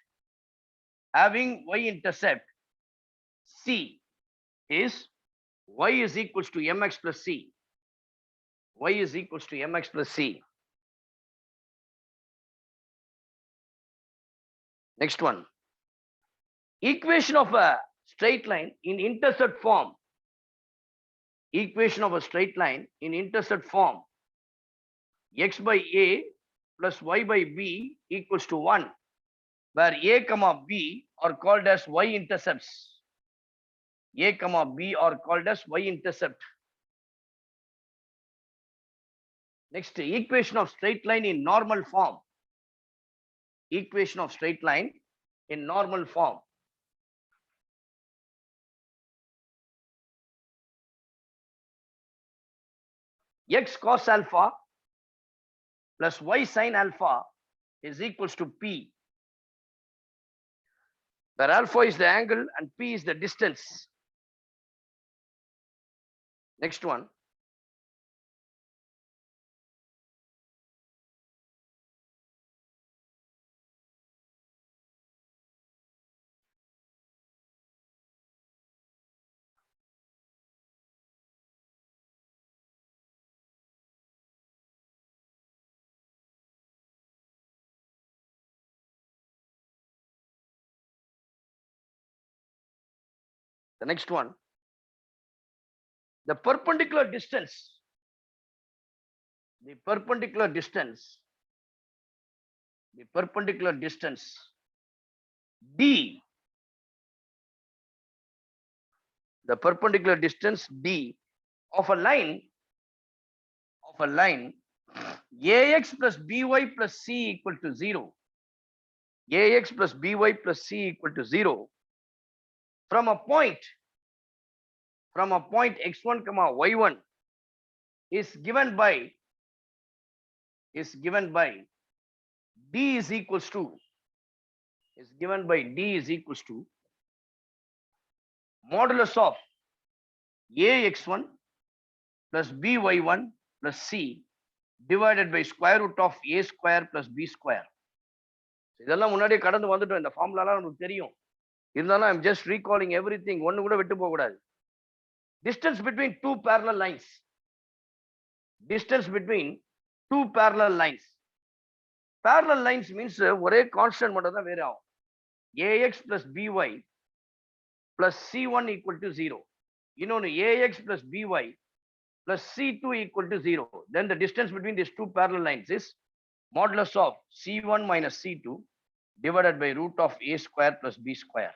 c is y is equals to mx plus c. Y is equals to mx plus c. Next one, equation of a straight line in intercept form. Equation of a straight line in intercept form, x by a plus y by b equals to 1, where a, b are called as y-intercepts. A, b are called as y-intercept. Next, equation of straight line in normal form. Equation of straight line in normal form. X cos alpha plus y sin alpha is equals to p, where alpha is the angle and p is the distance. Next one, the next one, the perpendicular distance. The perpendicular distance d, the perpendicular distance d of a line ax plus by plus c equal to 0. Ax plus by plus c equal to 0 from a point x1, y1 is given by is given by d is equals to modulus of ax1 plus by1 plus c divided by square root of a square plus b square. இதெல்லாம் முன்னாடியே கடந்து வந்துட்டோம். இந்த ஃபார்முலாலாம் நமக்கு தெரியும். இருந்தாலும் I'm just recalling everything. ஒன்னு கூட விட்டு போக கூடாது. Distance between two parallel lines. Distance between two parallel lines. Parallel lines means ஒரே கான்ஸ்டன்ட் மட்டும் தான் வேரி ஆகும். ax plus by plus c1 equal to 0. இன்னொன்னு ax plus by plus c2 equal to 0. Then the distance between these two parallel lines is modulus of c1 minus c2 divided by root of a square plus b square.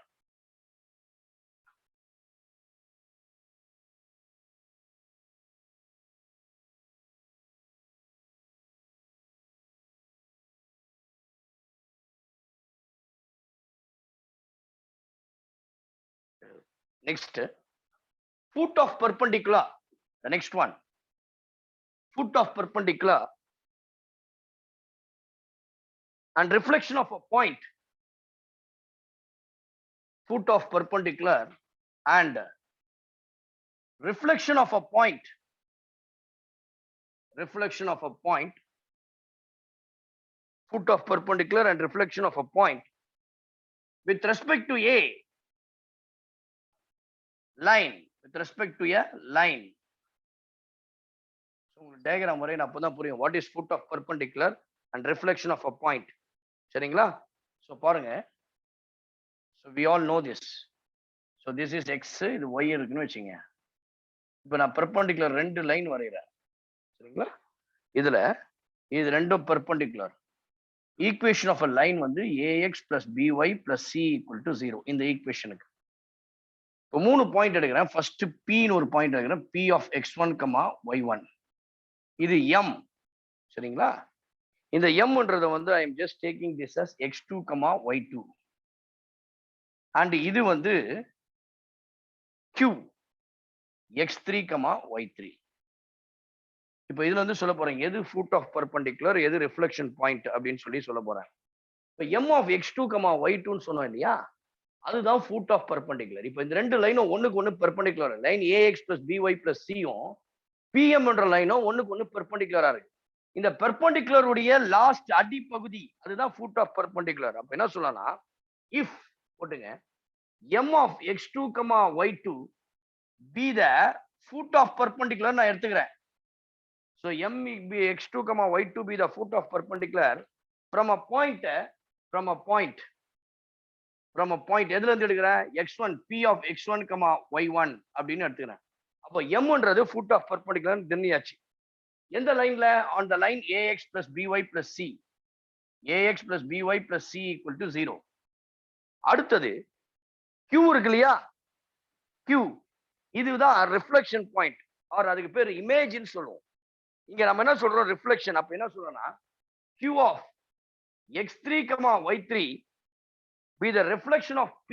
Next, foot of perpendicular. The next one, foot of perpendicular and reflection of a point. Foot of perpendicular and reflection of a point. Reflection of a point. Foot of perpendicular and reflection of a point with respect to a line. With respect to a line. So diagram வரைய அப்பதான் புரியும். What is foot of perpendicular and reflection of a point? சரிங்களா? So பாருங்க. So we all know this. So this is x, இது y இருக்குன்னு வெச்சீங்க. இப்போ நான் perpendicular ரெண்டு லைன் வரையறேன். சரிங்களா? இதுல இது ரெண்டும் perpendicular. Equation of a line வந்து ax plus by plus c equal to 0 இந்த ஈக்குவேஷனுக்கு. இப்போ மூணு பாயிண்ட் எடுக்கிறேன். ஃபர்ஸ்ட் p ன்னு ஒரு பாயிண்ட் எடுக்கிறேன். p of x1, y1. இது m. சரிங்களா? இந்த mன்றதை வந்து I am just taking this as x2, y2. and இது வந்து q x3, y3. இப்போ இதுல வந்து சொல்ல போறேன் எது foot of perpendicular, எது reflection point அப்படின்னு சொல்ல போறேன். இப்போ m of x2, y2 ன்னு சொன்னோம் இல்லையா, அதுதான் foot of perpendicular. இப்போ இந்த ரெண்டு லைனும் ஒண்ணுக்கு ஒண்ணு perpendicular. Line ax plus by plus c யும் pm என்ற லைனும் ஒண்ணுக்கு ஒண்ணு perpendicular இருக்கு. இந்த perpendicular உடைய லாஸ்ட் அடிப்பகுதி அதுதான் foot of perpendicular. அப்ப என்ன சொல்லலாம், if போட்டுங்க m of x2, y2 be the foot of perpendicular நான் எடுத்துக்கிறேன். So m be x2, y2 be the foot of perpendicular from a point எதுல இருந்து எடுக்கிறேன், x1, p of x1, y1 அப்படின்னு எடுத்துக்கிறேன். அப்போ mன்றது foot of perpendicular தெரிஞ்சாச்சு. எந்த லைன்ல, on the line ax plus by plus c. ax plus by plus c equal to 0. அடுத்தது q இருக்கு இல்லையா, q இதுதான் ரிஃப்ளெக்ஷன் பாயிண்ட் ஆர் அதுக்கு பேர் இமேஜ்னு சொல்லுவோம். இங்க நம்ம என்ன சொல்றோம், ரிஃப்ளெக்ஷன். அப்ப என்ன சொல்றோம்னா q of x3, y3 be the reflection of p.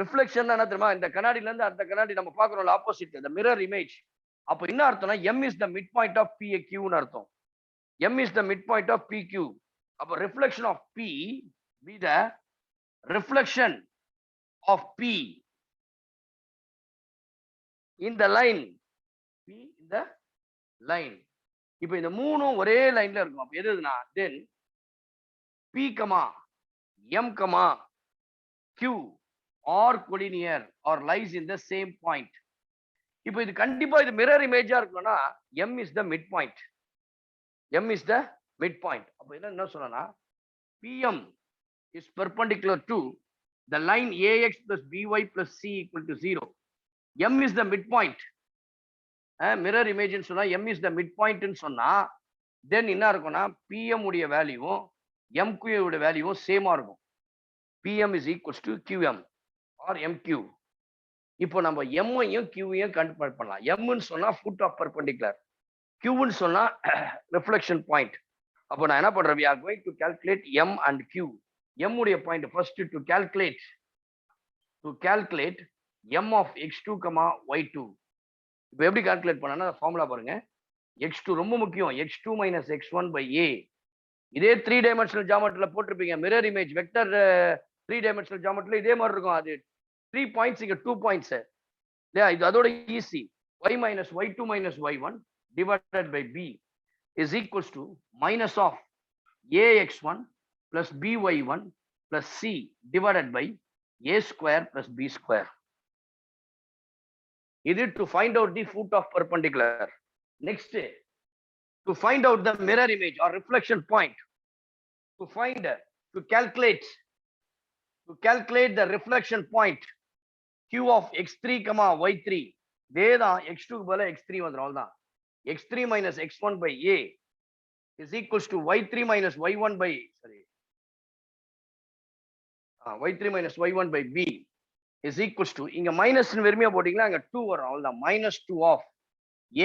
Reflection என்ன தெரியுமா, இந்த கண்ணாடில இருந்து அடுத்த கண்ணாடி நம்ம பார்க்கறோம்ல ஆப்போசிட், the mirror image. அப்ப என்ன அர்த்தம்னா m is the midpoint of pq ன்னு அர்த்தம். m is the midpoint of pq. அப்ப reflection of p be the reflection of p in the line. p in the line. இப்போ இந்த மூணும் ஒரே லைன்ல இருக்கும். அப்ப எதுனா then p, m, q are collinear or lies in the same point. இப்போ இது கண்டிப்பா இது மிரர் இமேஜா இருக்கணும்னா m is the midpoint. m is the midpoint. அப்ப என்ன சொல்லனா pm is perpendicular to the line ax plus by plus c equal to 0. m is the midpoint. Mirror image சொன்னா m is the midpoint ன்னு சொன்னா then என்ன இருக்கும்னா pm உடைய வேல்யூவும் mq உடைய வேல்யூவும் சேமா இருக்கும். pm is equals to qm or mq. இப்போ நம்ம m ஐயும் q ஐயும் கம்பேர் பண்ணலாம். m ன்னு சொன்னா foot of perpendicular, q ன்னு சொன்னா reflection point. அப்போ நான் என்ன பண்றேன், we are going to calculate m and q. m உடைய point first to calculate m of x2, y2. இப்போ எப்படி கால்குலேட் பண்ணனா ஃபார்முலா பாருங்க. x2 ரொம்ப முக்கியம். x2 minus x1 by a. இதே 3 dimensional geometryல போட்டிருப்பீங்க. மிரர் இமேஜ் வெக்டர் 3 dimensional geometryல இதே மாதிரி இருக்கும். அது 3 points இங்க 2 points. இல்லையா? இது அதோட easy. y minus y2 minus y1 divided by b is equals to minus of ax1 plus by1 plus c divided by a square plus b square. Is it to find out the foot of perpendicular? Next, to find out the mirror image or reflection point, to calculate the reflection point q of x3 comma y3. Then x2 bala x3 vandrum all da. x3 minus x1 by a is equals to y3 minus y1 by y3 minus y1 by b is equals to inga minus nu vermiya potingla anga 2 varum all da. Minus 2 of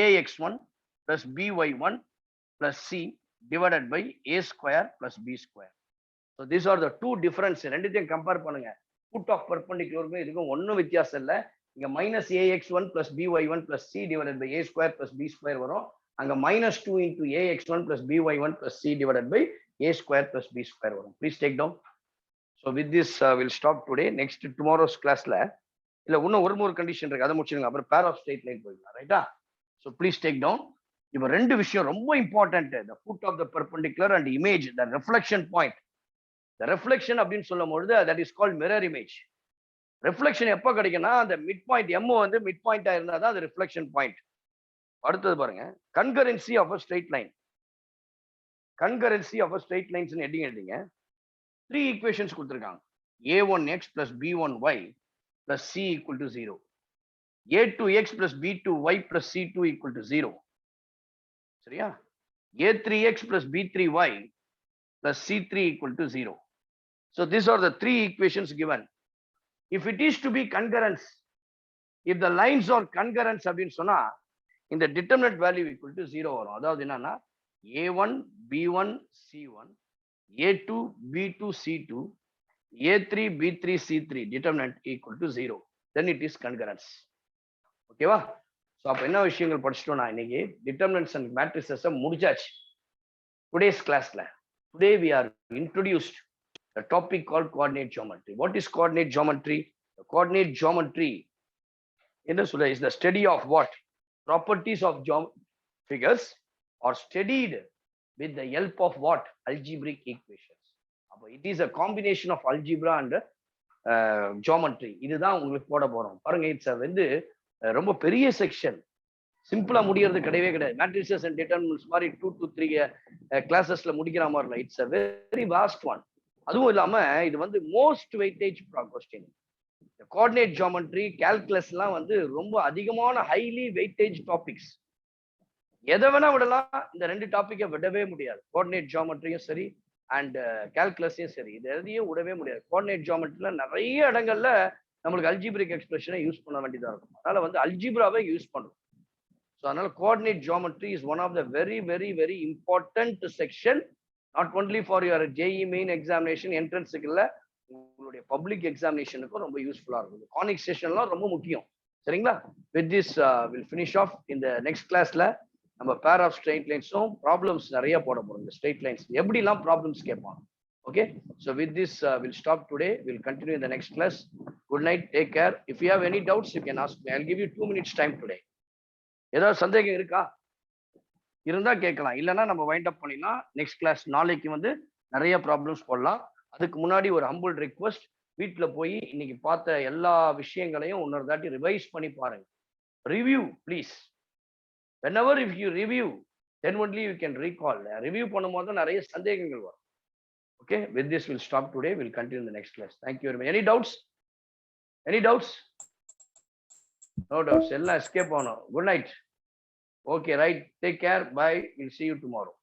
ax1 plus by1 plus c divided by a square plus b square. So these are the two differences. ரெண்டுத்தையும் compare பண்ணுங்க. Foot of perpendicular இதுக்கும் ஒன்றும் வித்தியாசம் இல்லை. இங்க minus ax1 plus by1 plus c divided by a square plus b square வரும். அங்க minus 2 into ax1 plus by1 plus c divided by a square plus b square வரும். Please take down. So with this we'll stop today. Next tomorrow's classல இல்ல இன்னும் ஒரு condition இருக்கு, அதை முடிச்சிருங்க. அப்புறம் pair of straight line போயிடலாம். ரைட்டா? So please take down. இப்போ ரெண்டு விஷயம் ரொம்ப important. the foot of the perpendicular and image, the reflection point. The reflection அப்படின்னு சொல்லும் பொழுது that is called mirror image. reflection எப்போ கிடைக்கும்னா அந்த மிட் பாயிண்ட் m வந்து மிட் பாயிண்டா இருந்தா தான் அது ரிஃப்ளெக்ஷன் பாயிண்ட். அடுத்தது பாருங்க, concurrency of a straight line. Concurrency of a straight lines னு ஹெட்டிங் எடுத்தீங்க. 3 ஈக்குவேஷன்ஸ் கொடுத்திருக்காங்க. a1x plus b1y plus c equal to 0. a2x plus b2y plus c2 equal to 0. சரியா? a3x plus b3y plus c3 equal to 0. So these are the 3 equations given. If it is to be concurrence, if the lines are concurrence அப்படின்னு சொன்னா இந்த determinant value equal to 0 வரும். அதாவது என்னன்னா a1 b1 c1 a2 b2 c2 a3 b3 c3 determinant equal to 0. Then it is concurrence. ஓகேவா? So அப்போ என்ன விஷயங்கள் படிச்சிட்டோம் நான் இன்னைக்கு? டிட்டர்மினன்ட்ஸ் அண்ட் மேட்ரிசஸ் முடிச்சாச்சு டுடேஸ் கிளாஸ்ல. Today we are introduced a topic called coordinate geometry. What is coordinate geometry? The coordinate geometry is the study of what? Properties of figures are studied with the help of what? Algebraic equations. It is a combination of algebra and geometry. இதுதான் உங்களுக்கு போட போறோம். பாருங்க, it's வந்து ரொம்ப பெரிய section. சிம்பிளா முடியறது கிடையவே கிடையாது. மேட்ரிசஸ் அண்ட் டிட்டர்மினன்ட்ஸ் மாதிரி 2 to 3 கிளாஸஸ்ல முடிக்கிற மாதிரி இல்லை. It's a very vast one. அதுவும் இல்லாம இது வந்து most weightage question. Coordinate geometry, calculus எல்லாம் வந்து ரொம்ப அதிகமான ஹைலி வெயிட்டேஜ் டாபிக்ஸ். எதை வேணா விடலாம், இந்த 2 டாபிக்கை விடவே முடியாது. கோஆர்டினேட் ஜியோமெட்ரியும் சரி அண்ட் கால்குலஸையும் சரி, இது எதையும் விடவே முடியாது. கோஆர்டினேட் ஜியோமெட்ரில நிறைய இடங்கள்ல நம்மளுக்கு அல்ஜிபிரிக் எக்ஸ்பிரஷனை யூஸ் பண்ண வேண்டியதா இருக்கும். அதனால வந்து அல்ஜிப்ராவை யூஸ் பண்றோம். ஸோ அதனால coordinate geometry is one of the very very very important section. Not only for your JEE main examination, என்ட்ரன்ஸுக்கு இல்லை, உங்களுடைய பப்ளிக் எக்ஸாமினேஷனுக்கும் ரொம்ப யூஸ்ஃபுல்லா இருக்கும். கானிக் செஷன்லாம் ரொம்ப முக்கியம். சரிங்களா? With this will finish off. இந்த நெக்ஸ்ட் கிளாஸ்ல நம்ம பேர் ஆஃப் ஸ்ட்ரெயிட் லைன்ஸும் ப்ராப்ளம்ஸ் நிறைய போட போறோம். இந்த ஸ்ட்ரெயிட் லைன்ஸ் எப்படிலாம் ப்ராப்ளம்ஸ் கேட்பாங்க. Okay, so with this we'll stop today. We'll continue in the next class. Good night, take care. If you have any doubts you can ask me. I'll give you 2 minutes time today. ஏதாவது சந்தேகம் இருக்கா? இருந்தா கேட்கலாம், இல்லைன்னா நம்ம wind up பண்ணிடலாம். Next class நாளைக்கு வந்து நிறைய ப்ராப்ளம்ஸ் போடலாம். அதுக்கு முன்னாடி ஒரு ஹம்பிள் ரிக்வெஸ்ட், வீட்டில் போய் இன்னைக்கு பார்த்த எல்லா விஷயங்களையும் இன்னொரு தாட்டி ரிவைஸ் பண்ணி பாருங்க. Review please. whenever if you review then only you can recall. Review பண்ணும்போது தான் நிறைய சந்தேகங்கள் வரும். Okay, with this we'll stop today. We'll continue in the next class. Thank you very much. Any doubts? Any doubts? No doubts. Ella escape on. Good night. Okay, right. Take care. Bye. We'll see you tomorrow.